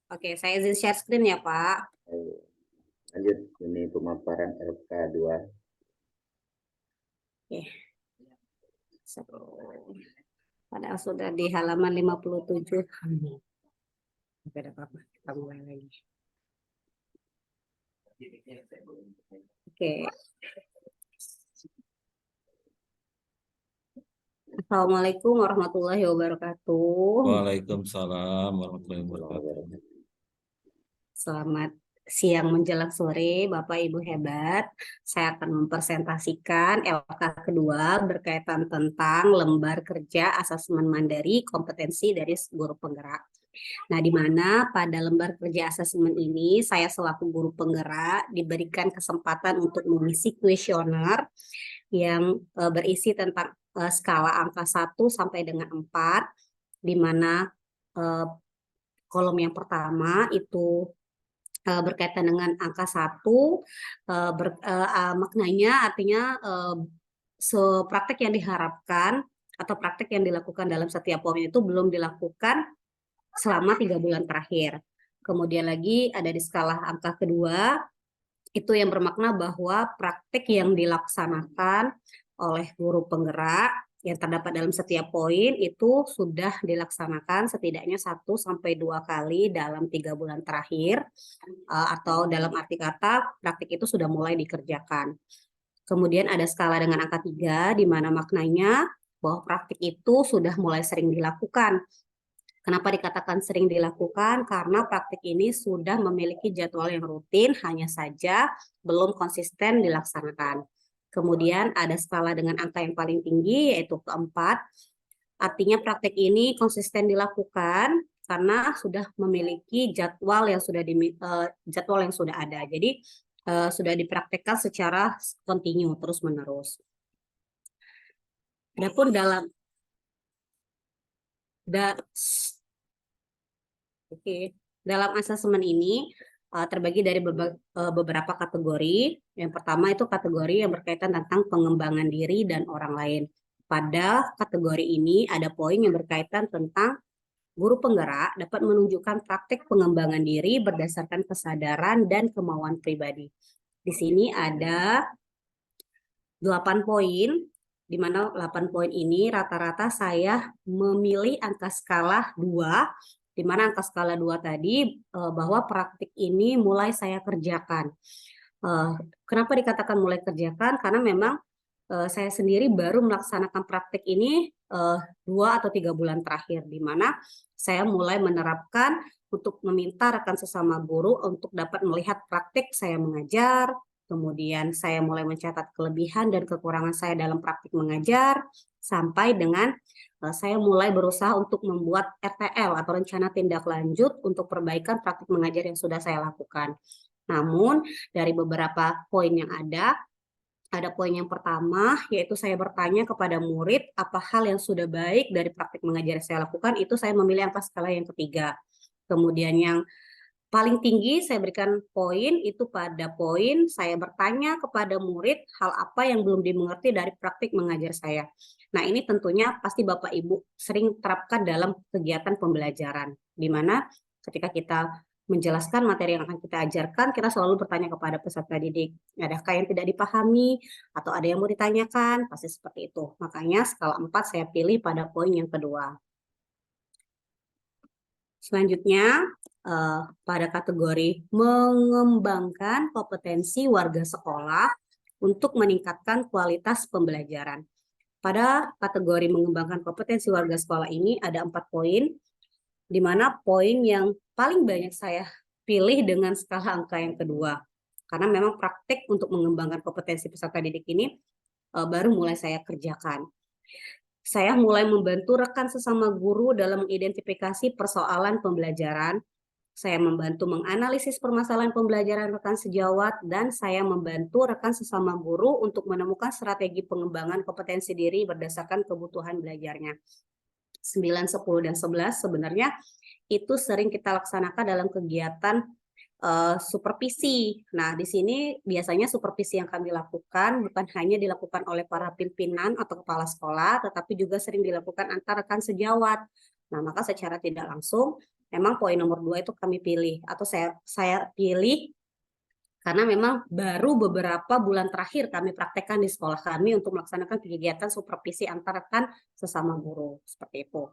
Oke, saya izin share screen ya, Pak. Ayo, lanjut ini pemaparan LK2. Oke, seru. Padahal sudah di halaman 57. Oke, ada apa-apa. Kita mulai lagi. Oke. Assalamualaikum warahmatullahi wabarakatuh. Waalaikumsalam warahmatullahi wabarakatuh. Selamat siang menjelang sore, Bapak Ibu hebat. Saya akan mempresentasikan LK kedua berkaitan tentang lembar kerja asesmen mandiri kompetensi dari guru penggerak. Nah, di mana pada lembar kerja asesmen ini saya selaku guru penggerak diberikan kesempatan untuk mengisi kuesioner yang berisi tentang skala angka 1 sampai dengan 4, di mana kolom yang pertama itu berkaitan dengan angka 1, maknanya artinya praktek yang diharapkan atau praktek yang dilakukan dalam setiap poin itu belum dilakukan selama 3 bulan terakhir. Kemudian lagi ada di skala angka kedua, itu yang bermakna bahwa praktek yang dilaksanakan oleh guru penggerak yang terdapat dalam setiap poin itu sudah dilaksanakan setidaknya 1-2 kali dalam 3 bulan terakhir, atau dalam arti kata praktek itu sudah mulai dikerjakan. Kemudian ada skala dengan angka 3, di mana maknanya bahwa praktik itu sudah mulai sering dilakukan. Kenapa dikatakan sering dilakukan? Karena praktik ini sudah memiliki jadwal yang rutin, hanya saja belum konsisten dilaksanakan. Kemudian ada skala dengan angka yang paling tinggi, yaitu keempat. Artinya praktik ini konsisten dilakukan karena sudah memiliki jadwal yang sudah ada. Jadi sudah dipraktekkan secara kontinu, terus-menerus. Adapun dalam asesmen ini terbagi dari beberapa kategori. Yang pertama itu kategori yang berkaitan tentang pengembangan diri dan orang lain. Pada kategori ini ada poin yang berkaitan tentang guru penggerak dapat menunjukkan praktik pengembangan diri berdasarkan kesadaran dan kemauan pribadi. Di sini ada 8 poin, di mana 8 poin ini rata-rata saya memilih angka skala 2, di mana angka skala 2 tadi bahwa praktik ini mulai saya kerjakan. Kenapa dikatakan mulai kerjakan? Karena memang saya sendiri baru melaksanakan praktik ini 2 atau 3 bulan terakhir, di mana saya mulai menerapkan untuk meminta rekan sesama guru untuk dapat melihat praktik saya mengajar. Kemudian saya mulai mencatat kelebihan dan kekurangan saya dalam praktik mengajar, sampai dengan saya mulai berusaha untuk membuat RTL atau rencana tindak lanjut untuk perbaikan praktik mengajar yang sudah saya lakukan. Namun dari beberapa poin yang ada poin yang pertama, yaitu saya bertanya kepada murid apa hal yang sudah baik dari praktik mengajar yang saya lakukan, itu saya memilih angka skala yang ketiga. Kemudian yang paling tinggi saya berikan poin itu pada poin saya bertanya kepada murid hal apa yang belum dimengerti dari praktik mengajar saya. Nah, ini tentunya pasti Bapak Ibu sering terapkan dalam kegiatan pembelajaran, di mana ketika kita menjelaskan materi yang akan kita ajarkan, kita selalu bertanya kepada peserta didik, adakah yang tidak dipahami atau ada yang mau ditanyakan, pasti seperti itu. Makanya skala 4 saya pilih pada poin yang kedua. Selanjutnya, pada kategori mengembangkan kompetensi warga sekolah untuk meningkatkan kualitas pembelajaran. Pada kategori mengembangkan kompetensi warga sekolah ini ada 4 poin, di mana poin yang paling banyak saya pilih dengan skala angka yang kedua. Karena memang praktik untuk mengembangkan kompetensi peserta didik ini baru mulai saya kerjakan. Saya mulai membantu rekan sesama guru dalam mengidentifikasi persoalan pembelajaran. Saya membantu menganalisis permasalahan pembelajaran rekan sejawat, dan saya membantu rekan sesama guru untuk menemukan strategi pengembangan kompetensi diri berdasarkan kebutuhan belajarnya. 9, 10, dan 11 sebenarnya itu sering kita laksanakan dalam kegiatan supervisi. Nah, di sini biasanya supervisi yang kami lakukan bukan hanya dilakukan oleh para pimpinan atau kepala sekolah, tetapi juga sering dilakukan antar rekan sejawat. Nah, maka secara tidak langsung memang poin nomor 2 itu kami pilih atau saya pilih karena memang baru beberapa bulan terakhir kami praktekkan di sekolah kami untuk melaksanakan kegiatan supervisi antar rekan sesama guru, seperti itu.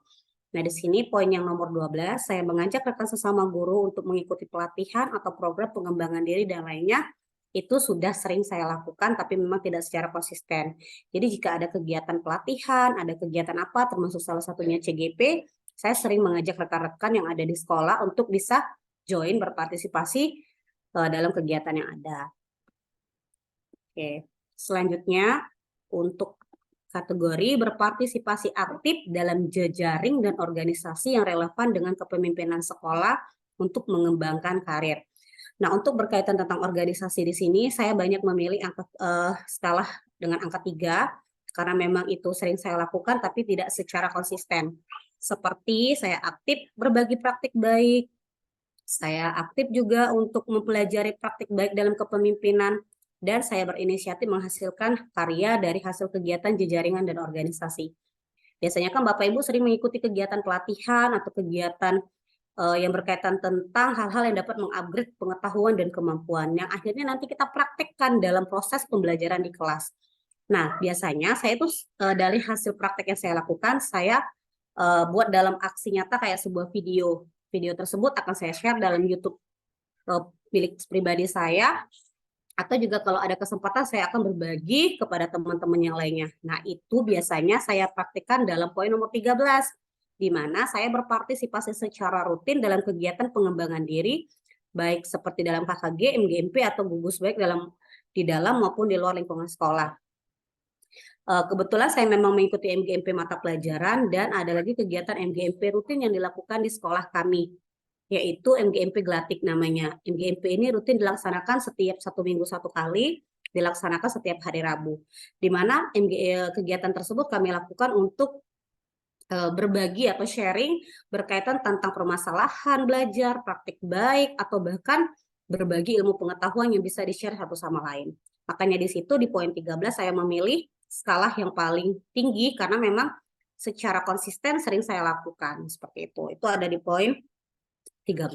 Nah, di sini poin yang nomor 12, saya mengajak rekan sesama guru untuk mengikuti pelatihan atau program pengembangan diri dan lainnya. Itu sudah sering saya lakukan, tapi memang tidak secara konsisten. Jadi jika ada kegiatan pelatihan, ada kegiatan apa, termasuk salah satunya CGP, saya sering mengajak rekan-rekan yang ada di sekolah untuk bisa join berpartisipasi dalam kegiatan yang ada. Oke, selanjutnya untuk kategori berpartisipasi aktif dalam jejaring dan organisasi yang relevan dengan kepemimpinan sekolah untuk mengembangkan karir. Nah, untuk berkaitan tentang organisasi di sini, saya banyak memilih skala dengan angka 3, karena memang itu sering saya lakukan, tapi tidak secara konsisten. Seperti saya aktif berbagi praktik baik, saya aktif juga untuk mempelajari praktik baik dalam kepemimpinan, dan saya berinisiatif menghasilkan karya dari hasil kegiatan jejaringan dan organisasi. Biasanya kan Bapak Ibu sering mengikuti kegiatan pelatihan atau kegiatan yang berkaitan tentang hal-hal yang dapat mengupgrade pengetahuan dan kemampuan, yang akhirnya nanti kita praktekkan dalam proses pembelajaran di kelas. Nah, biasanya saya itu dari hasil praktek yang saya lakukan, saya buat dalam aksi nyata kayak sebuah video. Video tersebut akan saya share dalam YouTube milik pribadi saya, atau juga kalau ada kesempatan saya akan berbagi kepada teman-teman yang lainnya. Nah, itu biasanya saya praktikkan dalam poin nomor 13, di mana saya berpartisipasi secara rutin dalam kegiatan pengembangan diri, baik seperti dalam KKG, MGMP, atau gugus baik di dalam maupun di luar lingkungan sekolah. Kebetulan saya memang mengikuti MGMP mata pelajaran, dan ada lagi kegiatan MGMP rutin yang dilakukan di sekolah kami, yaitu MGMP Glatik namanya. MGMP ini rutin dilaksanakan setiap 1 minggu 1 kali, dilaksanakan setiap hari Rabu, di mana kegiatan tersebut kami lakukan untuk berbagi atau sharing berkaitan tentang permasalahan belajar, praktik baik, atau bahkan berbagi ilmu pengetahuan yang bisa di-share satu sama lain. Makanya di situ di poin 13 saya memilih skala yang paling tinggi karena memang secara konsisten sering saya lakukan seperti itu. Itu ada di poin 13.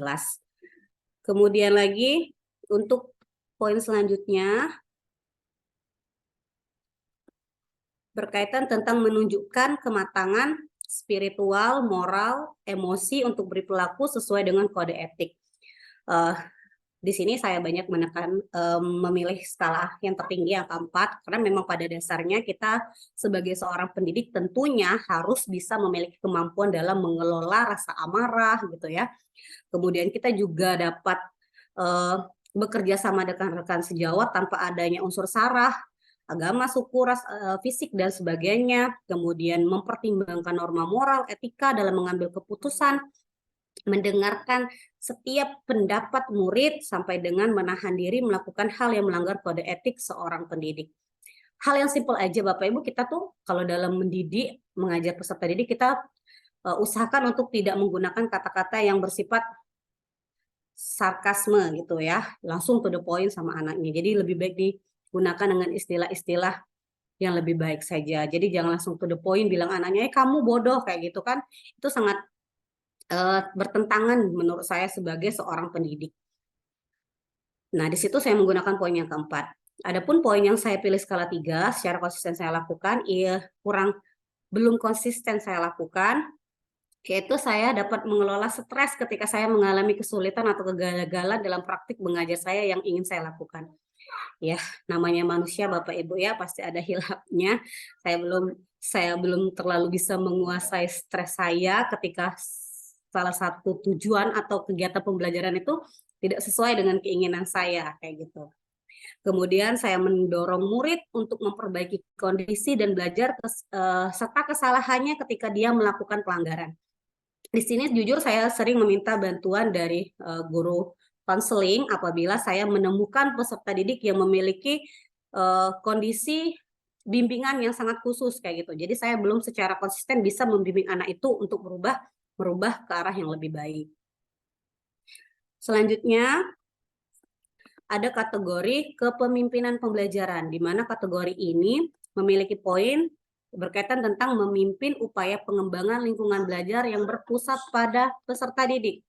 Kemudian lagi untuk poin selanjutnya berkaitan tentang menunjukkan kematangan spiritual, moral, emosi untuk berperilaku sesuai dengan kode etik. Di sini saya banyak menekan memilih skala yang tertinggi yang keempat, karena memang pada dasarnya kita sebagai seorang pendidik tentunya harus bisa memiliki kemampuan dalam mengelola rasa amarah gitu ya. Kemudian kita juga dapat bekerja sama dengan rekan sejawat tanpa adanya unsur sarah, agama, suku, ras, fisik, dan sebagainya. Kemudian mempertimbangkan norma moral, etika dalam mengambil keputusan, mendengarkan setiap pendapat murid sampai dengan menahan diri melakukan hal yang melanggar kode etik seorang pendidik. Hal yang simpel aja Bapak Ibu, kita tuh kalau dalam mendidik, mengajar peserta didik, kita usahakan untuk tidak menggunakan kata-kata yang bersifat sarkasme gitu ya, langsung to the point sama anaknya. Jadi lebih baik digunakan dengan istilah-istilah yang lebih baik saja. Jadi jangan langsung to the point bilang anaknya, kamu bodoh kayak gitu kan. Itu sangat bertentangan menurut saya sebagai seorang pendidik. Nah, di situ saya menggunakan poin yang keempat. Adapun poin yang saya pilih skala 3, secara konsisten saya lakukan, belum konsisten saya lakukan, yaitu saya dapat mengelola stres ketika saya mengalami kesulitan atau kegagalan dalam praktik mengajar saya yang ingin saya lakukan. Ya, namanya manusia Bapak Ibu ya, pasti ada hilafnya. Saya belum terlalu bisa menguasai stres saya ketika salah satu tujuan atau kegiatan pembelajaran itu tidak sesuai dengan keinginan saya kayak gitu. Kemudian saya mendorong murid untuk memperbaiki kondisi dan belajar serta kesalahannya ketika dia melakukan pelanggaran. Di sini jujur saya sering meminta bantuan dari guru konseling apabila saya menemukan peserta didik yang memiliki kondisi bimbingan yang sangat khusus kayak gitu. Jadi saya belum secara konsisten bisa membimbing anak itu untuk merubah ke arah yang lebih baik. Selanjutnya ada kategori kepemimpinan pembelajaran, di mana kategori ini memiliki poin berkaitan tentang memimpin upaya pengembangan lingkungan belajar yang berpusat pada peserta didik.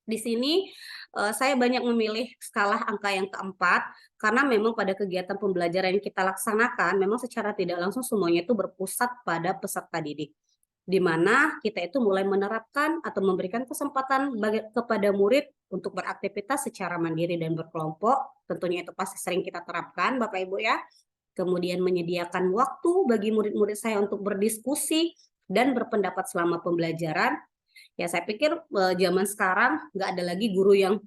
Di sini saya banyak memilih skala angka yang keempat karena memang pada kegiatan pembelajaran yang kita laksanakan memang secara tidak langsung semuanya itu berpusat pada peserta didik, di mana kita itu mulai menerapkan atau memberikan kesempatan kepada murid untuk beraktivitas secara mandiri dan berkelompok. Tentunya itu pasti sering kita terapkan, Bapak Ibu ya. Kemudian menyediakan waktu bagi murid-murid saya untuk berdiskusi dan berpendapat selama pembelajaran. Ya, saya pikir zaman sekarang nggak ada lagi guru yang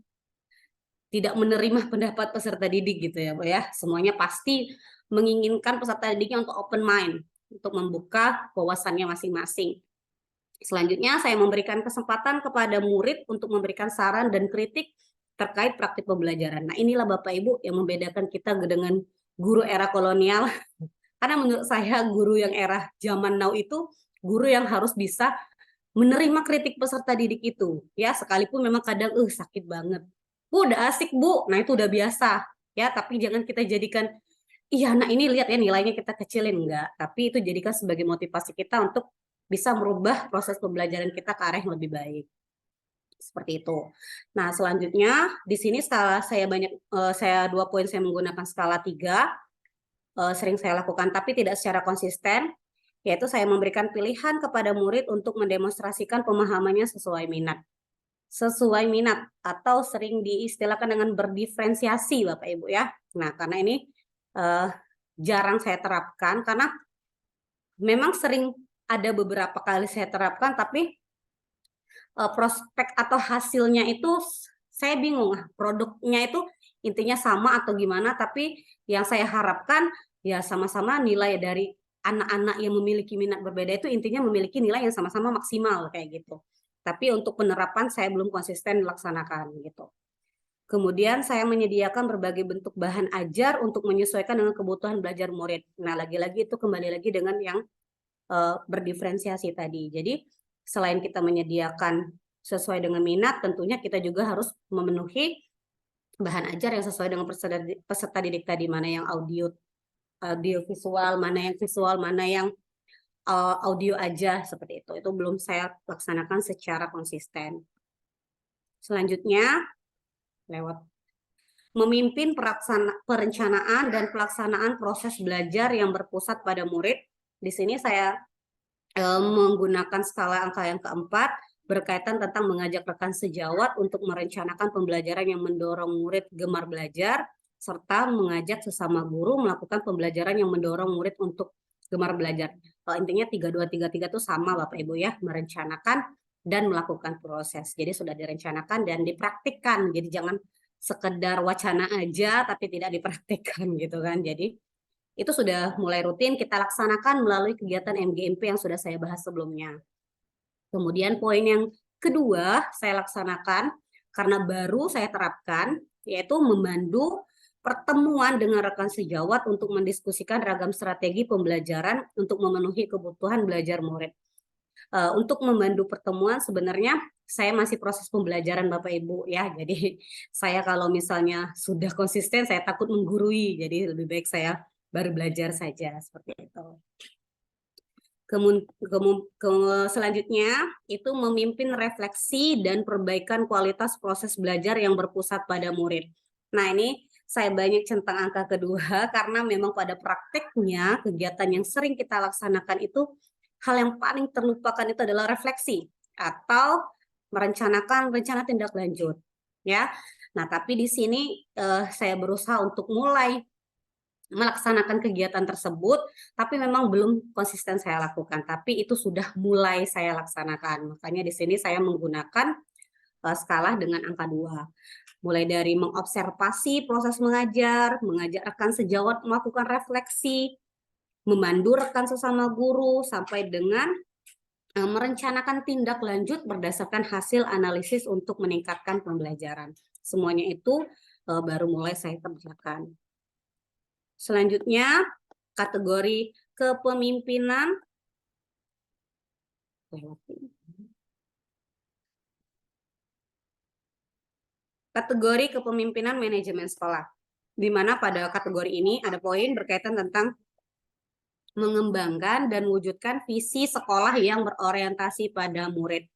tidak menerima pendapat peserta didik gitu ya, Pak ya. Semuanya pasti menginginkan peserta didiknya untuk open mind, untuk membuka wawasannya masing-masing. Selanjutnya, saya memberikan kesempatan kepada murid untuk memberikan saran dan kritik terkait praktik pembelajaran. Nah, inilah Bapak Ibu yang membedakan kita dengan guru era kolonial. Karena menurut saya guru yang era zaman now itu guru yang harus bisa menerima kritik peserta didik itu, ya, sekalipun memang kadang sakit banget. Bu, udah asik, Bu. Nah, itu udah biasa, ya, tapi jangan kita jadikan, iya, nah ini lihat ya nilainya kita kecilin, enggak. Tapi itu jadikan sebagai motivasi kita untuk bisa merubah proses pembelajaran kita ke arah yang lebih baik. Seperti itu. Nah, selanjutnya di sini skala saya saya 2 poin saya menggunakan skala 3, sering saya lakukan tapi tidak secara konsisten, yaitu saya memberikan pilihan kepada murid untuk mendemonstrasikan pemahamannya sesuai minat. Sesuai minat atau sering diistilahkan dengan berdiferensiasi Bapak Ibu ya. Nah, karena ini jarang saya terapkan karena memang sering ada beberapa kali saya terapkan tapi prospek atau hasilnya itu saya bingung, produknya itu intinya sama atau gimana, tapi yang saya harapkan ya sama-sama nilai dari anak-anak yang memiliki minat berbeda itu intinya memiliki nilai yang sama-sama maksimal kayak gitu. Tapi untuk penerapan saya belum konsisten melaksanakan gitu. Kemudian saya menyediakan berbagai bentuk bahan ajar untuk menyesuaikan dengan kebutuhan belajar murid. Nah, lagi-lagi itu kembali lagi dengan yang berdiferensiasi tadi. Jadi selain kita menyediakan sesuai dengan minat, tentunya kita juga harus memenuhi bahan ajar yang sesuai dengan peserta didik tadi, mana yang audio visual, mana yang visual, mana yang audio aja, seperti itu. Itu belum saya laksanakan secara konsisten. Selanjutnya, lewat memimpin perencanaan dan pelaksanaan proses belajar yang berpusat pada murid. Di sini saya menggunakan skala angka yang keempat, berkaitan tentang mengajak rekan sejawat untuk merencanakan pembelajaran yang mendorong murid gemar belajar, serta mengajak sesama guru melakukan pembelajaran yang mendorong murid untuk gemar belajar. Intinya 3233 itu sama Bapak Ibu ya, merencanakan dan melakukan proses. Jadi sudah direncanakan dan dipraktikkan. Jadi jangan sekedar wacana aja tapi tidak dipraktikkan gitu kan. Jadi itu sudah mulai rutin kita laksanakan melalui kegiatan MGMP yang sudah saya bahas sebelumnya. Kemudian poin yang kedua saya laksanakan karena baru saya terapkan, yaitu memandu pertemuan dengan rekan sejawat untuk mendiskusikan ragam strategi pembelajaran untuk memenuhi kebutuhan belajar murid. Untuk memandu pertemuan sebenarnya saya masih proses pembelajaran Bapak Ibu ya, jadi saya kalau misalnya sudah konsisten saya takut menggurui, jadi lebih baik saya baru belajar saja seperti itu. Selanjutnya itu memimpin refleksi dan perbaikan kualitas proses belajar yang berpusat pada murid. Nah, ini saya banyak centang angka kedua karena memang pada prakteknya kegiatan yang sering kita laksanakan itu hal yang paling terlupakan itu adalah refleksi atau merencanakan rencana tindak lanjut ya. Nah, tapi di sini saya berusaha untuk mulai melaksanakan kegiatan tersebut, tapi memang belum konsisten saya lakukan. Tapi itu sudah mulai saya laksanakan. Makanya di sini saya menggunakan skala dengan angka 2. Mulai dari mengobservasi proses mengajar, mengajak rekan sejawat melakukan refleksi, memandu rekan sesama guru, sampai dengan merencanakan tindak lanjut berdasarkan hasil analisis untuk meningkatkan pembelajaran. Semuanya itu baru mulai saya kerjakan. Selanjutnya, kategori kepemimpinan. Kategori kepemimpinan manajemen sekolah. Di mana pada kategori ini ada poin berkaitan tentang mengembangkan dan wujudkan visi sekolah yang berorientasi pada murid.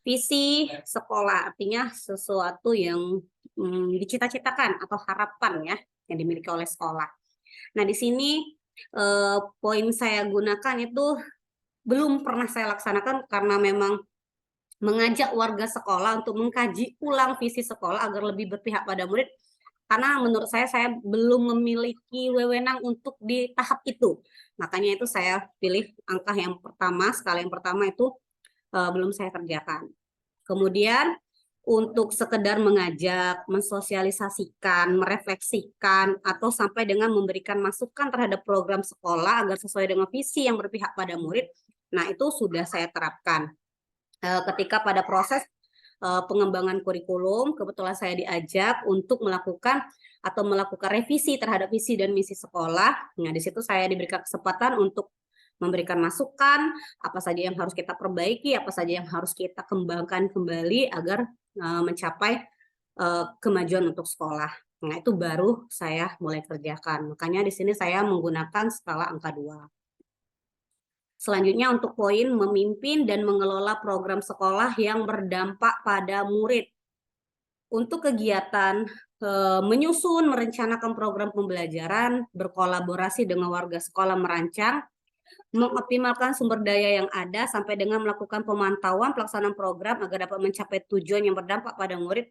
visi sekolah, artinya sesuatu yang dicita-citakan atau harapan ya yang dimiliki oleh sekolah. Nah, di sini poin saya gunakan itu belum pernah saya laksanakan karena memang mengajak warga sekolah untuk mengkaji ulang visi sekolah agar lebih berpihak pada murid, karena menurut saya belum memiliki wewenang untuk di tahap itu. Makanya itu saya pilih angka yang pertama, skala yang pertama itu belum saya kerjakan. Kemudian untuk sekedar mengajak, mensosialisasikan, merefleksikan, atau sampai dengan memberikan masukan terhadap program sekolah agar sesuai dengan visi yang berpihak pada murid, nah itu sudah saya terapkan. Ketika pada proses pengembangan kurikulum, kebetulan saya diajak untuk melakukan revisi terhadap visi dan misi sekolah. Nah, di situ saya diberikan kesempatan untuk memberikan masukan, apa saja yang harus kita perbaiki, apa saja yang harus kita kembangkan kembali agar mencapai kemajuan untuk sekolah. Nah, itu baru saya mulai kerjakan. Makanya di sini saya menggunakan skala angka 2. Selanjutnya untuk poin memimpin dan mengelola program sekolah yang berdampak pada murid. Untuk kegiatan menyusun, merencanakan program pembelajaran, berkolaborasi dengan warga sekolah merancang, mengoptimalkan sumber daya yang ada sampai dengan melakukan pemantauan pelaksanaan program agar dapat mencapai tujuan yang berdampak pada murid.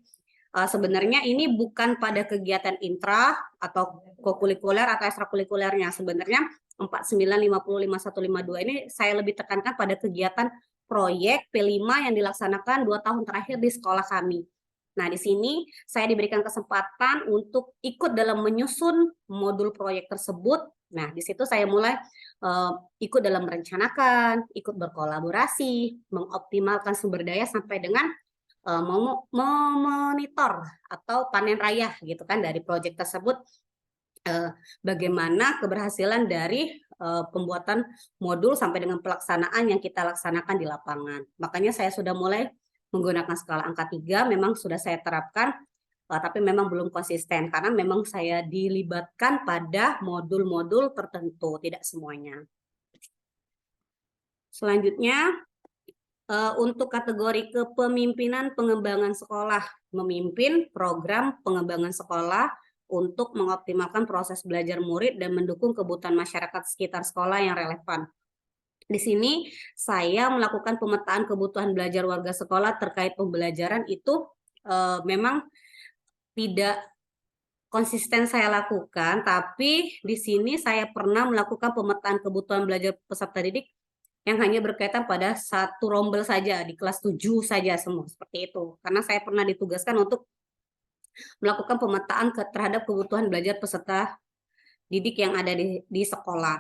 Sebenarnya ini bukan pada kegiatan intra atau kokurikuler atau ekstrakurikulernya. Sebenarnya 49, 50, 51, 52 ini saya lebih tekankan pada kegiatan proyek P5 yang dilaksanakan 2 tahun terakhir di sekolah kami. Nah, di sini saya diberikan kesempatan untuk ikut dalam menyusun modul proyek tersebut. Nah, di situ saya mulai ikut dalam merencanakan, ikut berkolaborasi, mengoptimalkan sumber daya sampai dengan memonitor atau panen raya gitu kan dari proyek tersebut, bagaimana keberhasilan dari pembuatan modul sampai dengan pelaksanaan yang kita laksanakan di lapangan. Makanya saya sudah mulai menggunakan skala angka 3, memang sudah saya terapkan, tapi memang belum konsisten karena memang saya dilibatkan pada modul-modul tertentu, tidak semuanya. Selanjutnya, untuk kategori kepemimpinan pengembangan sekolah, memimpin program pengembangan sekolah untuk mengoptimalkan proses belajar murid dan mendukung kebutuhan masyarakat sekitar sekolah yang relevan. Di sini saya melakukan pemetaan kebutuhan belajar warga sekolah terkait pembelajaran itu memang tidak konsisten saya lakukan, tapi di sini saya pernah melakukan pemetaan kebutuhan belajar peserta didik yang hanya berkaitan pada satu rombel saja, di kelas 7 saja semua, seperti itu. Karena saya pernah ditugaskan untuk melakukan pemetaan terhadap kebutuhan belajar peserta didik yang ada di sekolah.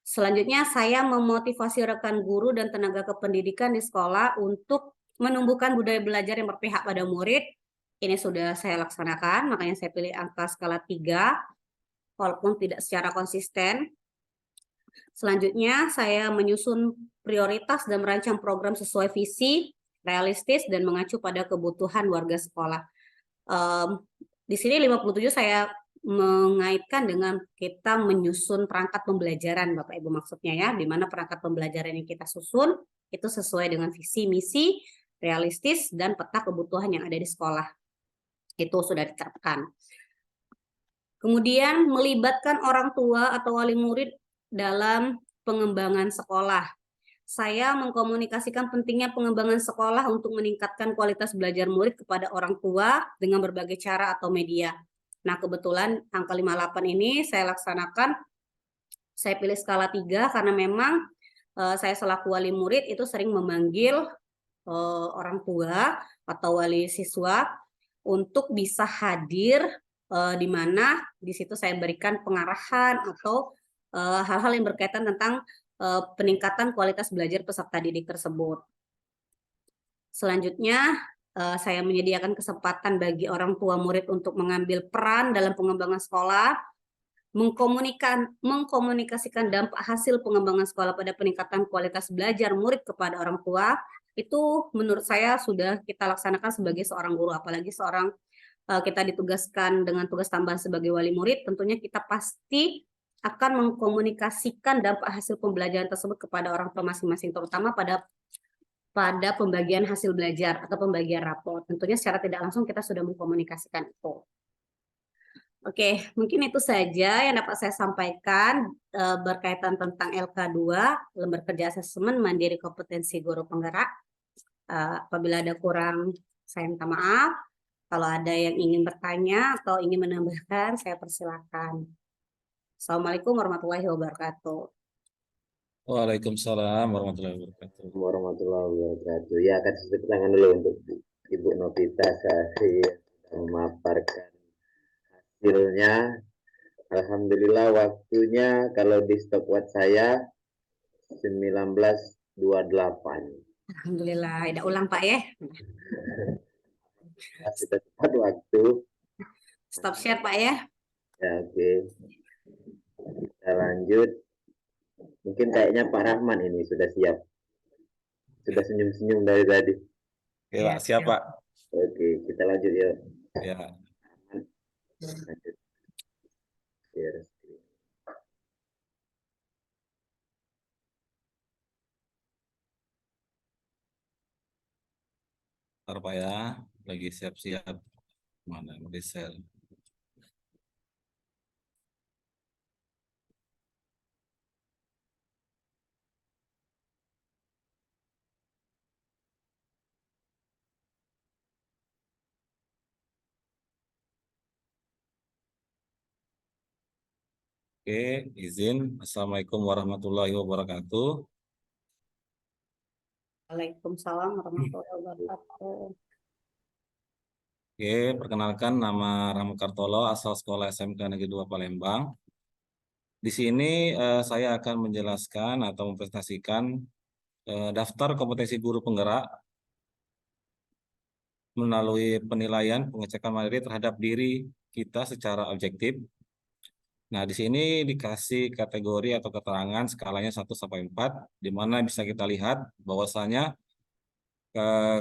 Selanjutnya, saya memotivasi rekan guru dan tenaga kependidikan di sekolah untuk menumbuhkan budaya belajar yang berpihak pada murid. Ini sudah saya laksanakan, makanya saya pilih angka skala 3, walaupun tidak secara konsisten. Selanjutnya, saya menyusun prioritas dan merancang program sesuai visi, realistis, dan mengacu pada kebutuhan warga sekolah. Di sini 57 saya mengaitkan dengan kita menyusun perangkat pembelajaran, Bapak Ibu maksudnya ya, di mana perangkat pembelajaran yang kita susun itu sesuai dengan visi, misi, realistis, dan peta kebutuhan yang ada di sekolah. Itu sudah diterapkan. Kemudian melibatkan orang tua atau wali murid dalam pengembangan sekolah. Saya mengkomunikasikan pentingnya pengembangan sekolah untuk meningkatkan kualitas belajar murid kepada orang tua dengan berbagai cara atau media. Nah, kebetulan angka 58 ini saya laksanakan, saya pilih skala 3 karena memang saya selaku wali murid itu sering memanggil orang tua atau wali siswa untuk bisa hadir, di mana di situ saya berikan pengarahan atau hal-hal yang berkaitan tentang peningkatan kualitas belajar peserta didik tersebut. Selanjutnya, saya menyediakan kesempatan bagi orang tua murid untuk mengambil peran dalam pengembangan sekolah, mengkomunikasikan dampak hasil pengembangan sekolah pada peningkatan kualitas belajar murid kepada orang tua. Itu menurut saya sudah kita laksanakan sebagai seorang guru, apalagi kita ditugaskan dengan tugas tambahan sebagai wali murid, tentunya kita pasti akan mengkomunikasikan dampak hasil pembelajaran tersebut kepada orang tua masing-masing, terutama pada pada pembagian hasil belajar atau pembagian rapor. Tentunya secara tidak langsung kita sudah mengkomunikasikan itu. Oke, mungkin itu saja yang dapat saya sampaikan berkaitan tentang LK2, Lembar Kerja Asesmen Mandiri Kompetensi Guru Penggerak. Apabila ada kurang, saya minta maaf. Kalau ada yang ingin bertanya atau ingin menambahkan, saya persilakan. Assalamualaikum warahmatullahi wabarakatuh. Waalaikumsalam warahmatullahi wabarakatuh. Warahmatullahi wabarakatuh. Ya, akan tepuk tangan dulu untuk Ibu Novita Sahri yang memaparkan hasilnya. Alhamdulillah waktunya kalau di stopwatch saya 19.28. Alhamdulillah, tidak ulang Pak ya. Sudah tepat waktu. Stop share Pak ya. Ya, oke. Kita lanjut. Mungkin kayaknya Pak Rahman ini sudah siap. Sudah senyum-senyum dari tadi. Oke, Pak, siap Pak. Oke, kita lanjut ya. Ya. Lanjut. Share screen. Ntar Pak ya, lagi siap-siap. Mana di share. Oke, izin. Assalamualaikum warahmatullahi wabarakatuh. Waalaikumsalam warahmatullahi wabarakatuh. Oke, perkenalkan nama Rama Kartolo, asal sekolah SMK Negeri 2 Palembang. Di sini saya akan menjelaskan atau mempresentasikan daftar kompetensi guru penggerak melalui penilaian pengecekan mandiri terhadap diri kita secara objektif. Nah, di sini dikasih kategori atau keterangan skalanya 1 sampai 4, di mana bisa kita lihat bahwasanya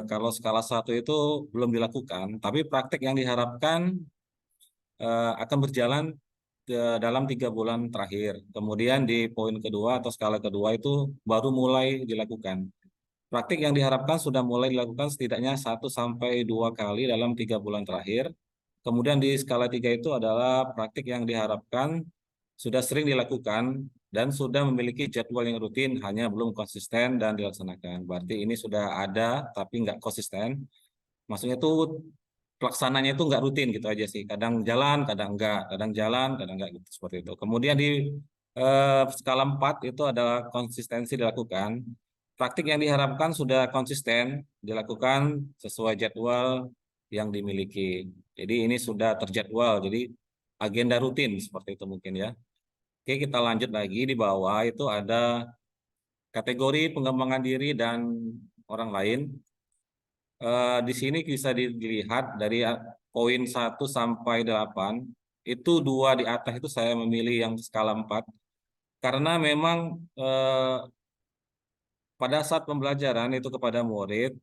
kalau skala 1 itu belum dilakukan, tapi praktek yang diharapkan akan berjalan dalam 3 bulan terakhir. Kemudian di poin kedua atau skala kedua itu baru mulai dilakukan. Praktik yang diharapkan sudah mulai dilakukan setidaknya 1 sampai 2 kali dalam 3 bulan terakhir. Kemudian di skala 3 itu adalah praktik yang diharapkan sudah sering dilakukan dan sudah memiliki jadwal yang rutin, hanya belum konsisten dan dilaksanakan. Berarti ini sudah ada tapi nggak konsisten. Maksudnya itu pelaksananya itu nggak rutin gitu aja sih. Kadang jalan, kadang enggak gitu seperti itu. Kemudian di skala 4 itu adalah konsistensi dilakukan. Praktik yang diharapkan sudah konsisten dilakukan sesuai jadwal yang dimiliki. Jadi ini sudah terjadwal, jadi agenda rutin seperti itu mungkin ya. Oke, kita lanjut lagi. Di bawah itu ada kategori pengembangan diri dan orang lain. Di sini bisa dilihat dari poin 1 sampai 8, itu 2 di atas itu saya memilih yang skala 4. Karena memang pada saat pembelajaran itu kepada murid,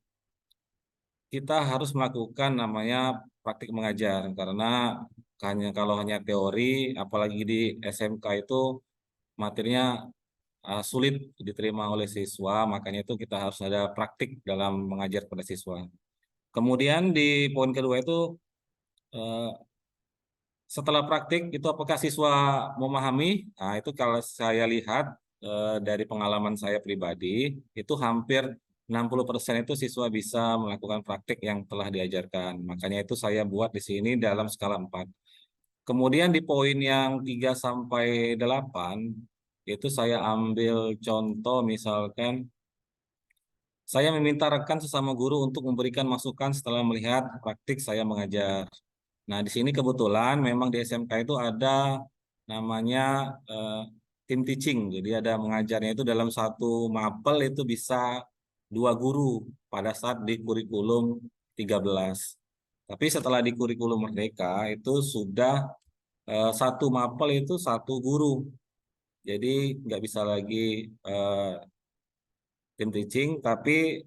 kita harus melakukan namanya praktik mengajar. Karena kalau hanya teori, apalagi di SMK itu materinya sulit diterima oleh siswa, makanya itu kita harus ada praktik dalam mengajar pada siswa. Kemudian di poin kedua itu setelah praktik itu apakah siswa memahami? Nah, itu kalau saya lihat dari pengalaman saya pribadi, itu hampir 60% itu siswa bisa melakukan praktik yang telah diajarkan. Makanya itu saya buat di sini dalam skala 4. Kemudian di poin yang 3 sampai 8, itu saya ambil contoh misalkan saya meminta rekan sesama guru untuk memberikan masukan setelah melihat praktik saya mengajar. Nah, di sini kebetulan memang di SMK itu ada namanya tim teaching. Jadi ada mengajarnya itu dalam satu mapel itu bisa 2 guru pada saat di kurikulum 13. Tapi setelah di kurikulum Merdeka itu sudah satu mapel itu 1 guru. Jadi nggak bisa lagi tim teaching, tapi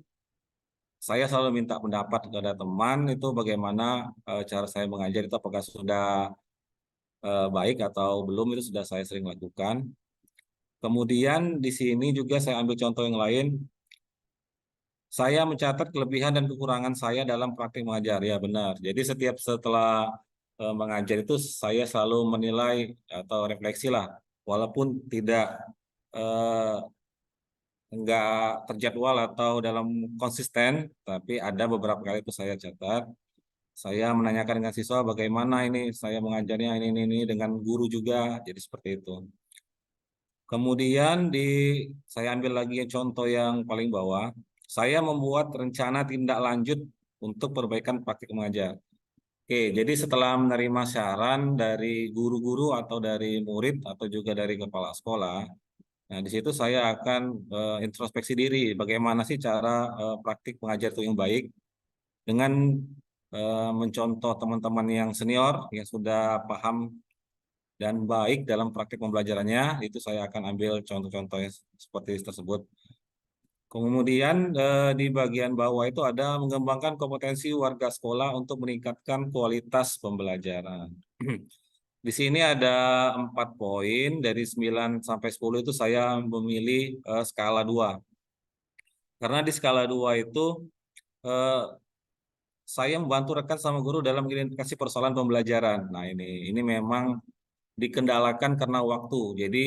saya selalu minta pendapat kepada teman itu bagaimana cara saya mengajar itu apakah sudah baik atau belum, itu sudah saya sering lakukan. Kemudian di sini juga saya ambil contoh yang lain. Saya mencatat kelebihan dan kekurangan saya dalam praktik mengajar. Ya benar. Jadi setiap setelah mengajar itu saya selalu menilai atau refleksi lah, walaupun tidak eh, enggak terjadwal atau dalam konsisten, tapi ada beberapa kali itu saya catat. Saya menanyakan dengan siswa bagaimana ini saya mengajarnya ini dengan guru juga. Jadi seperti itu. Kemudian saya ambil lagi contoh yang paling bawah. Saya membuat rencana tindak lanjut untuk perbaikan praktik mengajar. Oke, jadi setelah menerima saran dari guru-guru atau dari murid atau juga dari kepala sekolah, nah di situ saya akan introspeksi diri, bagaimana sih cara praktik mengajar itu yang baik dengan mencontoh teman-teman yang senior yang sudah paham dan baik dalam praktik pembelajarannya, itu saya akan ambil contoh-contoh yang seperti tersebut. Kemudian di bagian bawah itu ada mengembangkan kompetensi warga sekolah untuk meningkatkan kualitas pembelajaran. Di sini ada 4 poin, dari 9 sampai 10 itu saya memilih skala 2. Karena di skala 2 itu eh, saya membantu rekan sama guru dalam mengidentifikasi persoalan pembelajaran. Nah ini memang dikendalakan karena waktu. Jadi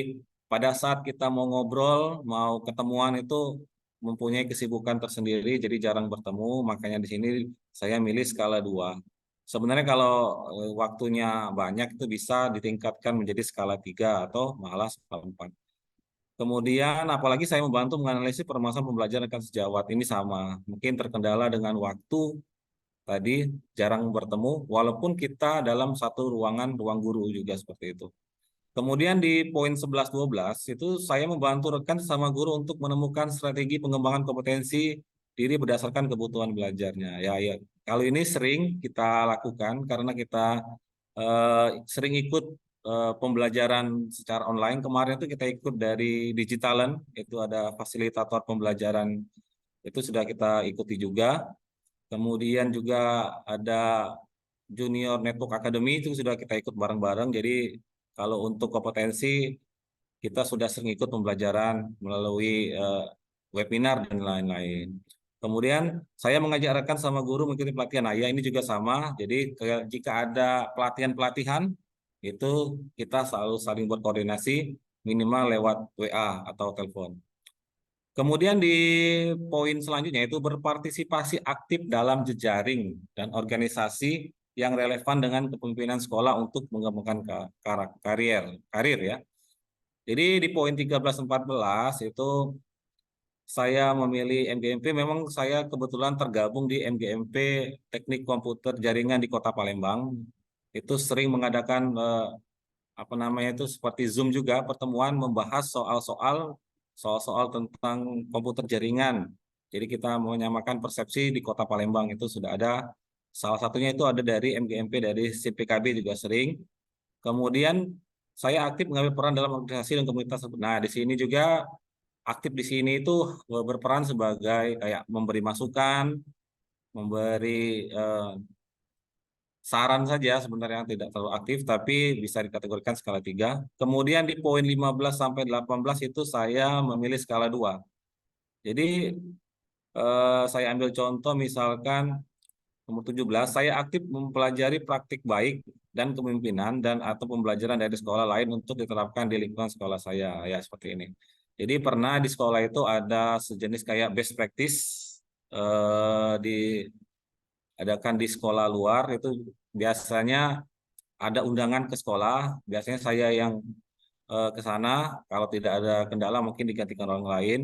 pada saat kita mau ngobrol, mau ketemuan itu mempunyai kesibukan tersendiri, jadi jarang bertemu. Makanya di sini saya milih skala 2. Sebenarnya kalau waktunya banyak itu bisa ditingkatkan menjadi skala 3 atau malah skala 4. Kemudian apalagi saya membantu menganalisis permasalahan pembelajaran rekan sejawat. Ini sama, mungkin terkendala dengan waktu tadi, jarang bertemu, walaupun kita dalam satu ruang guru juga seperti itu. Kemudian di poin 11-12 itu saya membantu rekan sama guru untuk menemukan strategi pengembangan kompetensi diri berdasarkan kebutuhan belajarnya. Ya, kalau ini sering kita lakukan karena kita sering ikut pembelajaran secara online. Kemarin itu kita ikut dari Digitalan, itu ada fasilitator pembelajaran, itu sudah kita ikuti juga. Kemudian juga ada Junior Network Academy, itu sudah kita ikut bareng-bareng. Jadi kalau untuk kompetensi, kita sudah sering ikut pembelajaran melalui webinar dan lain-lain. Kemudian saya mengajak rekan sama guru mengikuti pelatihan. Nah, ya ini juga sama. Jadi jika ada pelatihan-pelatihan, itu kita selalu saling berkoordinasi minimal lewat WA atau telepon. Kemudian di poin selanjutnya itu berpartisipasi aktif dalam jejaring dan organisasi yang relevan dengan kepemimpinan sekolah untuk mengembangkan karir ya. Jadi di poin 13-14 itu saya memilih MGMP. Memang saya kebetulan tergabung di MGMP Teknik Komputer Jaringan di Kota Palembang. Itu sering mengadakan apa namanya itu seperti Zoom juga, pertemuan membahas soal-soal tentang komputer jaringan. Jadi kita menyamakan persepsi di Kota Palembang, itu sudah ada. Salah satunya itu ada dari MGMP, dari CPKB juga sering. Kemudian saya aktif mengambil peran dalam organisasi dan komunitas. Nah, di sini juga aktif di sini itu berperan sebagai kayak memberi masukan, memberi saran saja sebenarnya, yang tidak terlalu aktif, tapi bisa dikategorikan skala 3. Kemudian di poin 15 sampai 18 itu saya memilih skala 2. Jadi saya ambil contoh misalkan nomor 17, saya aktif mempelajari praktik baik dan kepemimpinan dan atau pembelajaran dari sekolah lain untuk diterapkan di lingkungan sekolah saya. Ya, seperti ini. Jadi pernah di sekolah itu ada sejenis kayak best practice diadakan di sekolah luar, itu biasanya ada undangan ke sekolah, biasanya saya yang ke sana, kalau tidak ada kendala mungkin digantikan orang lain.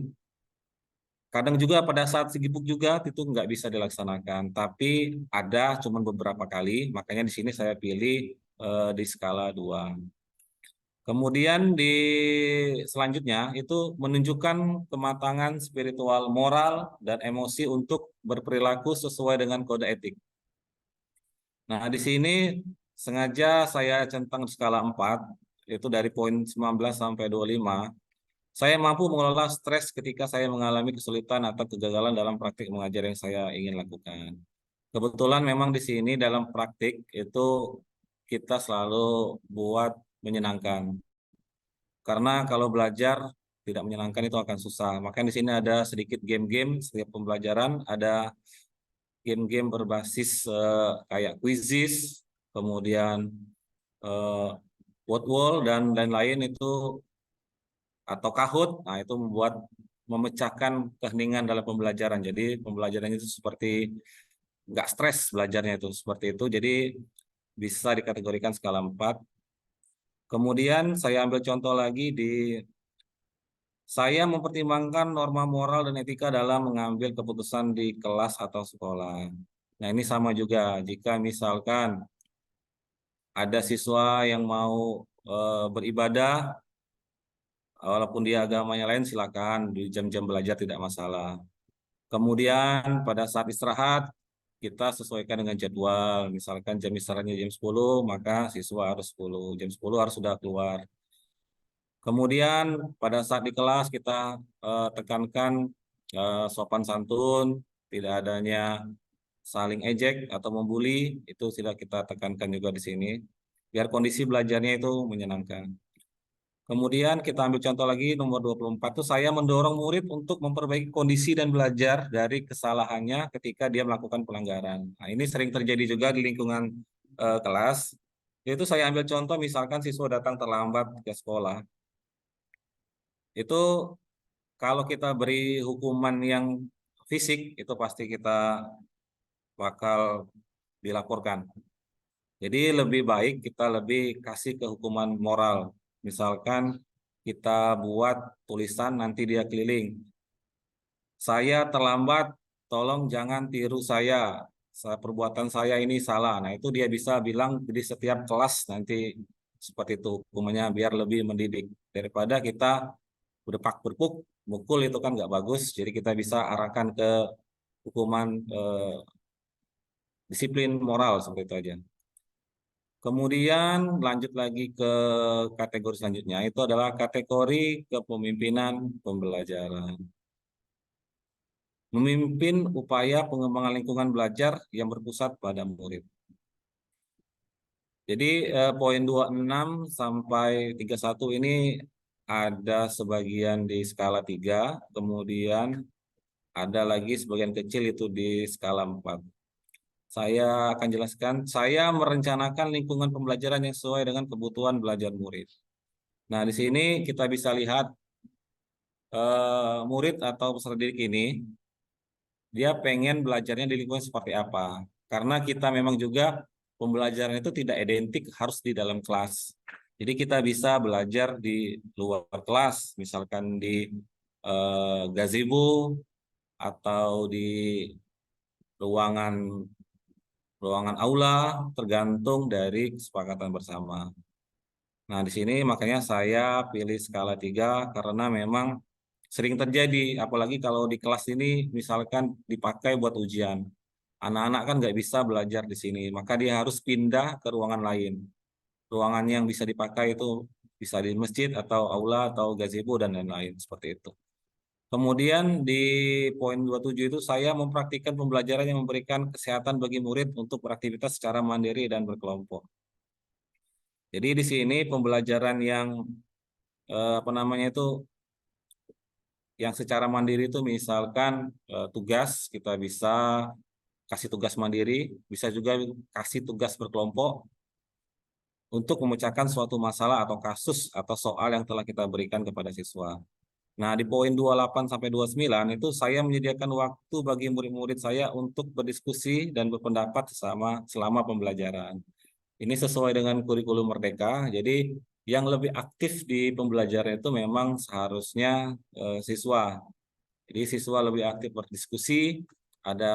Kadang juga pada saat sibuk juga itu nggak bisa dilaksanakan, tapi ada cuman beberapa kali, makanya di sini saya pilih di skala 2. Kemudian di selanjutnya itu menunjukkan kematangan spiritual, moral, dan emosi untuk berperilaku sesuai dengan kode etik. Nah, di sini sengaja saya centang skala 4, itu dari poin 19 sampai 25. Saya mampu mengelola stres ketika saya mengalami kesulitan atau kegagalan dalam praktik mengajar yang saya ingin lakukan. Kebetulan memang di sini dalam praktik itu kita selalu buat menyenangkan. Karena kalau belajar tidak menyenangkan itu akan susah. Makanya di sini ada sedikit game-game setiap pembelajaran, ada game-game berbasis kayak quizzes, kemudian eh, word wall dan lain-lain itu atau Kahoot. Nah, itu memecahkan keheningan dalam pembelajaran. Jadi pembelajaran itu seperti nggak stres belajarnya itu seperti itu. Jadi bisa dikategorikan skala 4. Kemudian saya ambil contoh lagi saya mempertimbangkan norma moral dan etika dalam mengambil keputusan di kelas atau sekolah. Nah, ini sama juga. Jika misalkan ada siswa yang mau beribadah, walaupun dia agamanya lain, silakan di jam-jam belajar tidak masalah. Kemudian pada saat istirahat, kita sesuaikan dengan jadwal. Misalkan jam istirahatnya jam 10, maka siswa harus 10. Jam 10 harus sudah keluar. Kemudian pada saat di kelas kita tekankan sopan santun, tidak adanya saling ejek atau membuli, itu sudah kita tekankan juga di sini, biar kondisi belajarnya itu menyenangkan. Kemudian kita ambil contoh lagi nomor 24 itu saya mendorong murid untuk memperbaiki kondisi dan belajar dari kesalahannya ketika dia melakukan pelanggaran. Nah, ini sering terjadi juga di lingkungan kelas. Itu saya ambil contoh misalkan siswa datang terlambat ke sekolah. Itu kalau kita beri hukuman yang fisik itu pasti kita bakal dilaporkan. Jadi lebih baik kita lebih kasih ke hukuman moral. Misalkan kita buat tulisan nanti dia keliling. Saya terlambat, tolong jangan tiru saya. Perbuatan saya ini salah. Nah, itu dia bisa bilang di setiap kelas nanti seperti itu hukumannya biar lebih mendidik. Daripada kita berpak-berpuk, mukul itu kan nggak bagus. Jadi kita bisa arahkan ke hukuman disiplin moral seperti itu aja. Kemudian lanjut lagi ke kategori selanjutnya, itu adalah kategori kepemimpinan pembelajaran. Memimpin upaya pengembangan lingkungan belajar yang berpusat pada murid. Jadi poin 26 sampai 31 ini ada sebagian di skala 3, kemudian ada lagi sebagian kecil itu di skala 4. Saya akan jelaskan, saya merencanakan lingkungan pembelajaran yang sesuai dengan kebutuhan belajar murid. Nah, di sini kita bisa lihat murid atau peserta didik ini, dia pengen belajarnya di lingkungan seperti apa. Karena kita memang juga pembelajaran itu tidak identik harus di dalam kelas. Jadi kita bisa belajar di luar kelas, misalkan di gazebo atau di ruangan aula, tergantung dari kesepakatan bersama. Nah, di sini makanya saya pilih skala 3 karena memang sering terjadi, apalagi kalau di kelas ini misalkan dipakai buat ujian. Anak-anak kan nggak bisa belajar di sini, maka dia harus pindah ke ruangan lain. Ruangan yang bisa dipakai itu bisa di masjid atau aula atau gazebo dan lain-lain seperti itu. Kemudian di poin 27 itu saya mempraktikkan pembelajaran yang memberikan kesehatan bagi murid untuk beraktivitas secara mandiri dan berkelompok. Jadi di sini pembelajaran yang apa namanya itu yang secara mandiri itu misalkan tugas kita bisa kasih tugas mandiri, bisa juga kasih tugas berkelompok untuk memecahkan suatu masalah atau kasus atau soal yang telah kita berikan kepada siswa. Nah, di poin 28 sampai 29 itu saya menyediakan waktu bagi murid-murid saya untuk berdiskusi dan berpendapat selama pembelajaran. Ini sesuai dengan kurikulum Merdeka. Jadi yang lebih aktif di pembelajaran itu memang seharusnya siswa. Jadi siswa lebih aktif berdiskusi, ada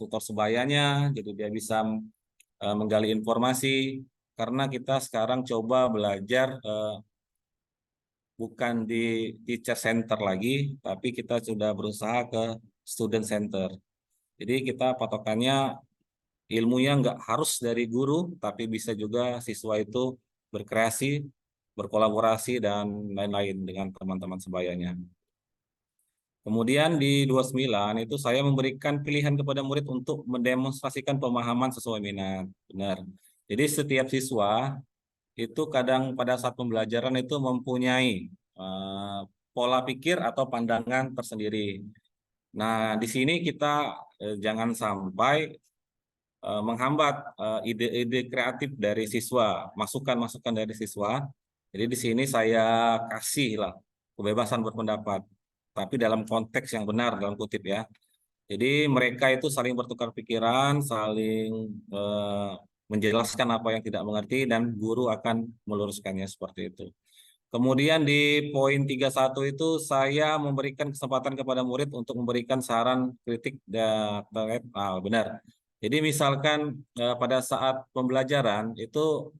tutor sebayanya, jadi dia bisa menggali informasi. Karena kita sekarang coba belajar bukan di teacher center lagi, tapi kita sudah berusaha ke student center. Jadi kita patokannya ilmunya nggak harus dari guru, tapi bisa juga siswa itu berkreasi, berkolaborasi, dan lain-lain dengan teman-teman sebayanya. Kemudian di 29 itu saya memberikan pilihan kepada murid untuk mendemonstrasikan pemahaman sesuai minat. Benar. Jadi setiap siswa itu kadang pada saat pembelajaran itu mempunyai pola pikir atau pandangan tersendiri. Nah, di sini kita jangan sampai menghambat ide-ide kreatif dari siswa, masukan-masukan dari siswa. Jadi di sini saya kasih lah kebebasan berpendapat, tapi dalam konteks yang benar, dalam kutip ya. Jadi mereka itu saling bertukar pikiran, saling menjelaskan apa yang tidak mengerti, dan guru akan meluruskannya seperti itu. Kemudian di poin 31 itu saya memberikan kesempatan kepada murid untuk memberikan saran, kritik, dan benar. Jadi misalkan pada saat pembelajaran itu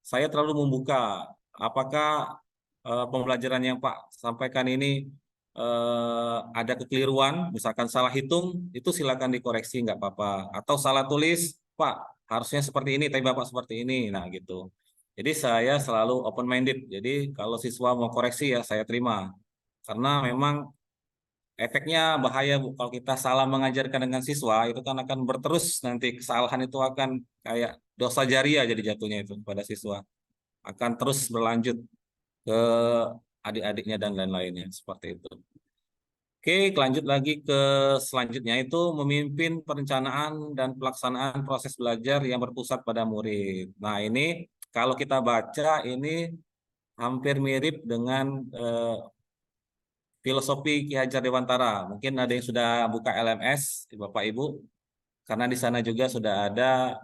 saya terlalu membuka apakah pembelajaran yang Pak sampaikan ini ada kekeliruan, misalkan salah hitung, itu silakan dikoreksi, nggak apa-apa. Atau salah tulis, Pak, harusnya seperti ini, tapi Bapak seperti ini. Nah, gitu. Jadi saya selalu open-minded. Jadi kalau siswa mau koreksi ya saya terima. Karena memang efeknya bahaya Bu. Kalau kita salah mengajarkan dengan siswa, itu kan akan berterus nanti kesalahan itu akan kayak dosa jariah jadi jatuhnya itu pada siswa. Akan terus berlanjut ke adik-adiknya dan lain-lainnya seperti itu. Oke, lanjut lagi ke selanjutnya itu memimpin perencanaan dan pelaksanaan proses belajar yang berpusat pada murid. Nah, ini kalau kita baca ini hampir mirip dengan filosofi Ki Hajar Dewantara. Mungkin ada yang sudah buka LMS, Bapak Ibu, karena di sana juga sudah ada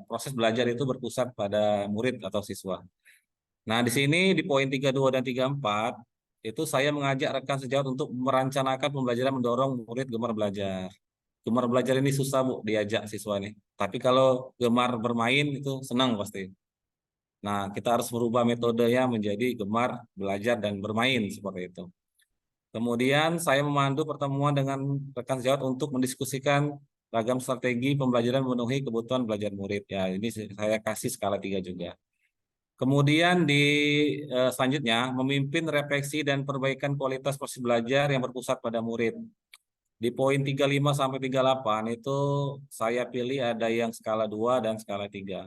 proses belajar itu berpusat pada murid atau siswa. Nah, di sini di poin 32 dan 34 itu saya mengajak rekan sejawat untuk merencanakan pembelajaran mendorong murid gemar belajar. Gemar belajar ini susah Bu diajak siswa nih. Tapi kalau gemar bermain itu senang pasti. Nah, kita harus merubah metodenya menjadi gemar belajar dan bermain seperti itu. Kemudian saya memandu pertemuan dengan rekan sejawat untuk mendiskusikan ragam strategi pembelajaran memenuhi kebutuhan belajar murid. Ya, ini saya kasih skala 3 juga. Kemudian di selanjutnya memimpin refleksi dan perbaikan kualitas proses belajar yang berpusat pada murid. Di poin 35 sampai 38 itu saya pilih ada yang skala 2 dan skala 3.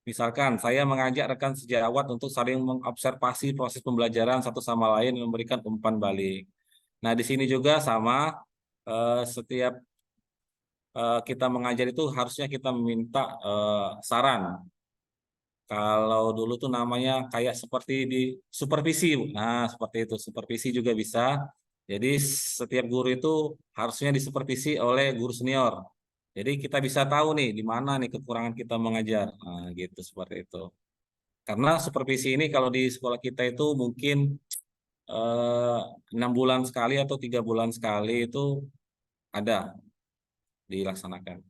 Misalkan saya mengajak rekan sejawat untuk saling mengobservasi proses pembelajaran satu sama lain dan memberikan umpan balik. Nah, di sini juga sama setiap kita mengajar itu harusnya kita meminta saran. Kalau dulu tuh namanya kayak seperti di supervisi, Bu. Nah, seperti itu, supervisi juga bisa. Jadi setiap guru itu harusnya disupervisi oleh guru senior. Jadi kita bisa tahu nih di mana nih kekurangan kita mengajar. Nah, gitu seperti itu. Karena supervisi ini kalau di sekolah kita itu mungkin 6 bulan sekali atau 3 bulan sekali itu ada dilaksanakan.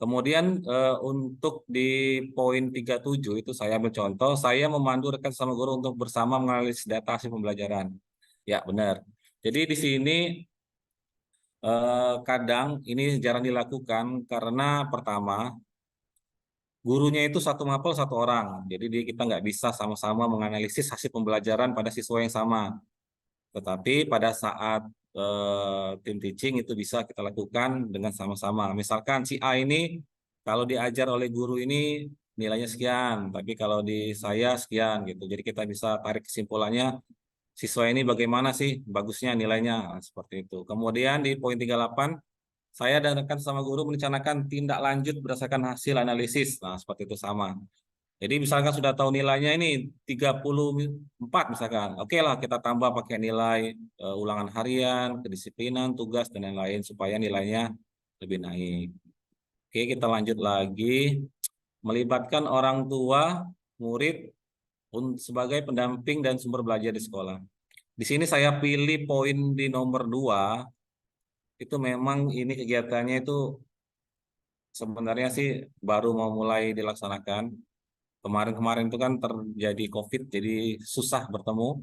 Kemudian untuk di poin 37 itu saya ambil contoh, saya memandu rekan sama guru untuk bersama menganalisis data hasil pembelajaran. Ya, benar. Jadi di sini kadang ini jarang dilakukan karena pertama, gurunya itu satu mapel satu orang. Jadi kita nggak bisa sama-sama menganalisis hasil pembelajaran pada siswa yang sama. Tetapi pada saat tim teaching itu bisa kita lakukan dengan sama-sama. Misalkan si A ini kalau diajar oleh guru ini nilainya sekian, tapi kalau di saya sekian gitu. Jadi kita bisa tarik kesimpulannya siswa ini bagaimana sih bagusnya nilainya. Nah, seperti itu. Kemudian di poin 38 saya dan rekan sama guru merencanakan tindak lanjut berdasarkan hasil analisis. Nah, seperti itu sama. Jadi misalkan sudah tahu nilainya ini 34 misalkan. Oke lah kita tambah pakai nilai ulangan harian, kedisiplinan, tugas, dan lain-lain supaya nilainya lebih naik. Oke, kita lanjut lagi. Melibatkan orang tua, murid sebagai pendamping dan sumber belajar di sekolah. Di sini saya pilih poin di nomor 2. Itu memang ini kegiatannya itu sebenarnya sih baru mau mulai dilaksanakan. Kemarin-kemarin itu kan terjadi COVID, jadi susah bertemu.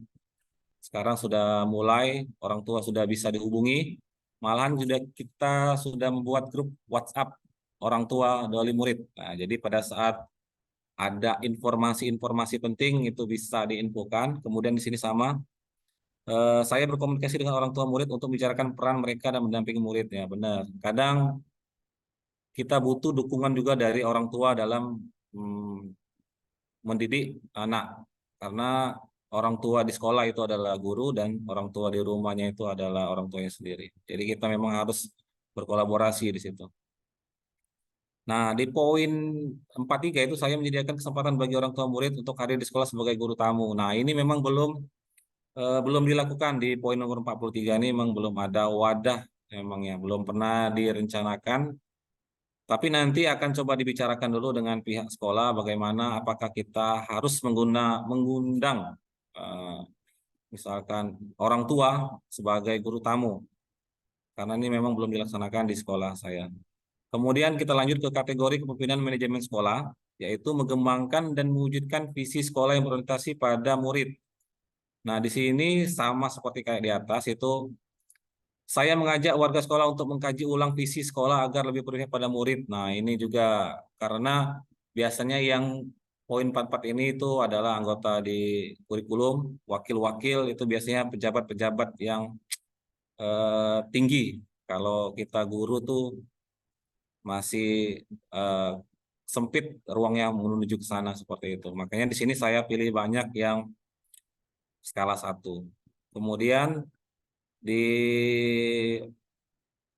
Sekarang sudah mulai, orang tua sudah bisa dihubungi. Malahan kita sudah membuat grup WhatsApp orang tua dari murid. Nah, jadi pada saat ada informasi-informasi penting itu bisa diinfokan. Kemudian di sini sama, saya berkomunikasi dengan orang tua murid untuk membicarakan peran mereka dan mendampingi muridnya. Benar. Kadang kita butuh dukungan juga dari orang tua dalam mendidik anak, karena orang tua di sekolah itu adalah guru dan orang tua di rumahnya itu adalah orang tuanya sendiri. Jadi kita memang harus berkolaborasi di situ. Nah, di poin 43 itu saya menyediakan kesempatan bagi orang tua murid untuk hadir di sekolah sebagai guru tamu. Nah, ini memang belum dilakukan di poin nomor 43 ini, memang belum ada wadah, memang ya belum pernah direncanakan. Tapi nanti akan coba dibicarakan dulu dengan pihak sekolah bagaimana apakah kita harus mengundang eh, misalkan orang tua sebagai guru tamu, karena ini memang belum dilaksanakan di sekolah saya. Kemudian kita lanjut ke kategori kepemimpinan manajemen sekolah, yaitu mengembangkan dan mewujudkan visi sekolah yang berorientasi pada murid. Nah, di sini sama seperti kayak di atas, itu saya mengajak warga sekolah untuk mengkaji ulang visi sekolah agar lebih berpihak pada murid. Nah, ini juga karena biasanya yang poin 44 ini itu adalah anggota di kurikulum, wakil-wakil itu biasanya pejabat-pejabat yang tinggi. Kalau kita guru tuh masih eh, sempit ruangnya menuju ke sana seperti itu. Makanya di sini saya pilih banyak yang skala 1. Kemudian di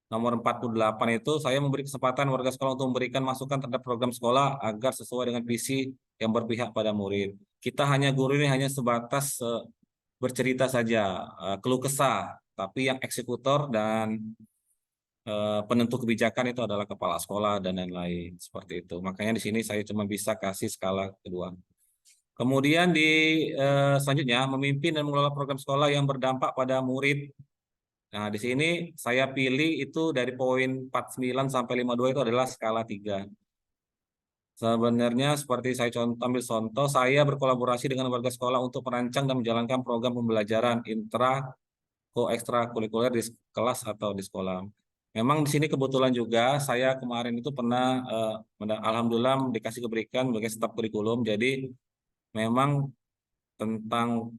nomor 48 itu saya memberi kesempatan warga sekolah untuk memberikan masukan terhadap program sekolah agar sesuai dengan visi yang berpihak pada murid. Kita hanya guru ini hanya sebatas bercerita saja, keluh kesah, tapi yang eksekutor dan penentu kebijakan itu adalah kepala sekolah dan lain-lain seperti itu. Makanya di sini saya cuma bisa kasih skala kedua. Kemudian di selanjutnya memimpin dan mengelola program sekolah yang berdampak pada murid. Nah, di sini saya pilih itu dari poin 49 sampai 52 itu adalah skala 3. Sebenarnya seperti saya ambil contoh, saya berkolaborasi dengan warga sekolah untuk merancang dan menjalankan program pembelajaran ekstrakurikuler di kelas atau di sekolah. Memang di sini kebetulan juga saya kemarin itu pernah alhamdulillah diberikan sebagai staf kurikulum. Jadi memang tentang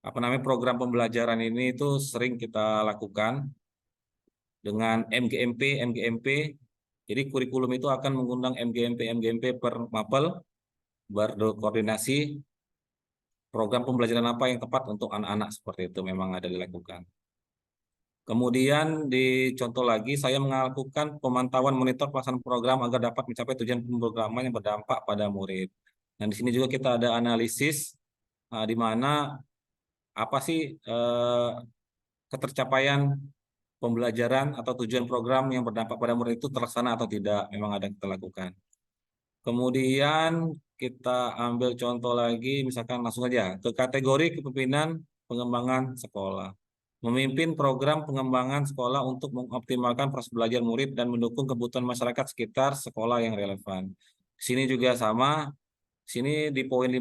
apa namanya program pembelajaran ini itu sering kita lakukan dengan MGMP. Jadi kurikulum itu akan mengundang MGMP per mapel berkoordinasi program pembelajaran apa yang tepat untuk anak-anak seperti itu memang ada dilakukan. Kemudian di contoh lagi, saya melakukan pemantauan monitor pelaksanaan program agar dapat mencapai tujuan pemrograman yang berdampak pada murid. Dan di sini juga kita ada analisis di mana apa sih ketercapaian pembelajaran atau tujuan program yang berdampak pada murid itu terlaksana atau tidak, memang ada kita lakukan. Kemudian kita ambil contoh lagi, misalkan langsung aja ke kategori kepemimpinan pengembangan sekolah. Memimpin program pengembangan sekolah untuk mengoptimalkan proses belajar murid dan mendukung kebutuhan masyarakat sekitar sekolah yang relevan. Di sini juga sama, di sini di poin 55,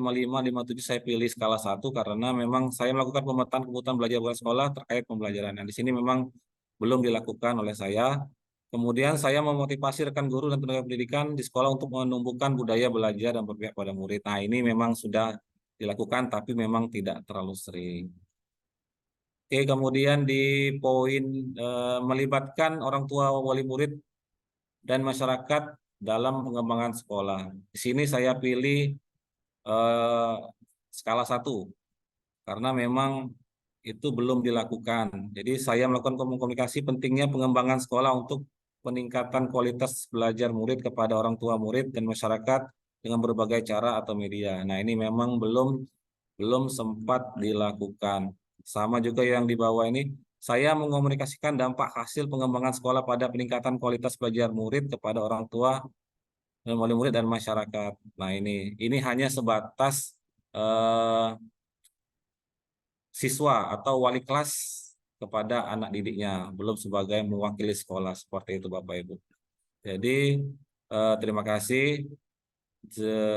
57 saya pilih skala 1 karena memang saya melakukan pemetaan kebutuhan belajar sekolah terkait pembelajaran. Nah, di sini memang belum dilakukan oleh saya. Kemudian saya memotivasi rekan guru dan tenaga pendidikan di sekolah untuk menumbuhkan budaya belajar dan berpihak pada murid. Nah, ini memang sudah dilakukan tapi memang tidak terlalu sering. Oke, kemudian di poin melibatkan orang tua wali murid dan masyarakat dalam pengembangan sekolah. Di sini saya pilih eh, skala 1 karena memang itu belum dilakukan. Jadi saya melakukan komunikasi pentingnya pengembangan sekolah untuk peningkatan kualitas belajar murid kepada orang tua murid dan masyarakat dengan berbagai cara atau media. Nah, ini memang belum sempat dilakukan. Sama juga yang di bawah ini, saya mengomunikasikan dampak hasil pengembangan sekolah pada peningkatan kualitas belajar murid kepada orang tua dan wali murid dan masyarakat. Nah, ini hanya sebatas eh, siswa atau wali kelas kepada anak didiknya, belum sebagai mewakili sekolah seperti itu Bapak Ibu. Jadi terima kasih.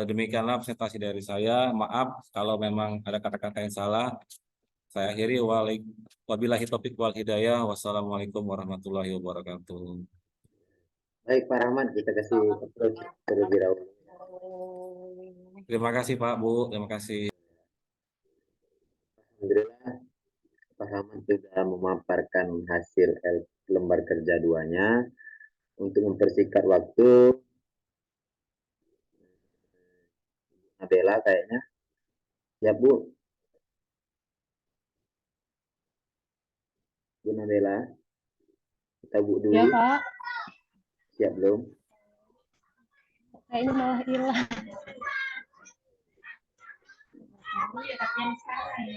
Demikianlah presentasi dari saya. Maaf kalau memang ada kata-kata yang salah. Saya akhiri wabillahi taufiq wal hidayah. Wassalamualaikum warahmatullahi wabarakatuh. Baik Pak Rahmat, kita kasih approach terlebih dahulu. Terima kasih Pak Bu, terima kasih. Alhamdulillah Pak Rahmat sudah memaparkan hasil lembar kerja 2-nya. Untuk mempersingkat waktu, Nabela kayaknya. Ya Bu, Bu Nabila, kita Bu Ya, dulu, Pak. siap belum? Kayaknya malah hilang.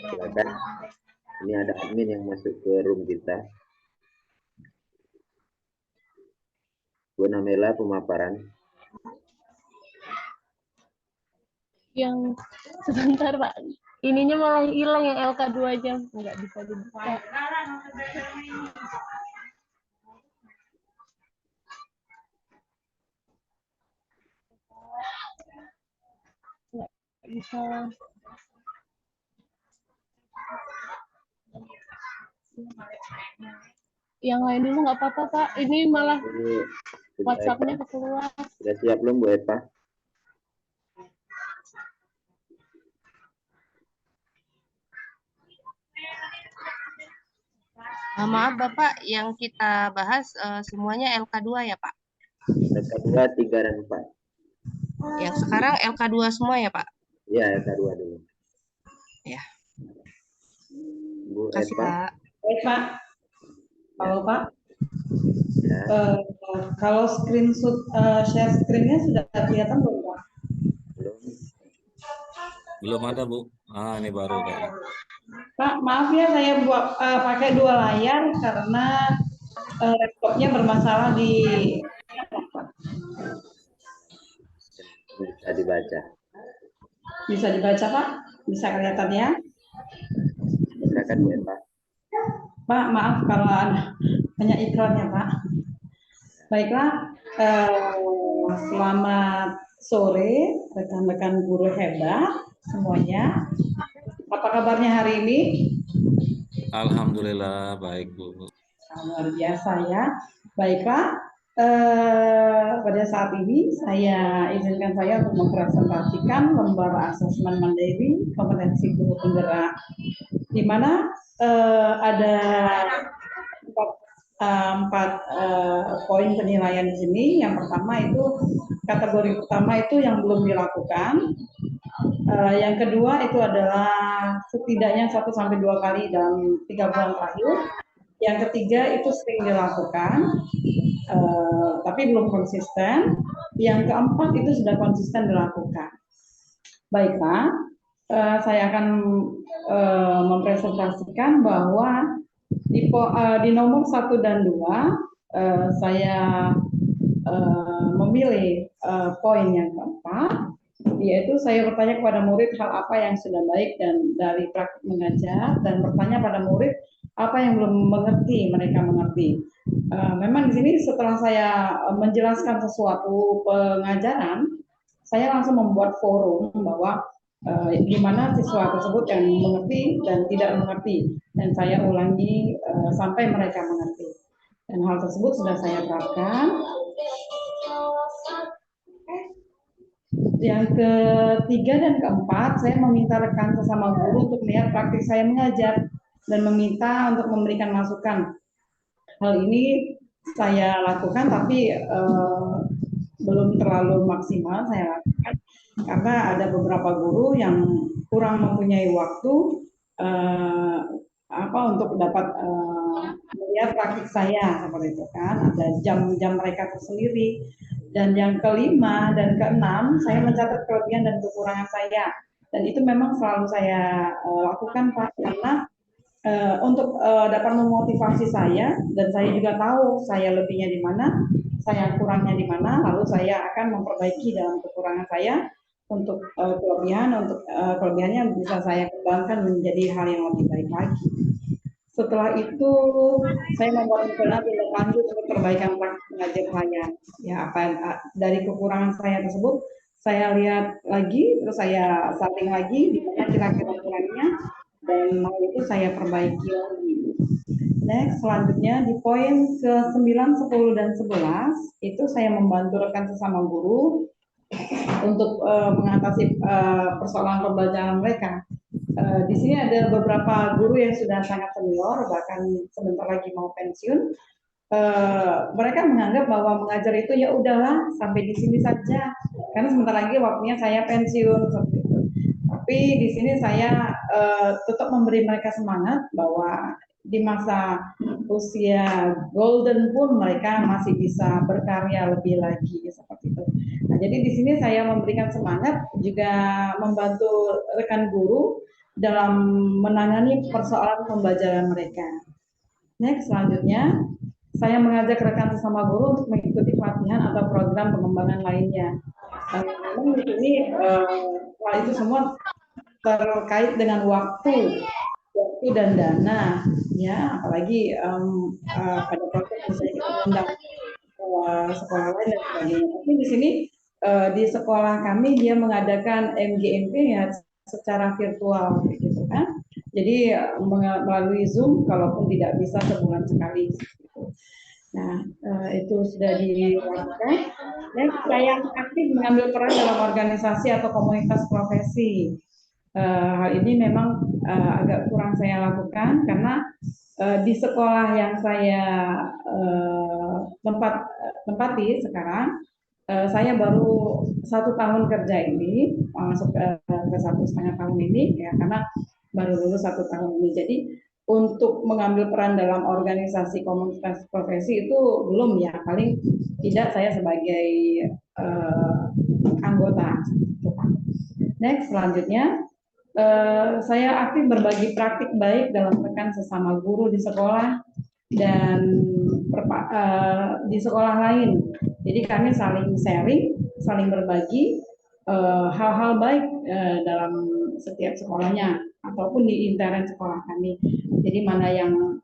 Silakan. Ini ada admin yang masuk ke room kita. Bu Nabila, pemaparan. Yang sebentar, Pak. Ininya malah hilang yang LK 2 jam. Nggak bisa dibuka. Nggak bisa. Yang lain dulu nggak apa-apa, Pak. Ini malah Ini Bu WhatsApp-nya Eva. keluar. Sudah siap belum Bu Eva? Maaf Bapak, yang kita bahas semuanya LK2 ya Pak? LK2, 3, dan 4. Yang sekarang LK2 semua ya Pak? Ya, LK2 dulu. Ya. Bu Kasih Eva. Pak. Baik, Pak. Halo, Pak. Ya. Kalau screenshot share screen-nya sudah kelihatan belum, Pak? Belum. Belum ada, Bu. Ah, ini baru kayaknya. Pak, maaf ya saya pakai 2 layar karena laptopnya bermasalah di Bisa dibaca. bisa dibaca, Pak? Bisa kelihatan ya? Silakan Bu Eva. Pak, maaf kalau ada banyak iklannya, Pak. Baiklah, selamat sore rekan-rekan guru hebat semuanya. Apa kabarnya hari ini? Alhamdulillah, baik, Bu. Luar biasa ya. Baiklah, pada saat ini saya izinkan saya untuk mempresentasikan lembar asesmen mandiri kompetensi guru penggerak, di mana ada empat poin penilaian di sini. Yang pertama itu kategori pertama itu yang belum dilakukan. Yang kedua itu adalah setidaknya 1 sampai 2 kali dalam 3 bulan terakhir. Yang ketiga itu sering dilakukan, tapi belum konsisten. Yang keempat itu sudah konsisten dilakukan. Baiklah, saya akan mempresentasikan bahwa di nomor 1 dan 2 saya memilih poin yang keempat, yaitu saya bertanya kepada murid hal apa yang sudah baik dan dari praktik mengajar, dan bertanya pada murid apa yang belum mereka mengerti. Memang di sini setelah saya menjelaskan sesuatu pengajaran, saya langsung membuat forum bahwa di mana siswa tersebut yang mengerti dan tidak mengerti, dan saya ulangi sampai mereka mengerti. Dan hal tersebut sudah saya terapkan. Yang ketiga dan keempat, saya meminta rekan sesama guru untuk melihat praktik saya mengajar dan meminta untuk memberikan masukan. Hal ini saya lakukan, tapi belum terlalu maksimal saya lakukan karena ada beberapa guru yang kurang mempunyai waktu untuk dapat melihat praktik saya seperti itu kan. Ada jam-jam mereka tersendiri. Dan yang kelima dan keenam, saya mencatat kelebihan dan kekurangan saya. Dan itu memang selalu saya lakukan, Pak, karena untuk dapat memotivasi saya, dan saya juga tahu saya lebihnya di mana, saya kurangnya di mana, lalu saya akan memperbaiki dalam kekurangan saya untuk kelebihannya bisa saya kembangkan menjadi hal yang lebih baik lagi. Setelah itu saya membuat rencana tindak lanjut untuk perbaikan praktik mengajar saya. Ya, dari kekurangan saya tersebut saya lihat lagi, terus saya setting lagi di mana kira-kira kurangnya, dan hal itu saya perbaiki lagi. Next, selanjutnya di poin ke 9, 10, dan 11 itu saya membantu rekan sesama guru untuk mengatasi persoalan pembelajaran mereka. Di sini ada beberapa guru yang sudah sangat senior, bahkan sebentar lagi mau pensiun. Mereka menganggap bahwa mengajar itu ya udahlah sampai di sini saja, karena sebentar lagi waktunya saya pensiun seperti itu. Tapi di sini saya tetap memberi mereka semangat bahwa di masa usia golden pun mereka masih bisa berkarya lebih lagi seperti itu. Nah, jadi di sini saya memberikan semangat juga membantu rekan guru dalam menangani persoalan pembelajaran mereka. Next, selanjutnya saya mengajak rekan sesama guru untuk mengikuti pelatihan atau program pengembangan lainnya. Memang di sini itu semua terkait dengan waktu dan dana, ya, apalagi pada proses misalnya kita mengundang sekolah lain dan sebagainya. Tapi di sini di sekolah kami dia mengadakan MGMP ya secara virtual, gitu kan. Jadi melalui Zoom, kalaupun tidak bisa sebulan sekali. Gitu. Nah, itu sudah dilakukan. Dan saya aktif mengambil peran dalam organisasi atau komunitas profesi. Hal ini memang agak kurang saya lakukan karena di sekolah yang saya tempati sekarang, saya baru 1 tahun kerja ini, masuk ke 1,5 tahun ini, ya karena baru lulus 1 tahun ini. Jadi untuk mengambil peran dalam organisasi komunitas profesi itu belum ya, paling tidak saya sebagai anggota. Next, selanjutnya saya aktif berbagi praktik baik dalam rekan sesama guru di sekolah dan di sekolah lain. Jadi kami saling sharing, saling berbagi hal-hal baik dalam setiap sekolahnya ataupun di intern sekolah kami. Jadi mana yang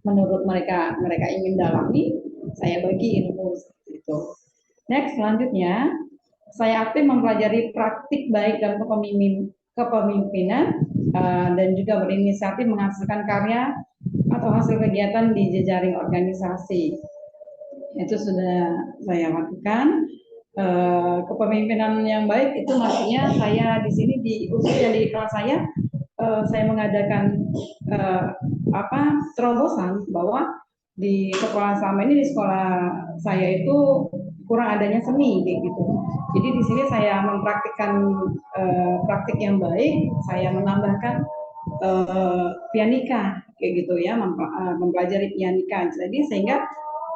menurut mereka ingin dalami, saya bagi ilmu seperti itu. Next, selanjutnya saya aktif mempelajari praktik baik dalam kepemimpinan dan juga berinisiatif menghasilkan karya atau hasil kegiatan di jejaring organisasi. Itu sudah saya lakukan. Kepemimpinan yang baik itu maksudnya saya di sini di kelas saya mengadakan terobosan bahwa di sekolah selama ini, di sekolah saya itu kurang adanya seni kayak gitu. Jadi di sini saya mempraktikkan praktik yang baik, saya menambahkan pianika kayak gitu ya, mempelajari pianika. Jadi sehingga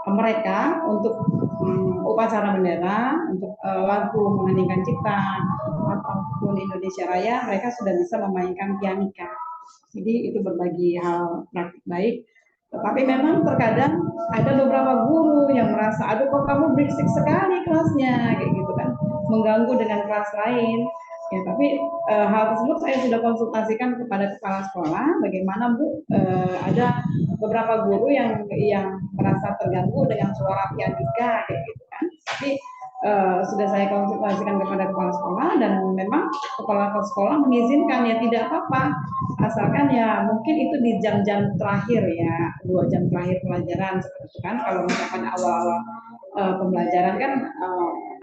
mereka untuk upacara bendera, untuk lagu mengheningkan cipta ataupun Indonesia Raya, mereka sudah bisa memainkan pianika. Jadi itu berbagi hal praktik baik. Tapi memang terkadang ada beberapa guru yang merasa, aduh kok kamu berisik sekali kelasnya, kayak gitu kan, mengganggu dengan kelas lain. Ya, tapi hal tersebut saya sudah konsultasikan kepada kepala sekolah, bagaimana Bu, ada beberapa guru yang merasa terganggu dengan suara pianika, kayak gitu kan. Tapi sudah saya konsultasikan kepada kepala sekolah dan memang kepala sekolah mengizinkan, ya tidak apa-apa, asalkan ya mungkin itu di jam-jam terakhir ya, 2 jam terakhir pelajaran seperti itu kan. Kalau misalkan awal-awal pembelajaran kan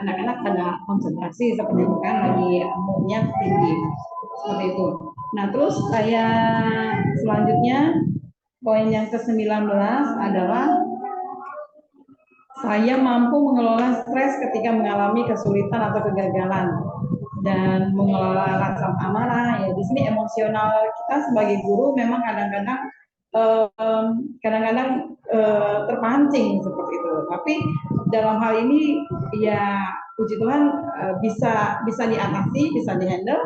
anak-anak pada konsentrasi seperti itu kan, lagi moodnya tinggi seperti itu. Nah terus saya selanjutnya poin yang ke-19 adalah saya mampu mengelola stres ketika mengalami kesulitan atau kegagalan dan mengelola rasa amarah. Ya di sini emosional kita sebagai guru memang kadang-kadang terpancing seperti itu. Tapi dalam hal ini ya puji Tuhan bisa diatasi, bisa dihandle.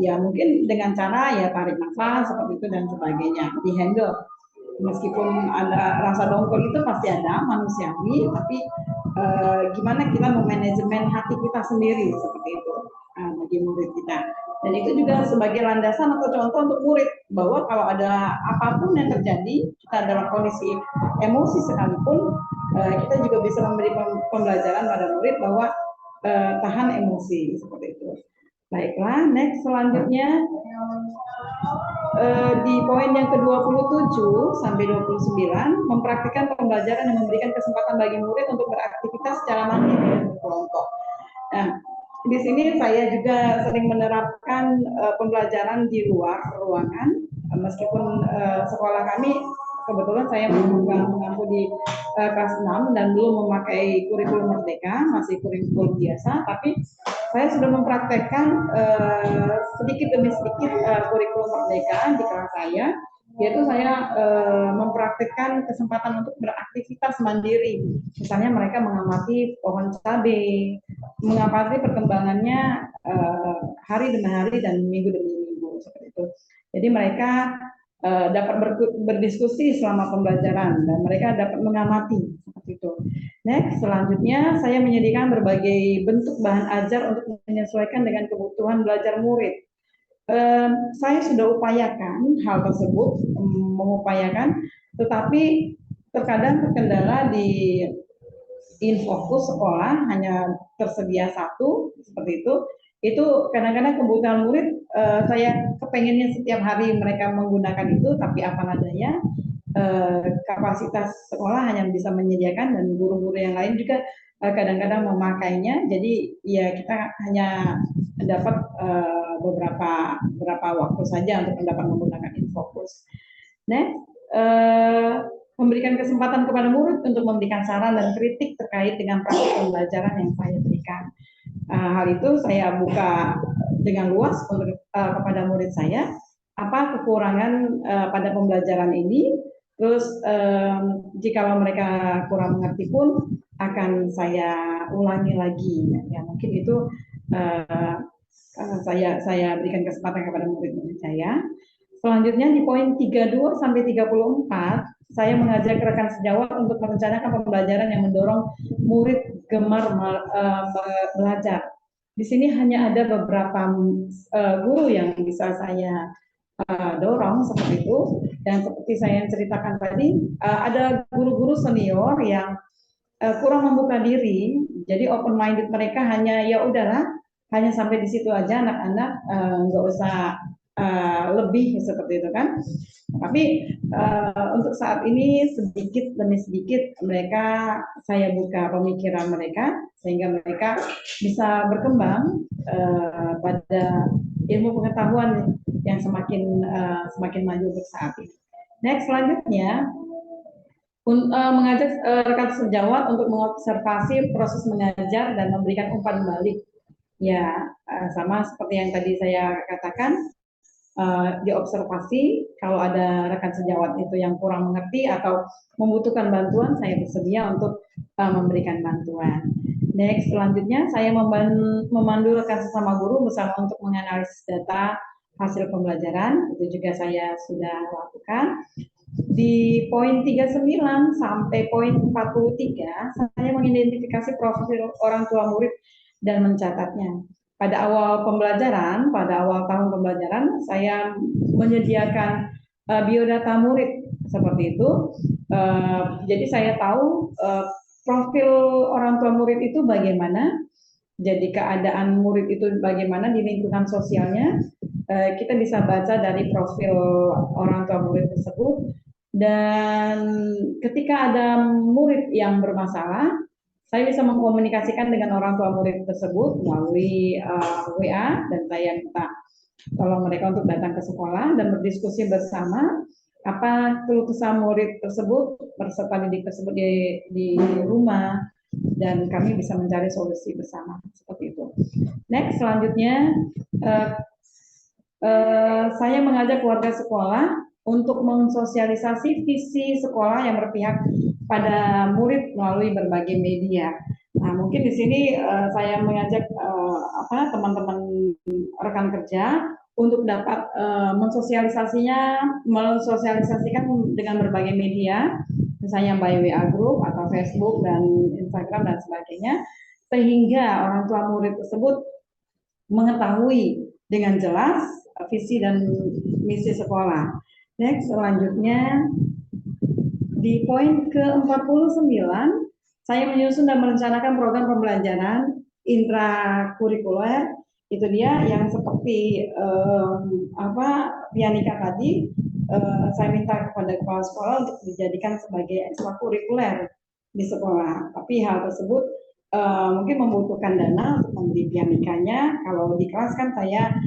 Ya mungkin dengan cara ya tarik nafas seperti itu dan sebagainya, dihandle. Meskipun ada rasa dongkol itu pasti ada, manusiawi, tapi gimana kita memanajemen hati kita sendiri seperti itu bagi murid kita. Dan itu juga sebagai landasan atau contoh untuk murid bahwa kalau ada apapun yang terjadi, kita dalam kondisi emosi sekalipun, kita juga bisa memberi pembelajaran pada murid bahwa tahan emosi seperti itu. Baiklah, next selanjutnya di poin yang ke-27 sampai 29 mempraktikkan pembelajaran yang memberikan kesempatan bagi murid untuk beraktivitas secara mandiri kelompok. Nah, di sini saya juga sering menerapkan pembelajaran di luar ruangan, meskipun sekolah kami kebetulan saya mengampu di kelas 6 dan belum memakai kurikulum merdeka, masih kurikulum biasa, tapi saya sudah mempraktekkan sedikit demi sedikit kurikulum merdeka di kelas saya, yaitu saya mempraktikkan kesempatan untuk beraktivitas mandiri. Misalnya mereka mengamati pohon cabai, mengamati perkembangannya hari demi hari dan minggu demi minggu seperti itu. Jadi mereka dapat berdiskusi selama pembelajaran dan mereka dapat mengamati seperti itu. Next, selanjutnya saya menyediakan berbagai bentuk bahan ajar untuk menyesuaikan dengan kebutuhan belajar murid. Saya sudah upayakan hal tersebut, mengupayakan, tetapi terkadang terkendala di infokus sekolah hanya tersedia satu seperti itu kadang-kadang kebutuhan murid saya kepengennya setiap hari mereka menggunakan itu, tapi apa adanya kapasitas sekolah hanya bisa menyediakan dan guru-guru yang lain juga kadang-kadang memakainya, jadi ya kita hanya dapat beberapa waktu saja untuk dapat menggunakan infokus. Next, memberikan kesempatan kepada murid untuk memberikan saran dan kritik terkait dengan praktik pembelajaran yang saya berikan. Hal itu saya buka dengan luas untuk kepada murid saya, apa kekurangan pada pembelajaran ini. Terus jika mereka kurang mengerti pun akan saya ulangi lagi. Ya mungkin itu saya berikan kesempatan kepada murid-murid saya. Selanjutnya di poin 32 sampai 34 saya mengajak rekan sejawat untuk merencanakan pembelajaran yang mendorong murid gemar belajar. Di sini hanya ada beberapa guru yang bisa saya dorong seperti itu, dan seperti saya ceritakan tadi ada guru-guru senior yang kurang membuka diri, jadi open minded mereka hanya ya udahlah hanya sampai di situ aja, anak-anak nggak usah lebih seperti itu kan. Tapi untuk saat ini sedikit demi sedikit mereka saya buka pemikiran mereka sehingga mereka bisa berkembang pada ilmu pengetahuan yang semakin maju untuk saat ini. Next, selanjutnya mengajak rekan sejawat untuk mengobservasi proses mengajar dan memberikan umpan balik. Ya, sama seperti yang tadi saya katakan, diobservasi kalau ada rekan sejawat itu yang kurang mengerti atau membutuhkan bantuan, saya bersedia untuk memberikan bantuan. Next, selanjutnya saya memandu rekan sesama guru bersama untuk menganalisis data hasil pembelajaran, itu juga saya sudah lakukan. Di poin 39 sampai poin 43, saya mengidentifikasi profil orang tua murid dan mencatatnya. Pada awal tahun pembelajaran, saya menyediakan biodata murid seperti itu. Jadi saya tahu profil orang tua murid itu bagaimana, jadi keadaan murid itu bagaimana di lingkungan sosialnya. Kita bisa baca dari profil orang tua murid tersebut. Dan ketika ada murid yang bermasalah, saya bisa mengkomunikasikan dengan orang tua murid tersebut melalui WA, dan saya minta tolong mereka untuk datang ke sekolah dan berdiskusi bersama apa keluh kesah murid tersebut, peserta didik tersebut di rumah, dan kami bisa mencari solusi bersama seperti itu. Next, selanjutnya saya mengajak keluarga sekolah untuk mensosialisasi visi sekolah yang berpihak pada murid melalui berbagai media. Nah, mungkin di sini saya mengajak teman-teman rekan kerja untuk dapat mensosialisasikan dengan berbagai media, misalnya by WA group atau Facebook dan Instagram dan sebagainya, sehingga orang tua murid tersebut mengetahui dengan jelas visi dan misi sekolah. Next, selanjutnya di poin ke-49, saya menyusun dan merencanakan program pembelajaran intrakurikuler. Itu dia yang seperti Pianika tadi, saya minta kepada kepala sekolah untuk dijadikan sebagai ekstrakurikuler di sekolah. Tapi hal tersebut mungkin membutuhkan dana untuk membeli pianikanya. Kalau di kelas kan saya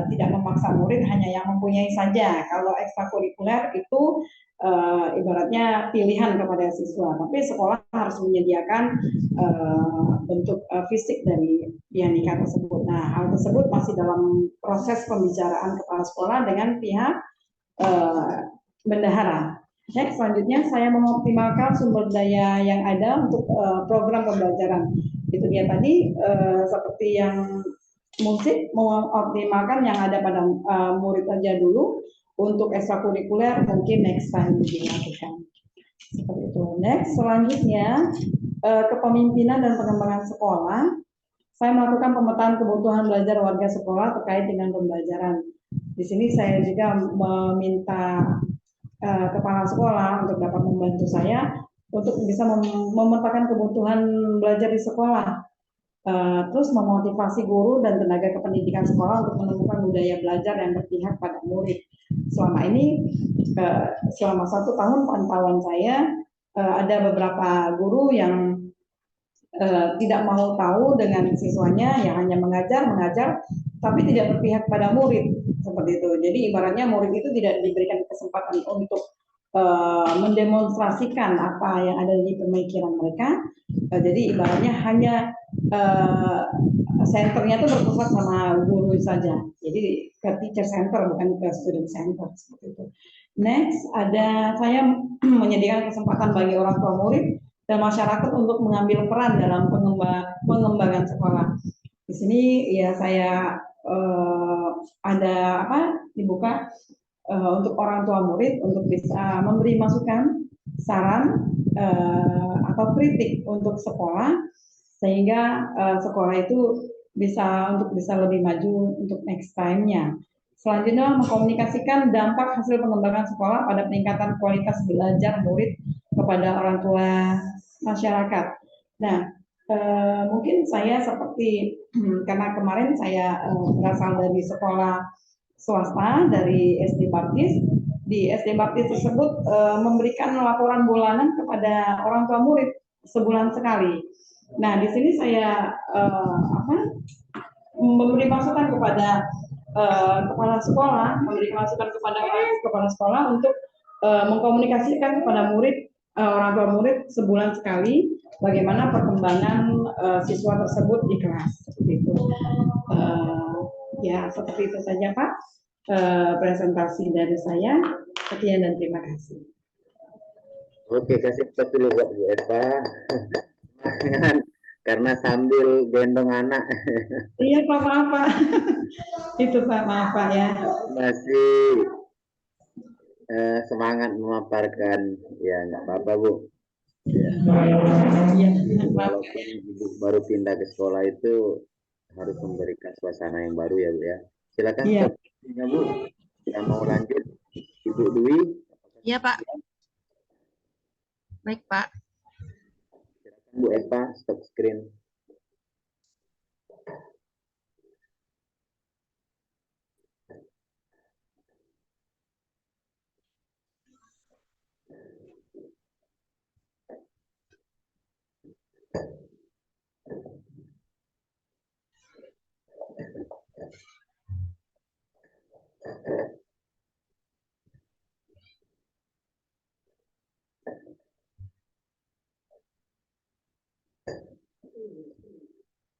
tidak memaksa murid hanya yang mempunyai saja. Kalau ekstrakurikuler itu ibaratnya pilihan kepada siswa, tapi sekolah harus menyediakan bentuk fisik dari pianika tersebut. Nah, hal tersebut masih dalam proses pembicaraan kepala sekolah dengan pihak bendahara. Next, selanjutnya saya mengoptimalkan sumber daya yang ada untuk program pembelajaran. Itu dia tadi seperti yang musik, mengoptimalkan yang ada pada murid aja dulu. Untuk ekstrakurikuler mungkin next time dilakukan. Seperti itu. Next, selanjutnya kepemimpinan dan pengembangan sekolah. Saya melakukan pemetaan kebutuhan belajar warga sekolah terkait dengan pembelajaran. Di sini saya juga meminta kepala sekolah untuk dapat membantu saya untuk bisa memetakan kebutuhan belajar di sekolah. Terus memotivasi guru dan tenaga kependidikan sekolah untuk menemukan budaya belajar yang berpihak pada murid. Selama ini, selama 1 tahun pantauan saya, ada beberapa guru yang tidak mau tahu dengan siswanya, yang hanya mengajar, tapi tidak berpihak pada murid, seperti itu. Jadi ibaratnya murid itu tidak diberikan kesempatan untuk mendemonstrasikan apa yang ada di pemikiran mereka. Jadi ibaratnya hanya senternya itu berpusat sama guru saja. Jadi ke teacher center bukan ke student center, seperti itu. Next, ada saya menyediakan kesempatan bagi orang tua murid dan masyarakat untuk mengambil peran dalam pengembangan sekolah. Di sini ya saya ada dibuka untuk orang tua murid untuk bisa memberi masukan, saran atau kritik untuk sekolah sehingga sekolah itu bisa lebih maju untuk next time-nya. Selanjutnya mengkomunikasikan dampak hasil pengembangan sekolah pada peningkatan kualitas belajar murid kepada orang tua masyarakat. Nah, mungkin saya seperti karena kemarin saya berasal dari sekolah swasta dari SD Baptis. Di SD Baptis tersebut memberikan laporan bulanan kepada orang tua murid sebulan sekali. Nah, di sini saya memberi masukan kepada kepala sekolah, memberi masukan kepada kepala sekolah untuk mengkomunikasikan kepada murid, orang tua murid sebulan sekali bagaimana perkembangan siswa tersebut di kelas. Seperti itu. Ya, seperti itu saja Pak. Presentasi dari saya. Sekian dan terima kasih. Oke, kasih stop dulu buat Bu Eva. Karena sambil gendong anak. Iya Pak, maaf Pak. Itu Pak, maaf Pak ya. Masih semangat memaparkan, ya nggak apa-apa Bu. Ya. Iya, Walaupun ibu baru pindah ke sekolah itu harus memberikan suasana yang baru ya Bu ya. Silakan Iya. stop screen-nya, Bu. Kita mau lanjut Ibu Dwi. Iya, Pak. Baik, Pak. Silakan Bu Eva, stop screen.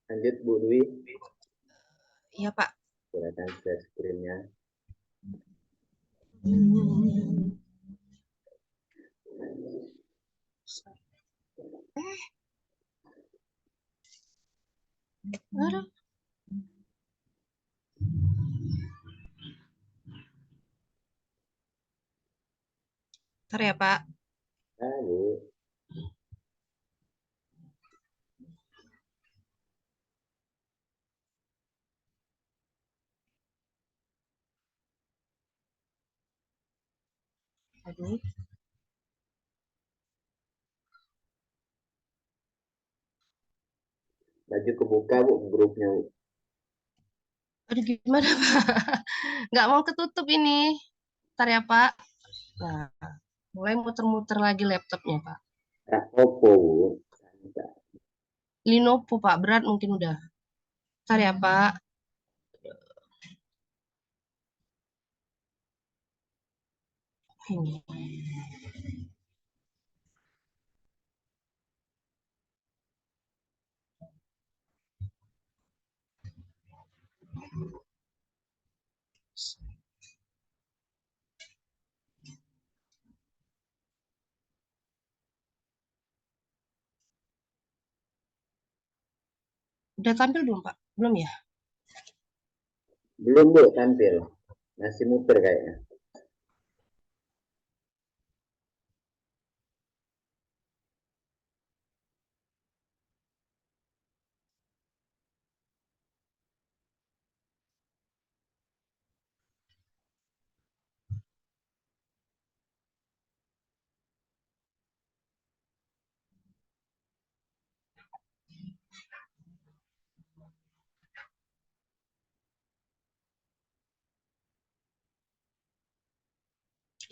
Lanjut Bu Dwi. Iya, Pak. Silakan share screen-nya. Aduh. Ntar ya, Pak. Ah, Bu. Aduh. Baju kebuka Bu grupnya Bu. Aduh, gimana, Pak? Nggak mau ketutup ini. Ntar ya, Pak. Nah, mulai muter-muter lagi laptopnya, Pak. Tak Oppo Bu. Lenovo, Pak. Berat mungkin udah. Ntar ya, Pak. Ini. Udah tampil belum, Pak? Belum ya? Belum, Bu, tampil. Masih muter kayaknya.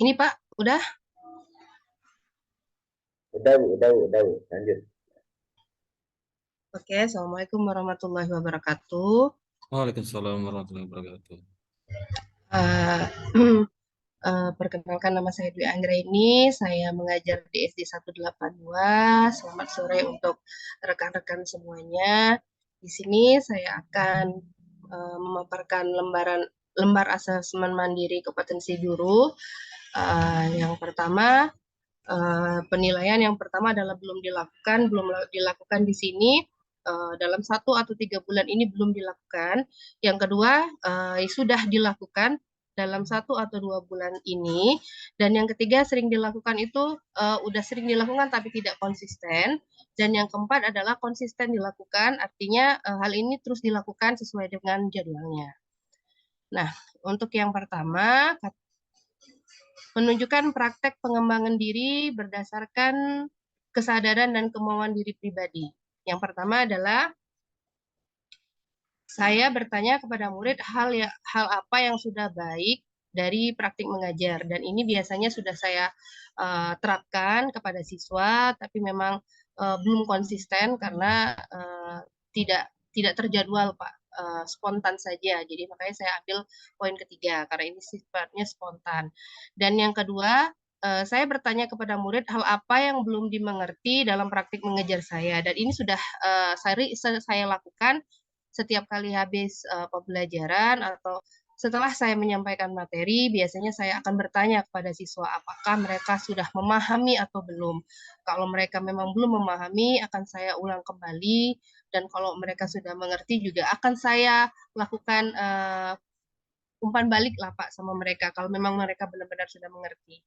Ini, Pak, udah? Udah, Bu, udah, Bu. Lanjut. Oke, Assalamualaikum warahmatullahi wabarakatuh. Waalaikumsalam warahmatullahi wabarakatuh. Eh, Perkenalkan, nama saya Dwi Anggraini, saya mengajar di SD 182. Selamat sore untuk rekan-rekan semuanya. Di sini saya akan memaparkan lembar asesmen mandiri kompetensi guru. Yang pertama, penilaian yang pertama adalah belum dilakukan di sini. Dalam 1 atau 3 bulan ini belum dilakukan. Yang kedua, sudah dilakukan dalam 1 atau 2 bulan ini. Dan yang ketiga, sering dilakukan itu udah sering dilakukan tapi tidak konsisten. Dan yang keempat adalah konsisten dilakukan, artinya hal ini terus dilakukan sesuai dengan jadwalnya. Nah, untuk yang pertama, menunjukkan praktek pengembangan diri berdasarkan kesadaran dan kemauan diri pribadi. Yang pertama adalah saya bertanya kepada murid hal apa yang sudah baik dari praktik mengajar, dan ini biasanya sudah saya terapkan kepada siswa, tapi memang belum konsisten karena tidak terjadwal, Pak, spontan saja. Jadi makanya saya ambil poin ketiga karena ini sifatnya spontan. Dan yang kedua, saya bertanya kepada murid hal apa yang belum dimengerti dalam praktik mengajar saya, dan ini sudah saya lakukan setiap kali habis pembelajaran atau setelah saya menyampaikan materi. Biasanya saya akan bertanya kepada siswa apakah mereka sudah memahami atau belum. Kalau mereka memang belum memahami, akan saya ulang kembali, dan kalau mereka sudah mengerti juga akan saya lakukan umpan balik lah, Pak, sama mereka kalau memang mereka benar-benar sudah mengerti.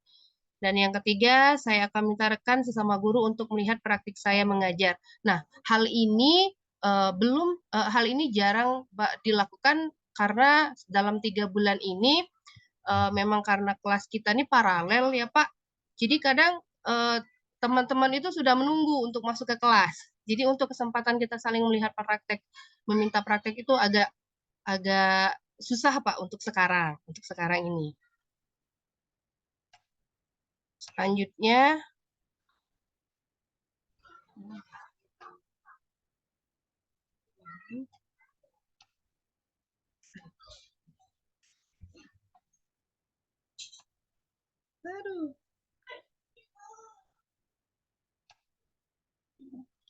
Dan yang ketiga, saya akan minta rekan sesama guru untuk melihat praktik saya mengajar. Nah, hal ini jarang dilakukan karena dalam 3 bulan ini memang karena kelas kita ini paralel ya, Pak. Jadi kadang teman-teman itu sudah menunggu untuk masuk ke kelas. Jadi untuk kesempatan kita saling melihat praktek, meminta praktek itu agak susah, Pak, untuk sekarang ini. Selanjutnya,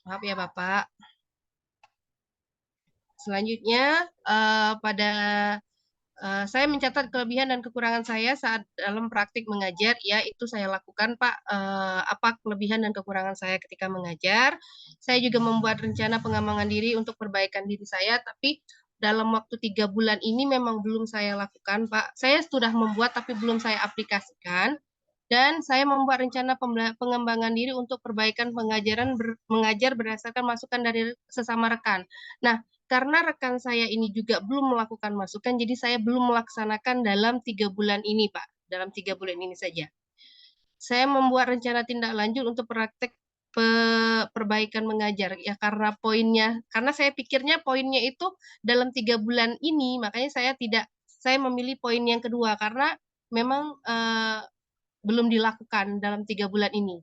maaf ya Bapak. Selanjutnya, saya mencatat kelebihan dan kekurangan saya saat dalam praktik mengajar. Ya, itu saya lakukan, Pak. Apa kelebihan dan kekurangan saya ketika mengajar. Saya juga membuat rencana pengembangan diri untuk perbaikan diri saya, tapi dalam waktu 3 bulan ini memang belum saya lakukan, Pak. Saya sudah membuat tapi belum saya aplikasikan. Dan saya membuat rencana pengembangan diri untuk perbaikan mengajar berdasarkan masukan dari sesama rekan. Nah, karena rekan saya ini juga belum melakukan masukan, jadi saya belum melaksanakan dalam 3 bulan ini, Pak. Dalam 3 bulan ini saja. Saya membuat rencana tindak lanjut untuk praktek perbaikan mengajar. Ya, karena saya pikirnya poinnya itu dalam 3 bulan ini, makanya saya memilih poin yang kedua, karena memang belum dilakukan dalam 3 bulan ini.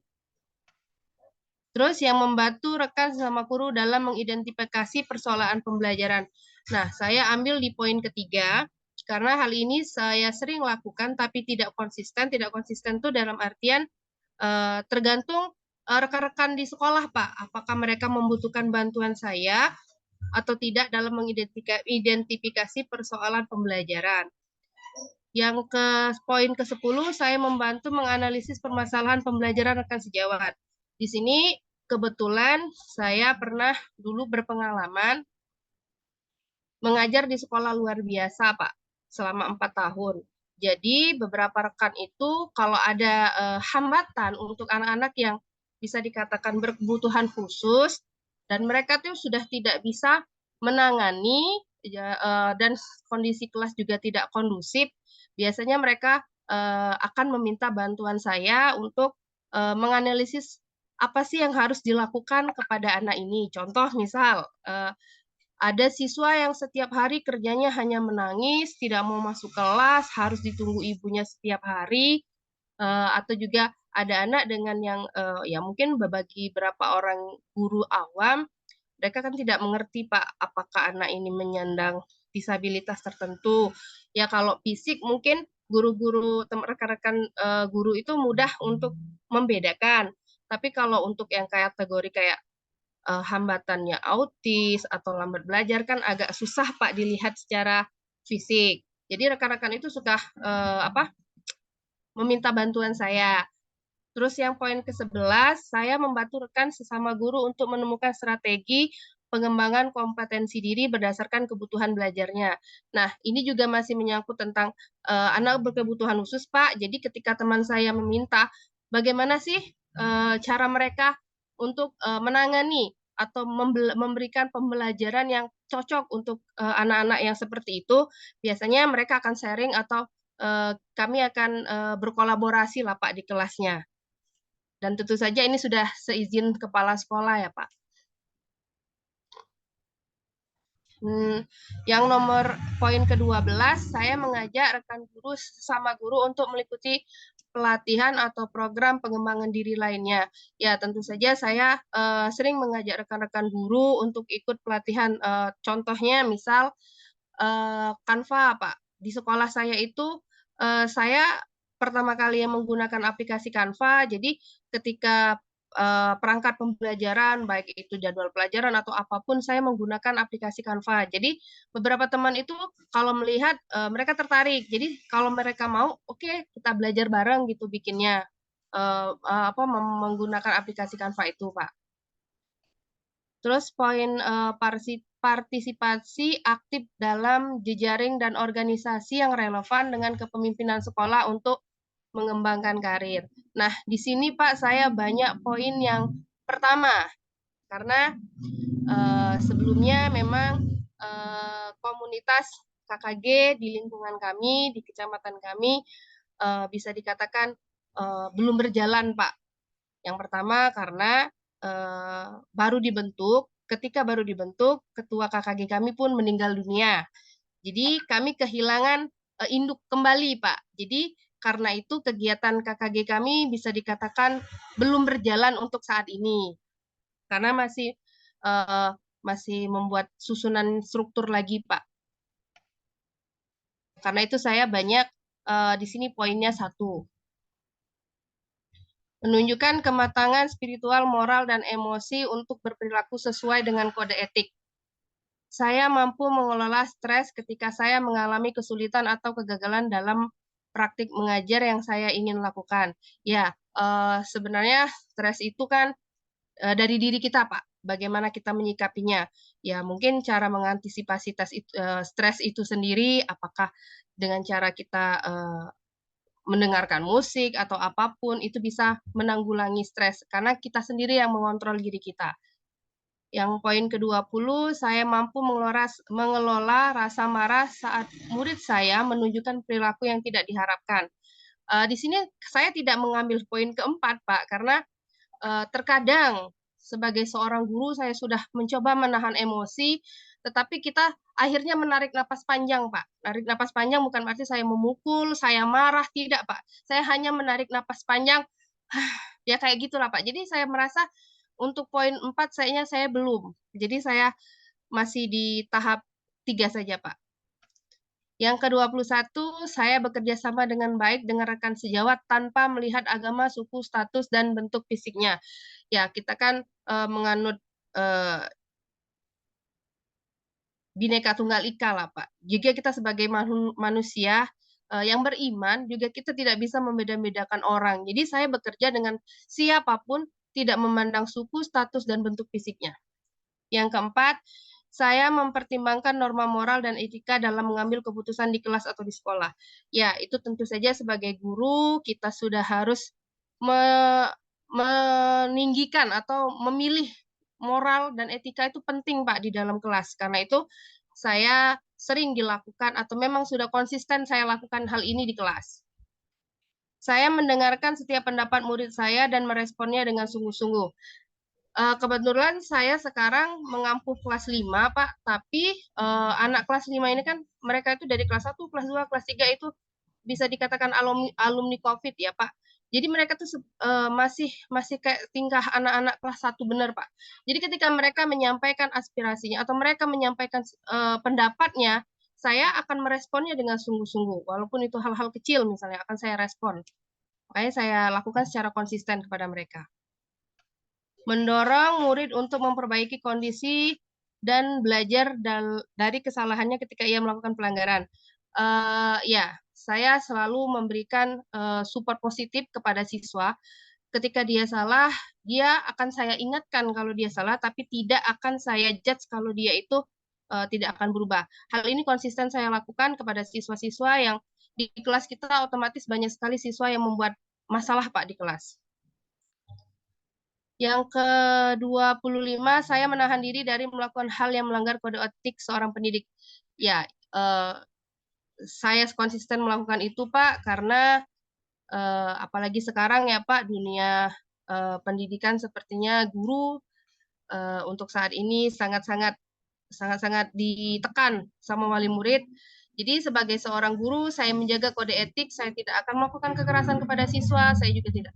Terus yang membantu rekan sesama guru dalam mengidentifikasi persoalan pembelajaran. Nah, saya ambil di poin ketiga, karena hal ini saya sering lakukan tapi tidak konsisten. Tidak konsisten itu dalam artian tergantung rekan-rekan di sekolah, Pak. Apakah mereka membutuhkan bantuan saya atau tidak dalam mengidentifikasi persoalan pembelajaran. Yang ke poin ke-10, saya membantu menganalisis permasalahan pembelajaran rekan sejawat. Di sini kebetulan saya pernah dulu berpengalaman mengajar di sekolah luar biasa, Pak, selama 4 tahun. Jadi beberapa rekan itu kalau ada hambatan untuk anak-anak yang bisa dikatakan berkebutuhan khusus dan mereka tuh sudah tidak bisa menangani dan kondisi kelas juga tidak kondusif, biasanya mereka akan meminta bantuan saya untuk menganalisis apa sih yang harus dilakukan kepada anak ini. Contoh misal ada siswa yang setiap hari kerjanya hanya menangis, tidak mau masuk kelas, harus ditunggu ibunya setiap hari, atau juga ada anak dengan yang ya mungkin bagi beberapa orang guru awam, mereka kan tidak mengerti Pak, apakah anak ini menyandang disabilitas tertentu. Ya kalau fisik mungkin guru-guru rekan-rekan guru itu mudah untuk membedakan. Tapi kalau untuk yang kategori kayak hambatannya autis atau lambat belajar kan agak susah Pak dilihat secara fisik. Jadi rekan-rekan itu suka meminta bantuan saya. Terus yang poin ke-11, saya membantu rekan sesama guru untuk menemukan strategi pengembangan kompetensi diri berdasarkan kebutuhan belajarnya. Nah, ini juga masih menyangkut tentang anak berkebutuhan khusus, Pak. Jadi ketika teman saya meminta, bagaimana sih cara mereka untuk menangani atau memberikan pembelajaran yang cocok untuk anak-anak yang seperti itu, biasanya mereka akan sharing atau kami akan berkolaborasi lah Pak di kelasnya. Dan tentu saja ini sudah seizin kepala sekolah ya Pak. Yang nomor poin ke-12, saya mengajak rekan guru sesama guru untuk mengikuti pelatihan atau program pengembangan diri lainnya. Ya, tentu saja saya sering mengajak rekan-rekan guru untuk ikut pelatihan. Contohnya misal Canva, Pak. Di sekolah saya itu saya pertama kali yang menggunakan aplikasi Canva, jadi ketika perangkat pembelajaran, baik itu jadwal pelajaran atau apapun, saya menggunakan aplikasi Canva. Jadi beberapa teman itu kalau melihat mereka tertarik. Jadi kalau mereka mau, oke, kita belajar bareng gitu bikinnya. Menggunakan aplikasi Canva itu, Pak. Terus poin partisipasi aktif dalam jejaring dan organisasi yang relevan dengan kepemimpinan sekolah untuk mengembangkan karir. Nah, di sini Pak, saya banyak poin yang pertama, karena sebelumnya memang komunitas KKG di lingkungan kami, di kecamatan kami, bisa dikatakan belum berjalan, Pak. Yang pertama karena baru dibentuk, ketika baru dibentuk, ketua KKG kami pun meninggal dunia. Jadi kami kehilangan induk kembali, Pak. Jadi karena itu kegiatan KKG kami bisa dikatakan belum berjalan untuk saat ini. Karena masih membuat susunan struktur lagi, Pak. Karena itu saya banyak di sini poinnya 1. Menunjukkan kematangan spiritual, moral, dan emosi untuk berperilaku sesuai dengan kode etik. Saya mampu mengelola stres ketika saya mengalami kesulitan atau kegagalan dalam praktik mengajar yang saya ingin lakukan. Ya, sebenarnya stres itu kan dari diri kita, Pak. Bagaimana kita menyikapinya? Ya, mungkin cara mengantisipasi stres itu sendiri, apakah dengan cara kita mendengarkan musik atau apapun, itu bisa menanggulangi stres, karena kita sendiri yang mengontrol diri kita. Yang poin ke-20, saya mampu mengelola rasa marah saat murid saya menunjukkan perilaku yang tidak diharapkan. Di sini saya tidak mengambil poin ke-4, Pak, karena terkadang sebagai seorang guru saya sudah mencoba menahan emosi, tetapi kita akhirnya menarik napas panjang, Pak. Narik napas panjang bukan berarti saya memukul, saya marah, tidak, Pak. Saya hanya menarik napas panjang, ya kayak gitulah, Pak. Jadi saya merasa untuk poin 4 saya belum. Jadi saya masih di tahap 3 saja, Pak. Yang ke-21, saya bekerja sama dengan baik dengan rekan sejawat tanpa melihat agama, suku, status, dan bentuk fisiknya. Ya, kita kan menganut Bhinneka Tunggal Ika lah, Pak. Juga kita sebagai manusia yang beriman, juga kita tidak bisa membeda-bedakan orang. Jadi saya bekerja dengan siapapun, tidak memandang suku, status, dan bentuk fisiknya. Yang keempat, saya mempertimbangkan norma moral dan etika dalam mengambil keputusan di kelas atau di sekolah. Ya, itu tentu saja sebagai guru kita sudah harus meninggikan atau memilih moral dan etika itu penting Pak di dalam kelas. Karena itu saya sering dilakukan atau memang sudah konsisten saya lakukan hal ini di kelas. Saya mendengarkan setiap pendapat murid saya dan meresponnya dengan sungguh-sungguh. Kebetulan saya sekarang mengampu kelas 5, Pak, tapi anak kelas 5 ini kan mereka itu dari kelas 1, kelas 2, kelas 3 itu bisa dikatakan alumni COVID ya, Pak. Jadi mereka tuh masih kayak tingkah anak-anak kelas 1 benar, Pak. Jadi ketika mereka menyampaikan aspirasinya atau mereka menyampaikan pendapatnya, saya akan meresponnya dengan sungguh-sungguh. Walaupun itu hal-hal kecil misalnya akan saya respon. Makanya saya lakukan secara konsisten kepada mereka. Mendorong murid untuk memperbaiki kondisi dan belajar dari kesalahannya ketika ia melakukan pelanggaran. Ya, saya selalu memberikan support positif kepada siswa. Ketika dia salah, dia akan saya ingatkan kalau dia salah, tapi tidak akan saya judge kalau dia itu tidak akan berubah. Hal ini konsisten saya lakukan kepada siswa-siswa yang di kelas kita otomatis banyak sekali siswa yang membuat masalah Pak di kelas. Yang ke-25, saya menahan diri dari melakukan hal yang melanggar kode etik seorang pendidik. Ya, saya konsisten melakukan itu Pak, karena apalagi sekarang ya Pak, dunia pendidikan sepertinya guru untuk saat ini sangat-sangat ditekan sama wali murid. Jadi sebagai seorang guru, saya menjaga kode etik, saya tidak akan melakukan kekerasan kepada siswa, saya juga tidak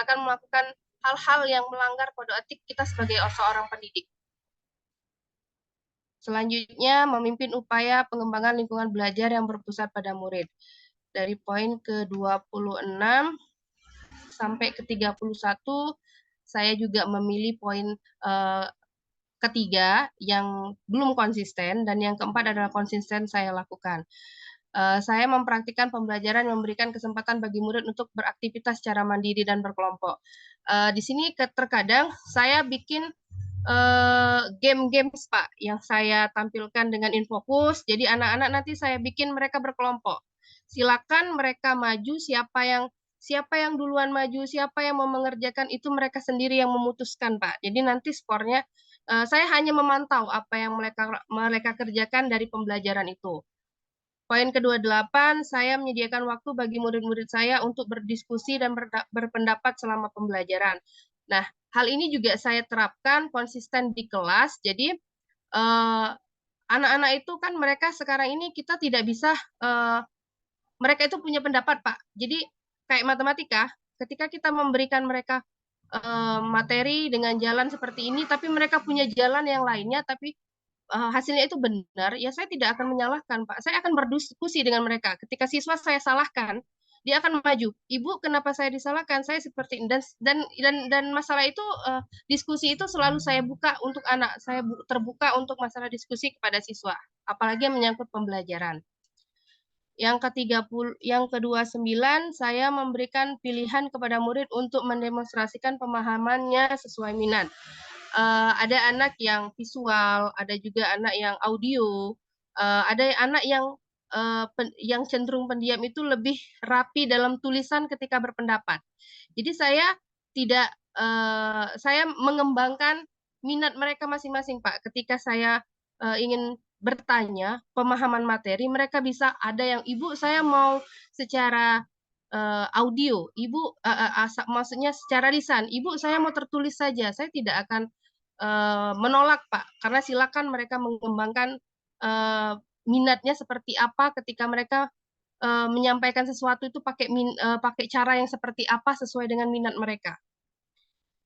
akan melakukan hal-hal yang melanggar kode etik kita sebagai seorang pendidik. Selanjutnya, memimpin upaya pengembangan lingkungan belajar yang berpusat pada murid. Dari poin ke-26 sampai ke-31, saya juga memilih poin ketiga yang belum konsisten, dan yang keempat adalah konsisten saya lakukan. Saya mempraktikkan pembelajaran yang memberikan kesempatan bagi murid untuk beraktivitas secara mandiri dan berkelompok. Di sini terkadang saya bikin game-game Pak yang saya tampilkan dengan Infokus. Jadi anak-anak nanti saya bikin mereka berkelompok. Silakan mereka maju, siapa yang duluan maju, siapa yang mau mengerjakan itu mereka sendiri yang memutuskan Pak. Jadi nanti skornya saya hanya memantau apa yang mereka kerjakan dari pembelajaran itu. Poin ke-28, saya menyediakan waktu bagi murid-murid saya untuk berdiskusi dan berpendapat selama pembelajaran. Nah, hal ini juga saya terapkan konsisten di kelas. Jadi, anak-anak itu kan mereka sekarang ini kita tidak bisa, mereka itu punya pendapat, Pak. Jadi, kayak matematika, ketika kita memberikan mereka materi dengan jalan seperti ini, tapi mereka punya jalan yang lainnya, tapi hasilnya itu benar, ya saya tidak akan menyalahkan, Pak. Saya akan berdiskusi dengan mereka. Ketika siswa saya salahkan, dia akan maju. Ibu, kenapa saya disalahkan? Saya seperti ini. Dan masalah itu diskusi itu selalu saya buka untuk anak. Saya terbuka untuk masalah diskusi kepada siswa, apalagi yang menyangkut pembelajaran. Yang ke-29, saya memberikan pilihan kepada murid untuk mendemonstrasikan pemahamannya sesuai minat. Ada anak yang visual, ada juga anak yang audio, ada anak yang cenderung pendiam itu lebih rapi dalam tulisan ketika berpendapat. Jadi saya mengembangkan minat mereka masing-masing, Pak. Ketika saya ingin bertanya pemahaman materi, mereka bisa ada yang ibu saya mau secara audio, ibu maksudnya secara lisan, ibu saya mau tertulis saja, saya tidak akan menolak Pak, karena silakan mereka mengembangkan minatnya seperti apa ketika mereka menyampaikan sesuatu itu pakai cara yang seperti apa sesuai dengan minat mereka.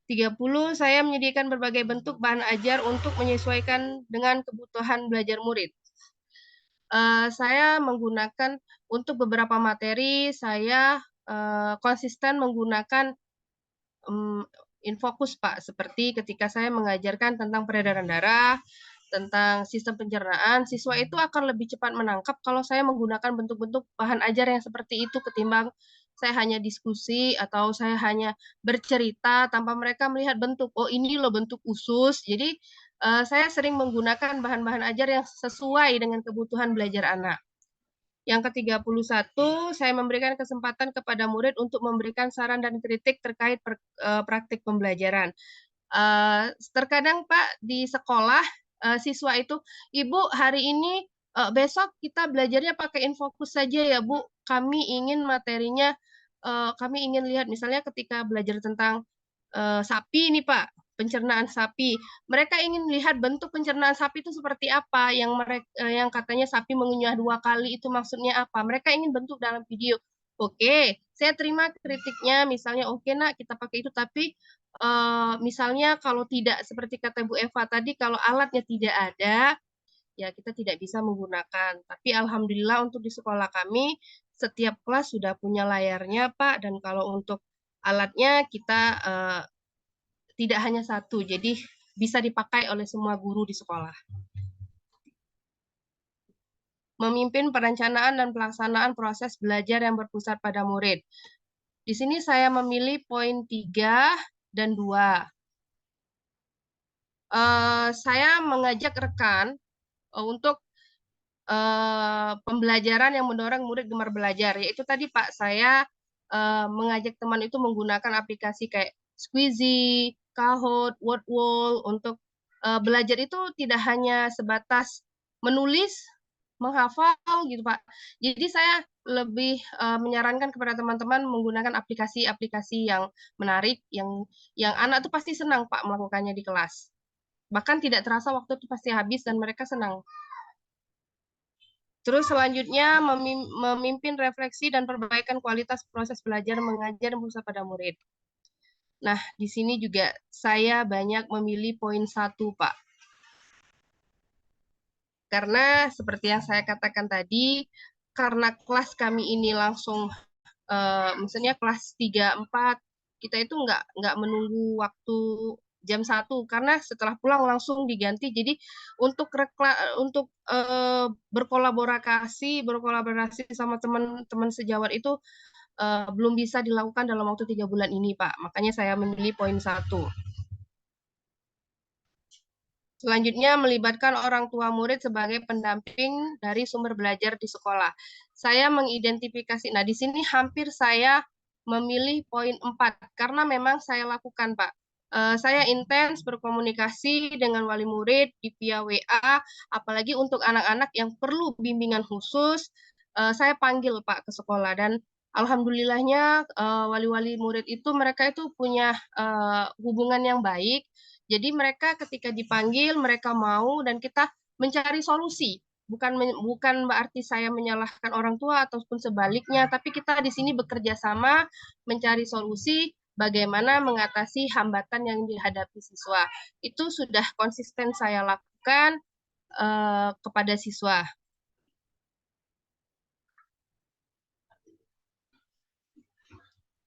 30, saya menyediakan berbagai bentuk bahan ajar untuk menyesuaikan dengan kebutuhan belajar murid. Saya menggunakan untuk beberapa materi, saya konsisten menggunakan Infokus, Pak. Seperti ketika saya mengajarkan tentang peredaran darah, tentang sistem pencernaan, siswa itu akan lebih cepat menangkap kalau saya menggunakan bentuk-bentuk bahan ajar yang seperti itu ketimbang saya hanya diskusi atau saya hanya bercerita tanpa mereka melihat bentuk. Oh, ini loh bentuk usus. Jadi saya sering menggunakan bahan-bahan ajar yang sesuai dengan kebutuhan belajar anak. Yang ke-31, saya memberikan kesempatan kepada murid untuk memberikan saran dan kritik terkait praktik pembelajaran. Terkadang Pak di sekolah siswa itu, Ibu hari ini besok kita belajarnya pakai Infokus saja ya Bu. Kami ingin materinya, kami ingin lihat misalnya ketika belajar tentang sapi nih Pak, pencernaan sapi. Mereka ingin lihat bentuk pencernaan sapi itu seperti apa, yang katanya sapi mengunyah 2 kali itu maksudnya apa. Mereka ingin bentuk dalam video. Oke, saya terima kritiknya, misalnya oke Nak, kita pakai itu, tapi misalnya kalau tidak seperti kata Bu Eva tadi, kalau alatnya tidak ada, ya kita tidak bisa menggunakan. Tapi alhamdulillah untuk di sekolah kami, setiap kelas sudah punya layarnya Pak, dan kalau untuk alatnya kita tidak hanya satu, jadi bisa dipakai oleh semua guru di sekolah. Memimpin perencanaan dan pelaksanaan proses belajar yang berpusat pada murid. Di sini saya memilih poin 3 dan 2. Saya mengajak rekan untuk pembelajaran yang mendorong murid gemar belajar, yaitu tadi Pak, saya mengajak teman itu menggunakan aplikasi kayak Squeezy, Kahoot, Wordwall untuk belajar itu tidak hanya sebatas menulis, menghafal gitu Pak. Jadi saya lebih menyarankan kepada teman-teman menggunakan aplikasi-aplikasi yang menarik, yang anak tuh pasti senang Pak melakukannya di kelas. Bahkan tidak terasa waktu itu pasti habis dan mereka senang. Terus selanjutnya memimpin refleksi dan perbaikan kualitas proses belajar mengajar dan berusaha pada murid. Nah, di sini juga saya banyak memilih poin 1, Pak. Karena seperti yang saya katakan tadi, karena kelas kami ini langsung, misalnya kelas 3, 4, kita itu nggak menunggu waktu jam 1, karena setelah pulang langsung diganti. Jadi untuk berkolaborasi sama teman-teman sejawat itu belum bisa dilakukan dalam waktu 3 bulan ini, Pak. Makanya saya memilih poin 1. Selanjutnya, melibatkan orang tua murid sebagai pendamping dari sumber belajar di sekolah. Saya mengidentifikasi, nah di sini hampir saya memilih poin 4, karena memang saya lakukan, Pak. Saya intens berkomunikasi dengan wali murid via WA, apalagi untuk anak-anak yang perlu bimbingan khusus, saya panggil Pak ke sekolah, dan alhamdulillahnya wali-wali murid itu mereka itu punya hubungan yang baik. Jadi mereka ketika dipanggil, mereka mau, dan kita mencari solusi. Bukan berarti saya menyalahkan orang tua ataupun sebaliknya, tapi kita di sini bekerja sama mencari solusi bagaimana mengatasi hambatan yang dihadapi siswa. Itu sudah konsisten saya lakukan kepada siswa.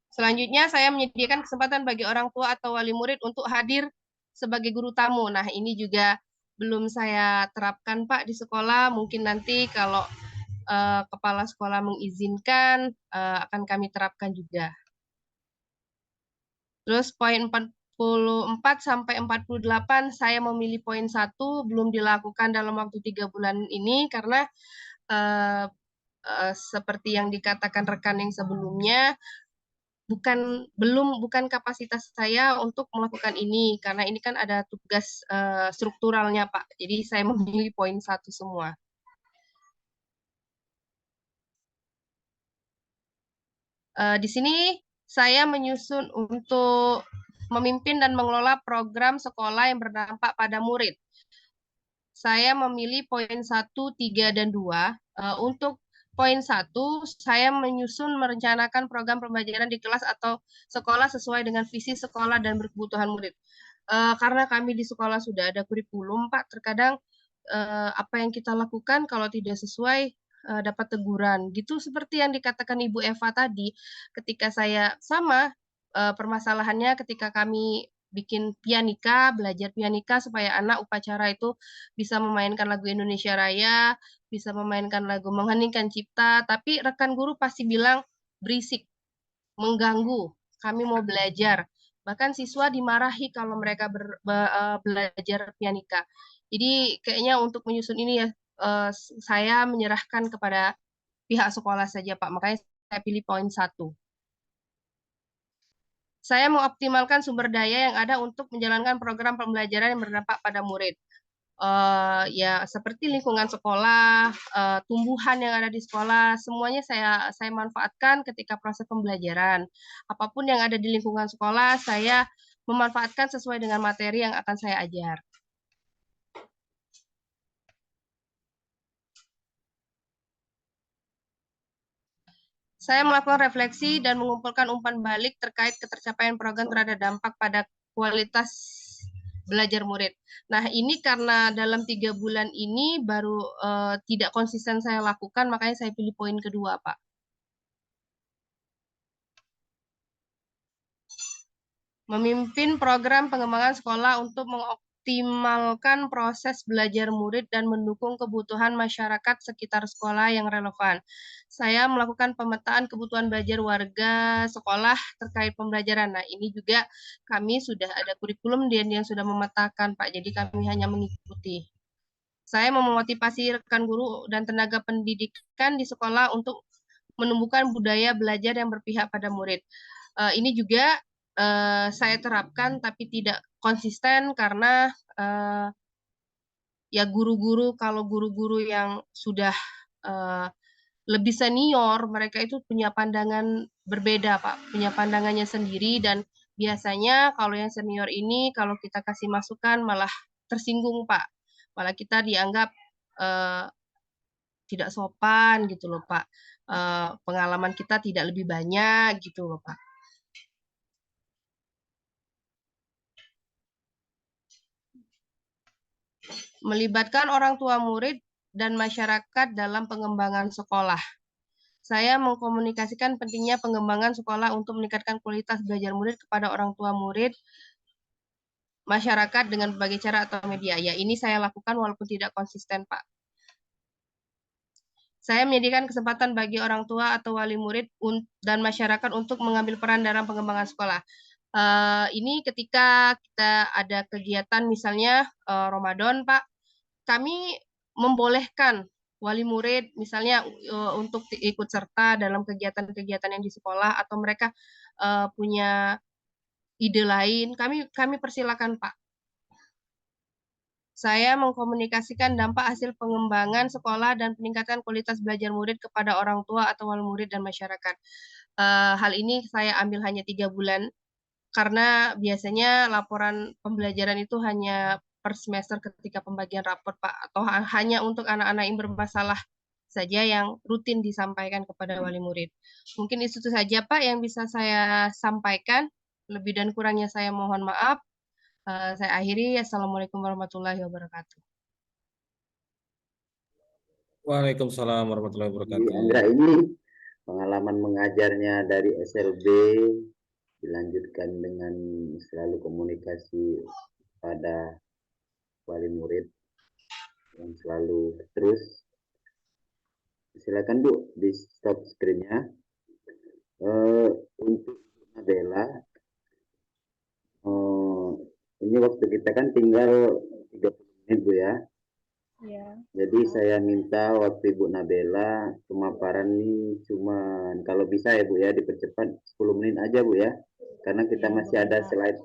Selanjutnya, saya menyediakan kesempatan bagi orang tua atau wali murid untuk hadir sebagai guru tamu. Nah, ini juga belum saya terapkan, Pak, di sekolah. Mungkin nanti kalau kepala sekolah mengizinkan, akan kami terapkan juga. Terus poin 44 sampai 48, saya memilih poin 1, belum dilakukan dalam waktu 3 bulan ini, karena seperti yang dikatakan rekan yang sebelumnya, bukan kapasitas saya untuk melakukan ini, karena ini kan ada tugas strukturalnya Pak. Jadi saya memilih poin 1 semua. Di sini saya menyusun untuk memimpin dan mengelola program sekolah yang berdampak pada murid. Saya memilih poin 1, 3, dan 2. Untuk poin 1, saya merencanakan program pembelajaran di kelas atau sekolah sesuai dengan visi sekolah dan berkebutuhan murid. Karena kami di sekolah sudah ada kurikulum, Pak, terkadang apa yang kita lakukan kalau tidak sesuai dapat teguran. Gitu seperti yang dikatakan Ibu Eva tadi, ketika saya sama permasalahannya ketika kami bikin pianika, belajar pianika supaya anak upacara itu bisa memainkan lagu Indonesia Raya, bisa memainkan lagu Mengheningkan Cipta, tapi rekan guru pasti bilang berisik, mengganggu, kami mau belajar. Bahkan siswa dimarahi kalau mereka belajar pianika. Jadi kayaknya untuk menyusun ini ya saya menyerahkan kepada pihak sekolah saja, Pak. Makanya saya pilih poin 1. Saya mengoptimalkan sumber daya yang ada untuk menjalankan program pembelajaran yang berdampak pada murid. Ya seperti lingkungan sekolah, tumbuhan yang ada di sekolah, semuanya saya manfaatkan ketika proses pembelajaran. Apapun yang ada di lingkungan sekolah, saya memanfaatkan sesuai dengan materi yang akan saya ajar. Saya melakukan refleksi dan mengumpulkan umpan balik terkait ketercapaian program terhadap dampak pada kualitas belajar murid. Nah, ini karena dalam 3 bulan ini baru tidak konsisten saya lakukan, makanya saya pilih poin kedua, Pak. Memimpin program pengembangan sekolah untuk mengoptimalkan proses belajar murid dan mendukung kebutuhan masyarakat sekitar sekolah yang relevan. Saya melakukan pemetaan kebutuhan belajar warga sekolah terkait pembelajaran. Nah, ini juga kami sudah ada kurikulum yang sudah memetakan, Pak. Jadi kami hanya mengikuti. Saya memotivasi rekan guru dan tenaga pendidikan di sekolah untuk menumbuhkan budaya belajar yang berpihak pada murid. Ini juga saya terapkan tapi tidak konsisten karena ya guru-guru, kalau guru-guru yang sudah lebih senior, mereka itu punya pandangan berbeda, Pak, punya pandangannya sendiri, dan biasanya kalau yang senior ini kalau kita kasih masukan malah tersinggung, Pak. Malah kita dianggap tidak sopan gitu loh, Pak. Pengalaman kita tidak lebih banyak gitu loh, Pak. Melibatkan orang tua murid dan masyarakat dalam pengembangan sekolah. Saya mengkomunikasikan pentingnya pengembangan sekolah untuk meningkatkan kualitas belajar murid kepada orang tua murid, masyarakat dengan berbagai cara atau media. Ya, ini saya lakukan walaupun tidak konsisten, Pak. Saya menyediakan kesempatan bagi orang tua atau wali murid dan masyarakat untuk mengambil peran dalam pengembangan sekolah. Ini ketika kita ada kegiatan misalnya Ramadan, Pak, kami membolehkan wali murid misalnya untuk ikut serta dalam kegiatan-kegiatan yang di sekolah, atau mereka punya ide lain, kami persilakan, Pak. Saya mengkomunikasikan dampak hasil pengembangan sekolah dan peningkatan kualitas belajar murid kepada orang tua atau wali murid dan masyarakat. Hal ini saya ambil hanya 3 bulan, karena biasanya laporan pembelajaran itu hanya per semester ketika pembagian rapor, Pak, atau hanya untuk anak-anak yang bermasalah saja yang rutin disampaikan kepada wali murid. Mungkin itu saja, Pak, yang bisa saya sampaikan. Lebih dan kurangnya saya mohon maaf. Saya akhiri. Assalamualaikum warahmatullahi wabarakatuh. Waalaikumsalam warahmatullahi Di wabarakatuh. Anggra ini pengalaman mengajarnya dari SLB dilanjutkan dengan selalu komunikasi pada wali murid yang selalu terus. Silakan Bu di stop screen-nya. Untuk Nabela, ini waktu kita kan tinggal 30 menit Bu ya. Ya. Jadi saya minta waktu Ibu Nabela pemaparan ini cuma kalau bisa ya Bu ya dipercepat 10 menit aja Bu ya. Karena kita masih ada slide.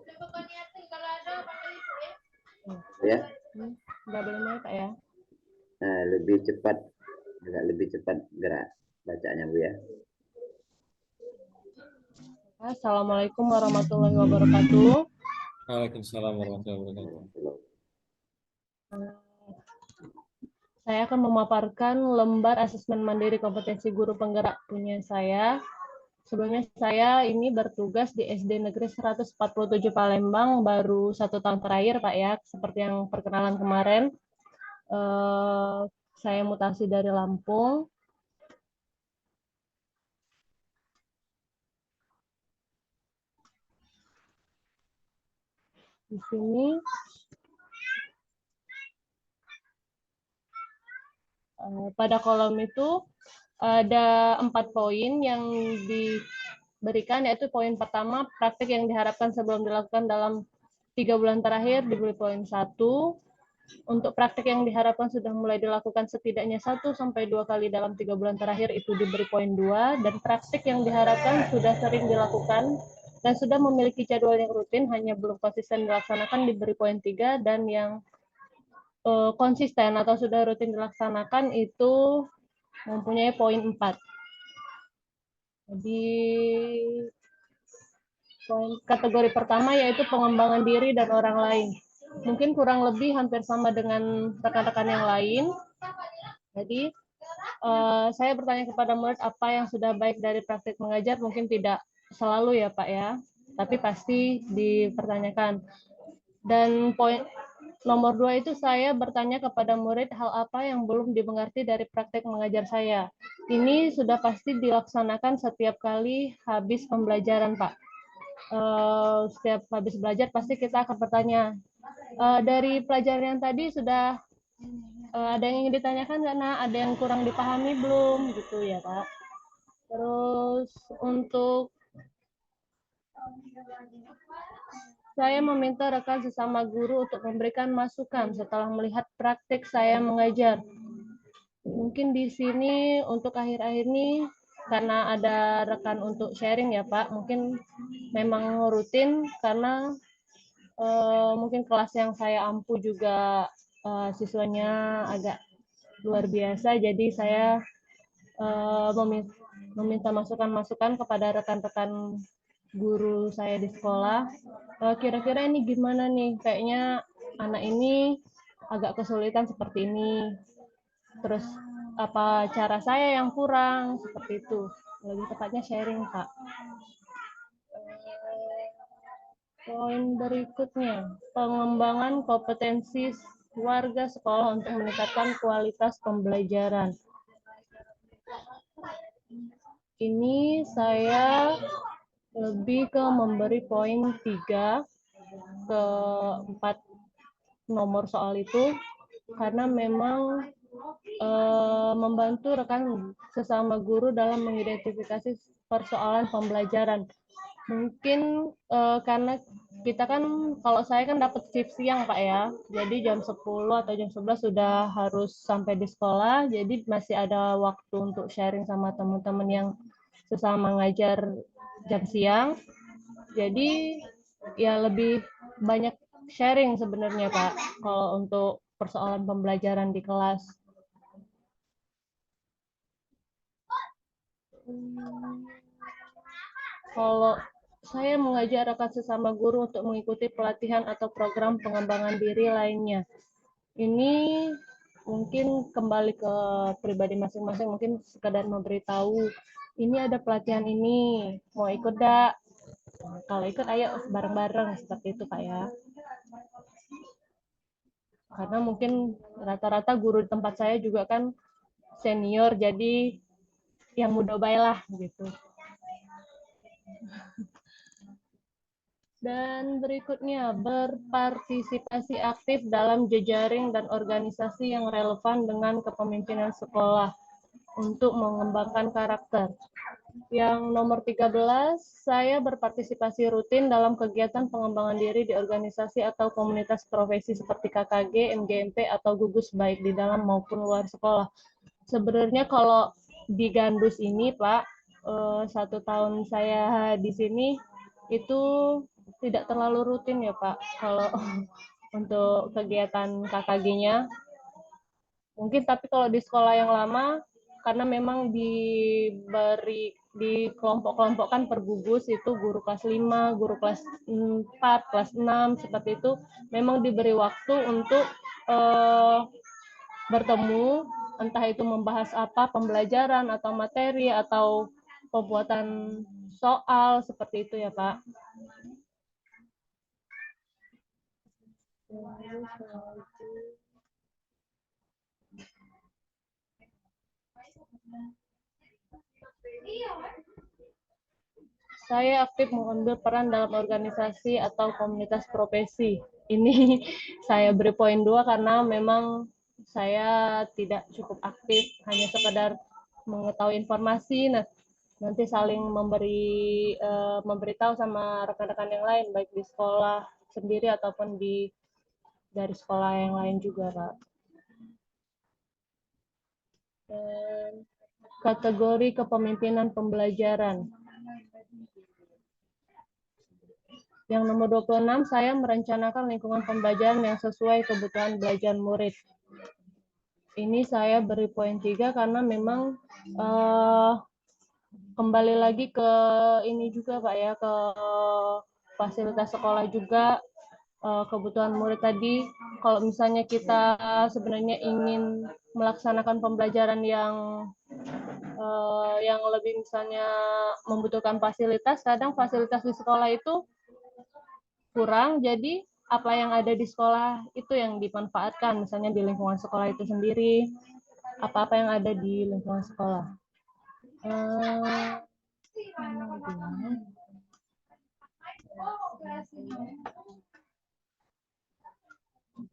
Ya. Nggak boleh naik, Pak ya. Nah, lebih cepat, agak lebih cepat gerak bacanya Bu ya. Assalamualaikum warahmatullahi wabarakatuh. Waalaikumsalam warahmatullahi wabarakatuh. Saya akan memaparkan lembar asesmen mandiri kompetensi guru penggerak punya saya. Sebelumnya saya ini bertugas di SD Negeri 147 Palembang, baru 1 tahun terakhir, Pak ya, seperti yang perkenalan kemarin. Saya mutasi dari Lampung. Di sini pada kolom itu ada 4 poin yang berikan, yaitu poin pertama, praktik yang diharapkan sebelum dilakukan dalam 3 bulan terakhir diberi poin 1. Untuk praktik yang diharapkan sudah mulai dilakukan setidaknya 1 sampai 2 kali dalam 3 bulan terakhir itu diberi poin 2, dan praktik yang diharapkan sudah sering dilakukan dan sudah memiliki jadwal yang rutin hanya belum konsisten dilaksanakan diberi poin 3, dan yang konsisten atau sudah rutin dilaksanakan itu mempunyai poin 4. Jadi poin kategori pertama yaitu pengembangan diri dan orang lain. Mungkin kurang lebih hampir sama dengan rekan-rekan yang lain. Jadi saya bertanya kepada murid apa yang sudah baik dari praktik mengajar, mungkin tidak selalu ya Pak ya, tapi pasti dipertanyakan. Dan poin nomor 2 itu saya bertanya kepada murid hal apa yang belum dimengerti dari praktik mengajar saya. Ini sudah pasti dilaksanakan setiap kali habis pembelajaran Pak. Setiap habis belajar pasti kita akan bertanya, dari pelajaran yang tadi sudah ada yang ingin ditanyakan nggak nak? Ada yang kurang dipahami belum? Gitu ya Pak. Terus untuk saya meminta rekan sesama guru untuk memberikan masukan setelah melihat praktik saya mengajar. Mungkin di sini untuk akhir-akhir ini karena ada rekan untuk sharing ya Pak, mungkin memang rutin karena mungkin kelas yang saya ampu juga siswanya agak luar biasa, jadi saya meminta masukan-masukan kepada rekan-rekan guru saya di sekolah. Kira-kira ini gimana nih? Kayaknya anak ini agak kesulitan seperti ini. Terus apa cara saya yang kurang seperti itu? Lebih tepatnya sharing, Pak. Poin berikutnya, pengembangan kompetensi warga sekolah untuk meningkatkan kualitas pembelajaran. Ini saya lebih ke memberi poin 3 ke 4 nomor soal itu, karena memang membantu rekan sesama guru dalam mengidentifikasi persoalan pembelajaran. Mungkin karena kita kan, kalau saya kan dapat shift siang Pak ya, jadi jam 10 atau jam 11 sudah harus sampai di sekolah, jadi masih ada waktu untuk sharing sama teman-teman yang sesama ngajar jam siang. Jadi ya lebih banyak sharing sebenarnya Pak, kalau untuk persoalan pembelajaran di kelas. Kalau saya mengajar rekan sesama guru untuk mengikuti pelatihan atau program pengembangan diri lainnya. Ini mungkin kembali ke pribadi masing-masing, mungkin sekedar memberitahu, ini ada pelatihan ini, mau ikut enggak? Kalau ikut ayo bareng-bareng, seperti itu Pak ya. Karena mungkin rata-rata guru di tempat saya juga kan senior, jadi yang muda baiklah gitu. Dan berikutnya, berpartisipasi aktif dalam jejaring dan organisasi yang relevan dengan kepemimpinan sekolah untuk mengembangkan karakter. Yang nomor 13, saya berpartisipasi rutin dalam kegiatan pengembangan diri di organisasi atau komunitas profesi seperti KKG, MGMP, atau gugus baik di dalam maupun luar sekolah. Sebenarnya kalau di Gandus ini, Pak, 1 tahun saya di sini, itu tidak terlalu rutin ya Pak, kalau untuk kegiatan KKG-nya. Mungkin tapi kalau di sekolah yang lama, karena memang di kelompok-kelompokkan per gugus, itu guru kelas 5, guru kelas 4, kelas 6, seperti itu, memang diberi waktu untuk bertemu, entah itu membahas apa, pembelajaran atau materi atau pembuatan soal, seperti itu ya Pak. Saya aktif mengambil peran dalam organisasi atau komunitas profesi. Ini saya beri poin 2 karena memang saya tidak cukup aktif, hanya sekedar mengetahui informasi. Nah, nanti saling memberitahu sama rekan-rekan yang lain, baik di sekolah sendiri ataupun dari sekolah yang lain juga, Pak. Dan kategori kepemimpinan pembelajaran. Yang nomor 26, saya merencanakan lingkungan pembelajaran yang sesuai kebutuhan belajar murid. Ini saya beri poin 3 karena memang kembali lagi ke ini juga Pak ya, ke fasilitas sekolah juga, kebutuhan murid tadi. Kalau misalnya kita sebenarnya ingin melaksanakan pembelajaran yang lebih misalnya membutuhkan fasilitas, kadang fasilitas di sekolah itu kurang, jadi apa yang ada di sekolah itu yang dimanfaatkan, misalnya di lingkungan sekolah itu sendiri, apa-apa yang ada di lingkungan sekolah.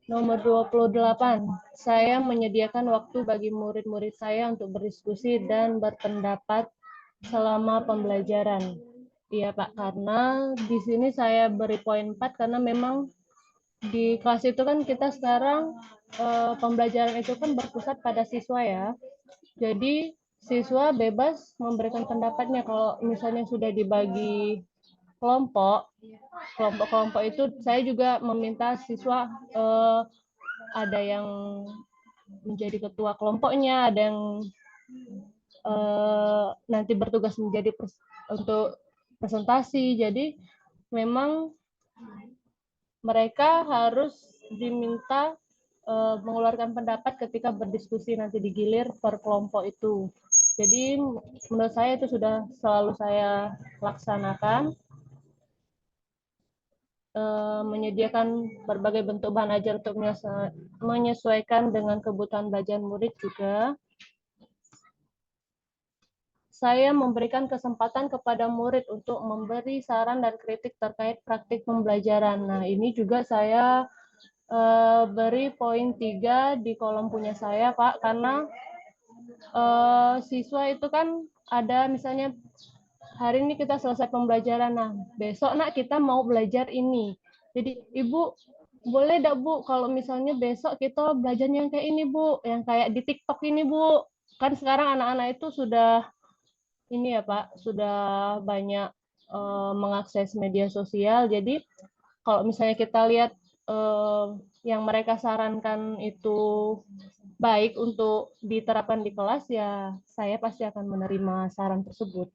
Nomor 28, saya menyediakan waktu bagi murid-murid saya untuk berdiskusi dan berpendapat selama pembelajaran. Iya Pak, karena di sini saya beri poin 4 karena memang di kelas itu kan kita sekarang pembelajaran itu kan berpusat pada siswa ya. Jadi siswa bebas memberikan pendapatnya. Kalau misalnya sudah dibagi kelompok-kelompok itu saya juga meminta siswa ada yang menjadi ketua kelompoknya, ada yang nanti bertugas menjadi untuk presentasi. Jadi memang mereka harus diminta mengeluarkan pendapat ketika berdiskusi nanti digilir per kelompok itu. Jadi menurut saya itu sudah selalu saya laksanakan. Menyediakan berbagai bentuk bahan ajar untuk menyesuaikan dengan kebutuhan belajar murid juga. Saya memberikan kesempatan kepada murid untuk memberi saran dan kritik terkait praktik pembelajaran. Nah, ini juga saya beri poin 3 di kolom punya saya, Pak, karena siswa itu kan ada misalnya hari ini kita selesai pembelajaran, nah besok nak kita mau belajar ini. Jadi Ibu boleh enggak Bu kalau misalnya besok kita belajar yang kayak ini Bu, yang kayak di TikTok ini Bu. Kan sekarang anak-anak itu sudah ini ya Pak, sudah banyak mengakses media sosial. Jadi kalau misalnya kita lihat yang mereka sarankan itu baik untuk diterapkan di kelas, ya saya pasti akan menerima saran tersebut.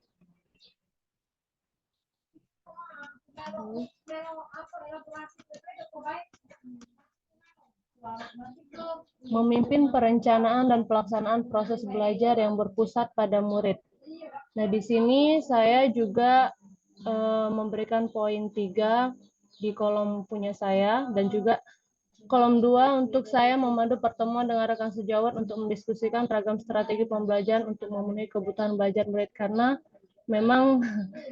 Memimpin perencanaan dan pelaksanaan proses belajar yang berpusat pada murid. Nah, di sini saya juga memberikan poin 3 di kolom punya saya, dan juga kolom 2 untuk saya memandu pertemuan dengan rekan sejawat untuk mendiskusikan ragam strategi pembelajaran untuk memenuhi kebutuhan belajar murid, karena memang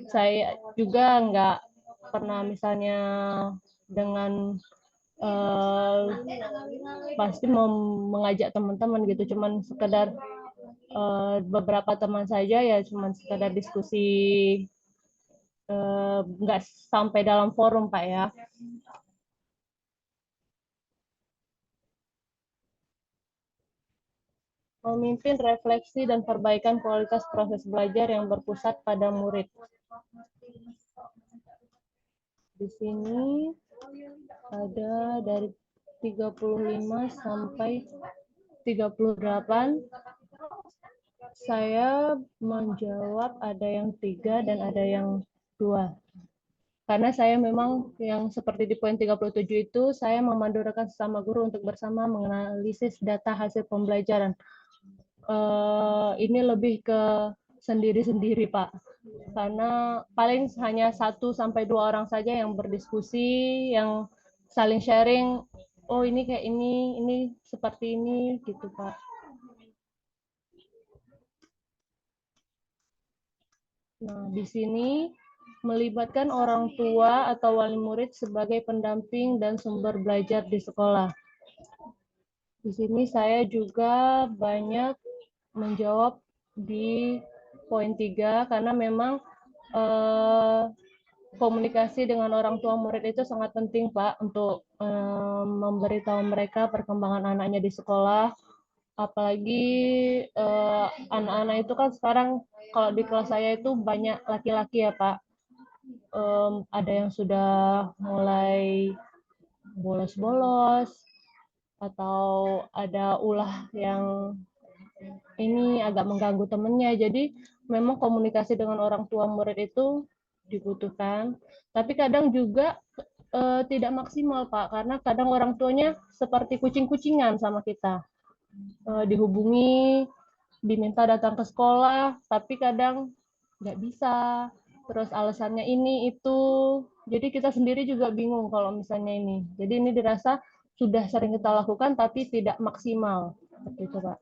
saya juga nggak pernah misalnya dengan pasti mau mengajak teman-teman gitu, cuman sekedar beberapa teman saja ya, cuman sekedar diskusi, nggak sampai dalam forum Pak ya. Memimpin refleksi dan perbaikan kualitas proses belajar yang berpusat pada murid. Di sini ada dari 35 sampai 38. Saya menjawab ada yang 3 dan ada yang 2. Karena saya memang yang seperti di poin 37 itu, saya memandu rekan sesama guru untuk bersama menganalisis data hasil pembelajaran. Ini lebih ke sendiri-sendiri, Pak. Karena paling hanya 1 sampai 2 orang saja yang berdiskusi, yang saling sharing, oh ini kayak ini seperti ini, gitu, Pak. Nah, di sini melibatkan orang tua atau wali murid sebagai pendamping dan sumber belajar di sekolah. Di sini saya juga banyak menjawab di poin 3 karena memang komunikasi dengan orang tua murid itu sangat penting, Pak, untuk memberitahu mereka perkembangan anaknya di sekolah. Apalagi anak-anak itu kan sekarang kalau di kelas saya itu banyak laki-laki ya, Pak. Ada yang sudah mulai bolos-bolos atau ada ulah yang ini agak mengganggu temennya. Jadi memang komunikasi dengan orang tua murid itu dibutuhkan. Tapi kadang juga tidak maksimal, Pak, karena kadang orang tuanya seperti kucing-kucingan sama kita. Dihubungi, diminta datang ke sekolah, tapi kadang nggak bisa. Terus alasannya ini, itu. Jadi kita sendiri juga bingung kalau misalnya ini. Jadi ini dirasa sudah sering kita lakukan, tapi tidak maksimal. Seperti itu, Pak.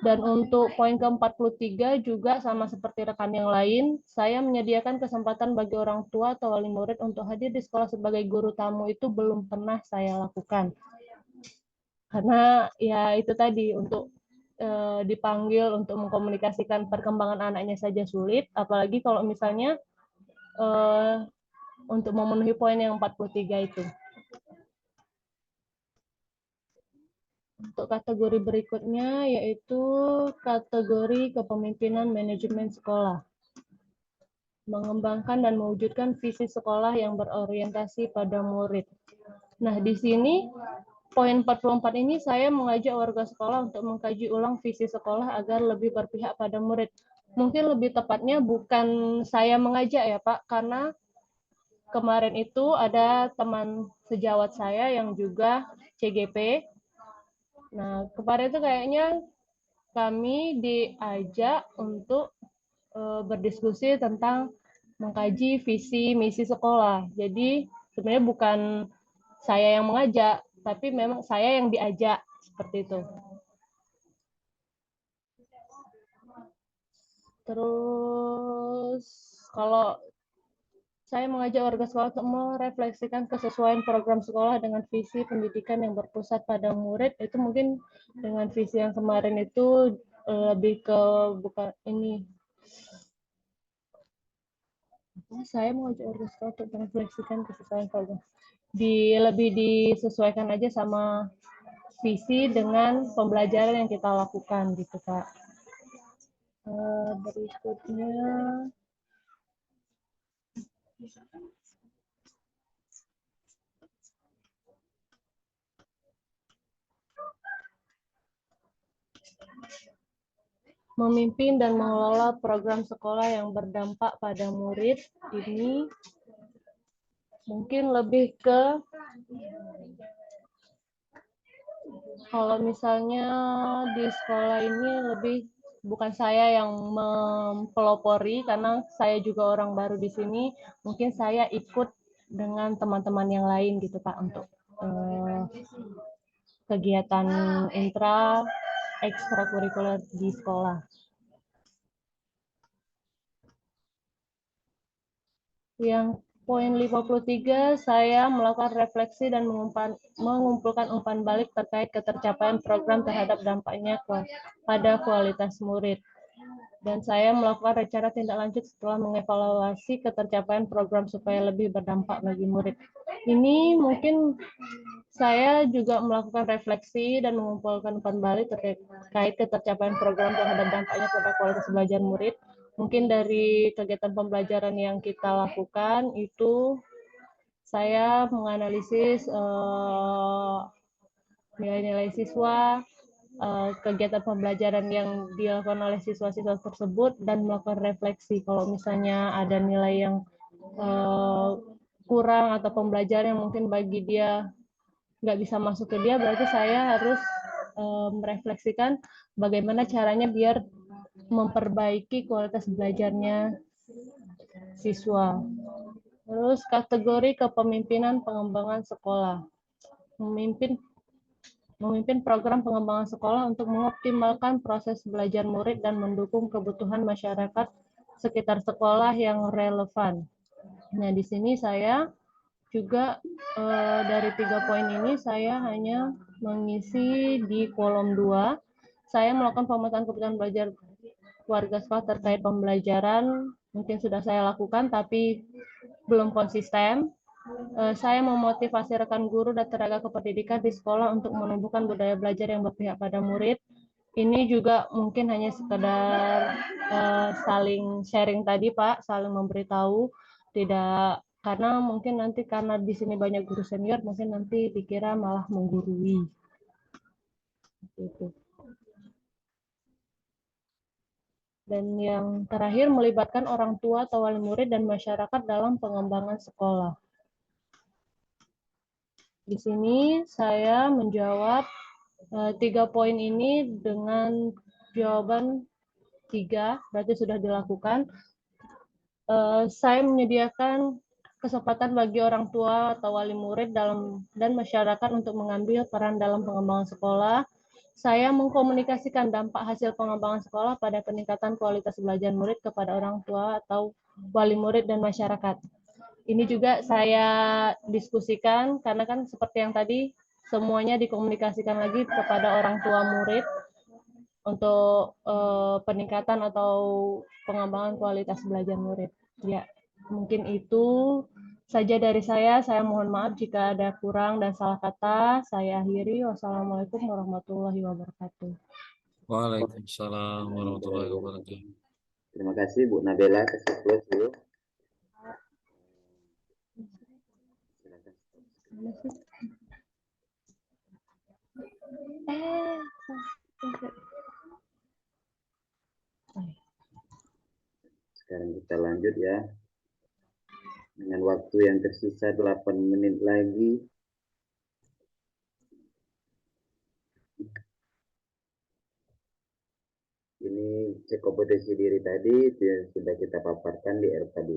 Dan untuk poin ke-43 juga sama seperti rekan yang lain, saya menyediakan kesempatan bagi orang tua atau wali murid untuk hadir di sekolah sebagai guru tamu itu belum pernah saya lakukan. Karena ya itu tadi, untuk dipanggil untuk mengkomunikasikan perkembangan anaknya saja sulit, apalagi kalau misalnya untuk memenuhi poin yang 43 itu. Untuk kategori berikutnya yaitu kategori kepemimpinan manajemen sekolah. Mengembangkan dan mewujudkan visi sekolah yang berorientasi pada murid. Nah, di sini poin 44 ini saya mengajak warga sekolah untuk mengkaji ulang visi sekolah agar lebih berpihak pada murid. Mungkin lebih tepatnya bukan saya mengajak ya, Pak, karena kemarin itu ada teman sejawat saya yang juga CGP. Nah, kemarin itu kayaknya kami diajak untuk berdiskusi tentang mengkaji visi misi sekolah. Jadi sebenarnya bukan saya yang mengajak, tapi memang saya yang diajak seperti itu. Terus kalau saya mengajak warga sekolah untuk merefleksikan kesesuaian program sekolah dengan visi pendidikan yang berpusat pada murid, itu mungkin dengan visi yang kemarin itu lebih ke bukan ini. Saya mengajak warga sekolah untuk merefleksikan kesesuaian program. Lebih disesuaikan aja sama visi dengan pembelajaran yang kita lakukan gitu, Pak. Berikutnya memimpin dan mengelola program sekolah yang berdampak pada murid. Ini mungkin lebih ke kalau misalnya di sekolah ini lebih bukan saya yang mempelopori karena saya juga orang baru di sini, mungkin saya ikut dengan teman-teman yang lain gitu, Pak, untuk kegiatan intra ekstrakurikuler di sekolah. Yang poin 53, saya melakukan refleksi dan mengumpulkan umpan balik terkait ketercapaian program terhadap dampaknya pada kualitas murid. Dan saya melakukan rencana tindak lanjut setelah mengevaluasi ketercapaian program supaya lebih berdampak bagi murid. Ini mungkin saya juga melakukan refleksi dan mengumpulkan umpan balik terkait ketercapaian program terhadap dampaknya pada kualitas belajar murid. Mungkin dari kegiatan pembelajaran yang kita lakukan itu saya menganalisis nilai-nilai siswa, kegiatan pembelajaran yang dilakukan oleh siswa-siswa tersebut, dan melakukan refleksi kalau misalnya ada nilai yang kurang atau pembelajaran yang mungkin bagi dia nggak bisa masuk ke dia, berarti saya harus merefleksikan bagaimana caranya biar memperbaiki kualitas belajarnya siswa. Terus kategori kepemimpinan pengembangan sekolah. Memimpin program pengembangan sekolah untuk mengoptimalkan proses belajar murid dan mendukung kebutuhan masyarakat sekitar sekolah yang relevan. Nah, di sini saya juga dari 3 poin ini saya hanya mengisi di kolom 2. Saya melakukan pemetaan kebutuhan belajar warga sekolah terkait pembelajaran mungkin sudah saya lakukan tapi belum konsisten. Saya memotivasi rekan guru dan tenaga kependidikan di sekolah untuk menumbuhkan budaya belajar yang berpihak pada murid. Ini juga mungkin hanya sekedar saling sharing tadi, Pak, saling memberitahu, tidak karena mungkin nanti karena di sini banyak guru senior, mungkin nanti dikira malah menggurui. Gitu. Dan yang terakhir melibatkan orang tua atau wali murid dan masyarakat dalam pengembangan sekolah. Di sini saya menjawab 3 poin ini dengan jawaban 3, berarti sudah dilakukan. Saya menyediakan kesempatan bagi orang tua atau wali murid dan masyarakat untuk mengambil peran dalam pengembangan sekolah. Saya mengkomunikasikan dampak hasil pengembangan sekolah pada peningkatan kualitas belajar murid kepada orang tua atau wali murid dan masyarakat. Ini juga saya diskusikan karena kan seperti yang tadi semuanya dikomunikasikan lagi kepada orang tua murid untuk peningkatan atau pengembangan kualitas belajar murid. Ya, mungkin itu saja dari saya. Saya mohon maaf jika ada kurang dan salah kata. Saya akhiri. Wassalamualaikum warahmatullahi wabarakatuh. Waalaikumsalam warahmatullahi wabarakatuh. Terima kasih Bu Nabela, kasih close dulu. Sekarang kita lanjut ya. Dengan waktu yang tersisa 8 menit lagi. Ini cek kompetensi diri tadi itu yang sudah kita paparkan di LK2.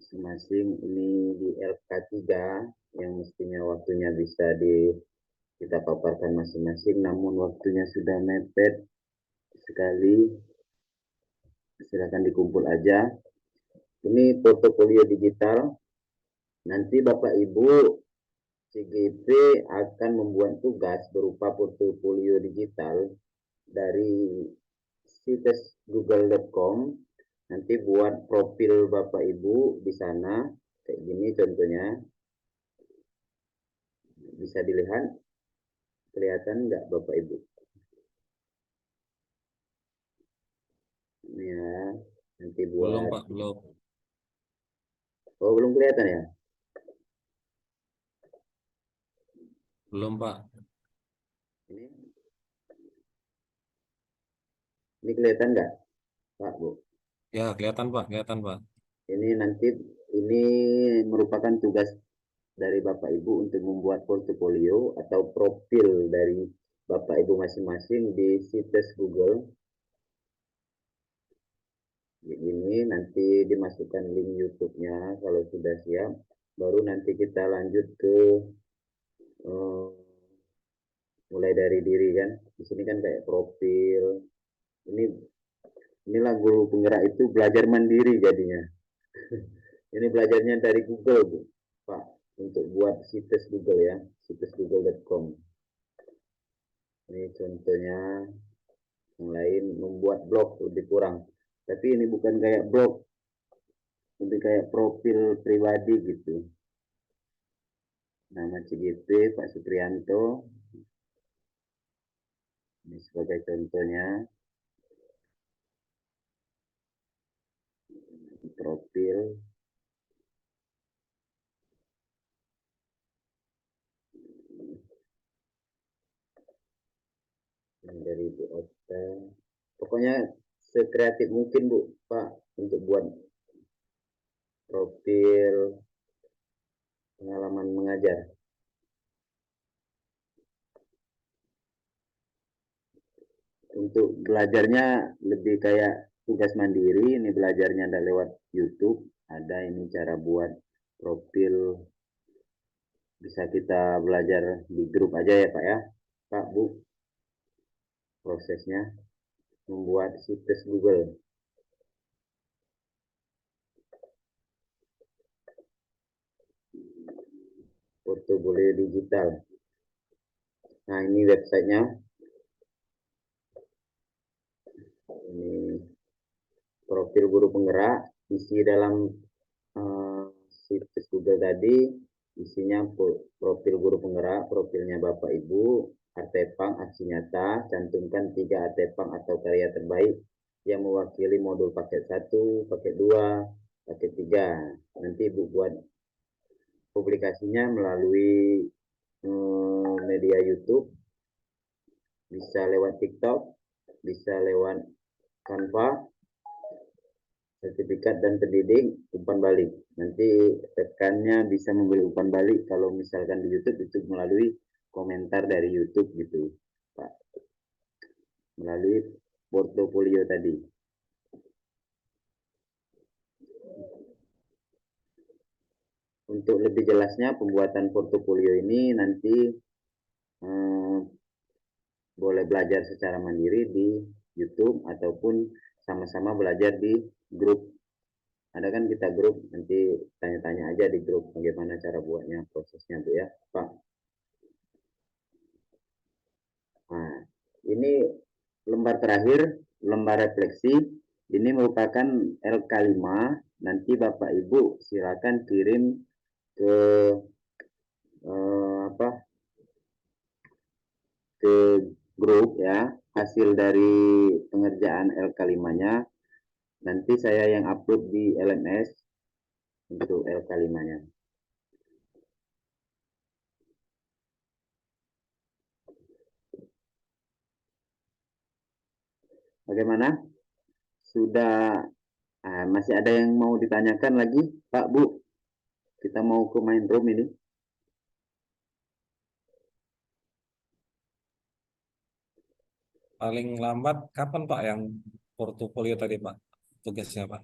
Masing-masing ini di LK3 yang mestinya waktunya bisa kita paparkan masing-masing, namun waktunya sudah mepet sekali. Silakan dikumpul aja. Ini portofolio digital. Nanti Bapak Ibu CGP akan membuat tugas berupa portofolio digital dari situs google.com. Nanti buat profil Bapak Ibu di sana kayak gini contohnya. Bisa dilihat, kelihatan nggak Bapak Ibu? Ya, nanti buat. Belum Pak, belum. Oh, belum kelihatan ya? Belum Pak. Ini kelihatan nggak, Pak Bu? Ya, kelihatan Pak. Ini nanti ini merupakan tugas dari Bapak Ibu untuk membuat portofolio atau profil dari Bapak Ibu masing-masing di situs Google. Ini nanti dimasukkan link YouTube-nya kalau sudah siap. Baru nanti kita lanjut ke mulai dari diri kan. Di sini kan kayak profil. Inilah guru penggerak itu belajar mandiri jadinya. Ini belajarnya dari Google, Bu, Pak, untuk buat situs Google ya, situs google.com. Ini contohnya. Yang lain membuat blog lebih kurang. Tapi ini bukan kayak blog, lebih kayak profil pribadi gitu. Nama CGP Pak Suprianto. Ini sebagai contohnya. Profil. Yang dari Bu Osta. Pokoknya sekreatif mungkin Bu, Pak, untuk buat profil pengalaman mengajar. Untuk belajarnya lebih kayak tugas mandiri, ini belajarnya ada lewat YouTube, ada ini cara buat profil, bisa kita belajar di grup aja ya Pak ya, Pak Bu, prosesnya membuat situs Google. Portofolio digital. Nah ini websitenya. profil guru penggerak, isi dalam situs Google tadi, isinya profil guru penggerak, profilnya Bapak Ibu, artefak, aksi nyata, cantumkan 3 artefak atau karya terbaik yang mewakili modul paket 1, paket 2, paket 3. Nanti Ibu buat publikasinya melalui media YouTube, bisa lewat TikTok, bisa lewat Canva, sertifikat dan pendidik, umpan balik. Nanti rekannya bisa memberi umpan balik kalau misalkan di YouTube itu melalui komentar dari YouTube gitu, Pak. Melalui portofolio tadi. Untuk lebih jelasnya pembuatan portofolio ini nanti boleh belajar secara mandiri di YouTube ataupun sama-sama belajar di grup. Ada kan kita grup, nanti tanya-tanya aja di grup bagaimana cara buatnya, prosesnya Bu ya, Pak. Nah, ini lembar terakhir, lembar refleksi. Ini merupakan LK5. Nanti Bapak Ibu silakan kirim ke ke grup ya, hasil dari pengerjaan LK5-nya. Nanti saya yang upload di LMS untuk LK5-nya. Bagaimana? Sudah masih ada yang mau ditanyakan lagi, Pak, Bu? Kita mau ke main room ini. Paling lambat kapan Pak yang portofolio tadi Pak? Tugasnya Pak?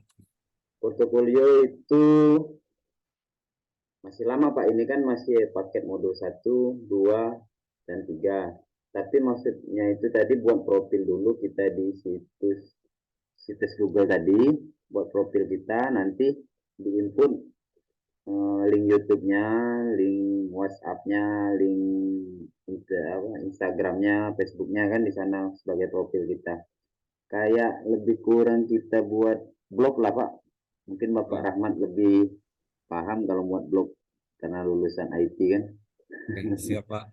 Portofolio itu masih lama Pak. Ini kan masih paket modul 1, 2, dan 3. Tapi maksudnya itu tadi buat profil dulu kita di situs Google tadi. Buat profil kita, nanti di-input link YouTube-nya, link WhatsApp-nya, link Instagram-nya, Facebook-nya kan di sana sebagai profil kita. Kayak lebih kurang kita buat blog lah Pak. Mungkin Bapak Rahmat lebih paham kalau buat blog karena lulusan IT kan. Siap Pak.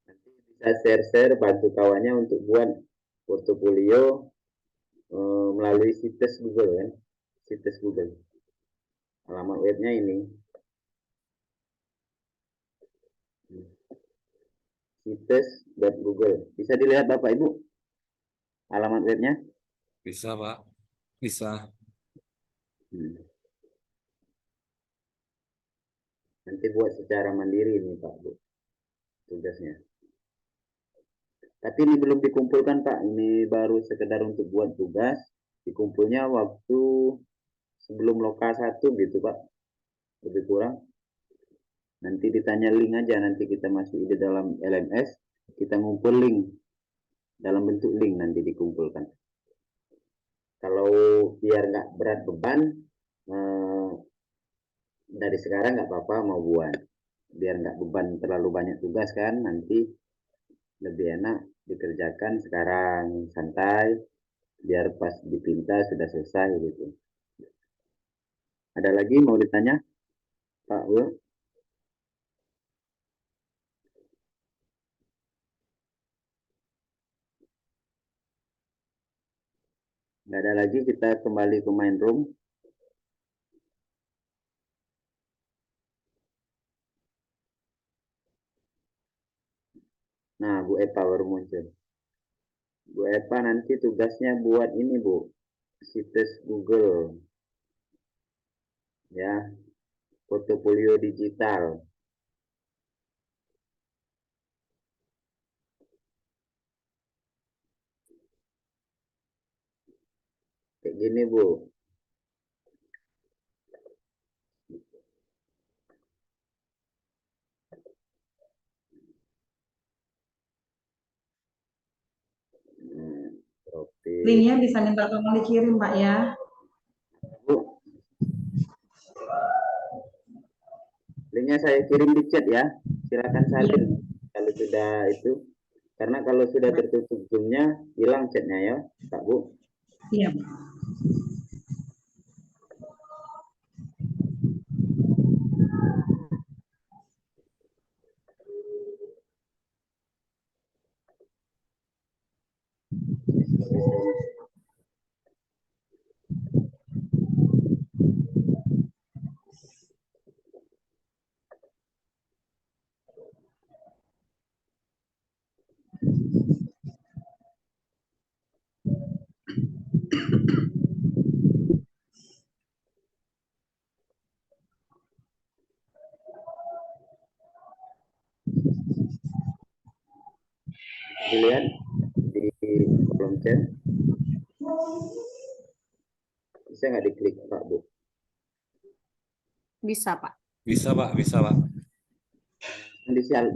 Nanti bisa share-share bantu kawannya untuk buat portofolio melalui situs Google kan. Situs Google. Alamat webnya ini. Situs.google. Bisa dilihat Bapak Ibu alamat webnya? Bisa Pak. Bisa. Nanti buat secara mandiri nih Pak Bu tugasnya. Tapi ini belum dikumpulkan Pak. Ini baru sekedar untuk buat tugas. Dikumpulnya waktu sebelum loka 1 gitu Pak. Lebih kurang. Nanti ditanya link aja. Nanti kita masuk di dalam LMS. Kita ngumpul link. Dalam bentuk link nanti dikumpulkan. Kalau biar nggak berat beban, dari sekarang nggak apa-apa mau buat. Biar nggak beban terlalu banyak tugas kan. Nanti lebih enak dikerjakan sekarang santai. Biar pas dipinta sudah selesai gitu. Ada lagi mau ditanya Pak Wil? Nggak ada lagi, kita kembali ke main room. Nah, Bu Epa baru muncul. Bu Epa nanti tugasnya buat ini Bu, situs Google. Ya, portofolio digital. Kayak gini Bu. Linknya bisa minta tolong dikirim Pak ya. Bu. Linknya saya kirim di chat ya. Silakan salin kalau sudah itu. Karena kalau sudah tertutup zoom-nya, hilang chatnya ya, Pak Bu. Iya. Dilihat di kolom chat. Bisa nggak diklik Pak Bu? Bisa, Pak. Bisa Pak, bisa Pak.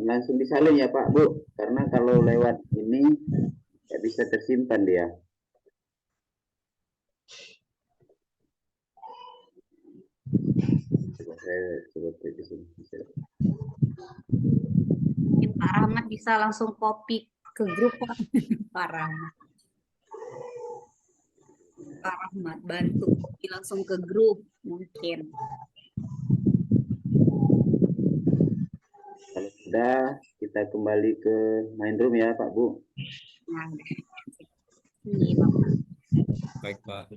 Langsung disalin ya Pak Bu, karena kalau lewat ini nggak bisa tersimpan dia. Saya coba klik di sini. Mungkin Pak Rahmat bisa langsung copy ke grup, Pak. Pak Rahmat. Pak Rahmat bantu copy langsung ke grup mungkin. Kalau sudah, kita kembali ke main room ya Pak Bu. Nah, ini Bapak. Baik Pak.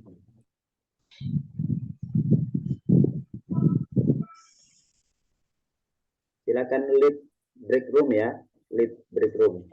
Silakan lead break room ya, lead break room.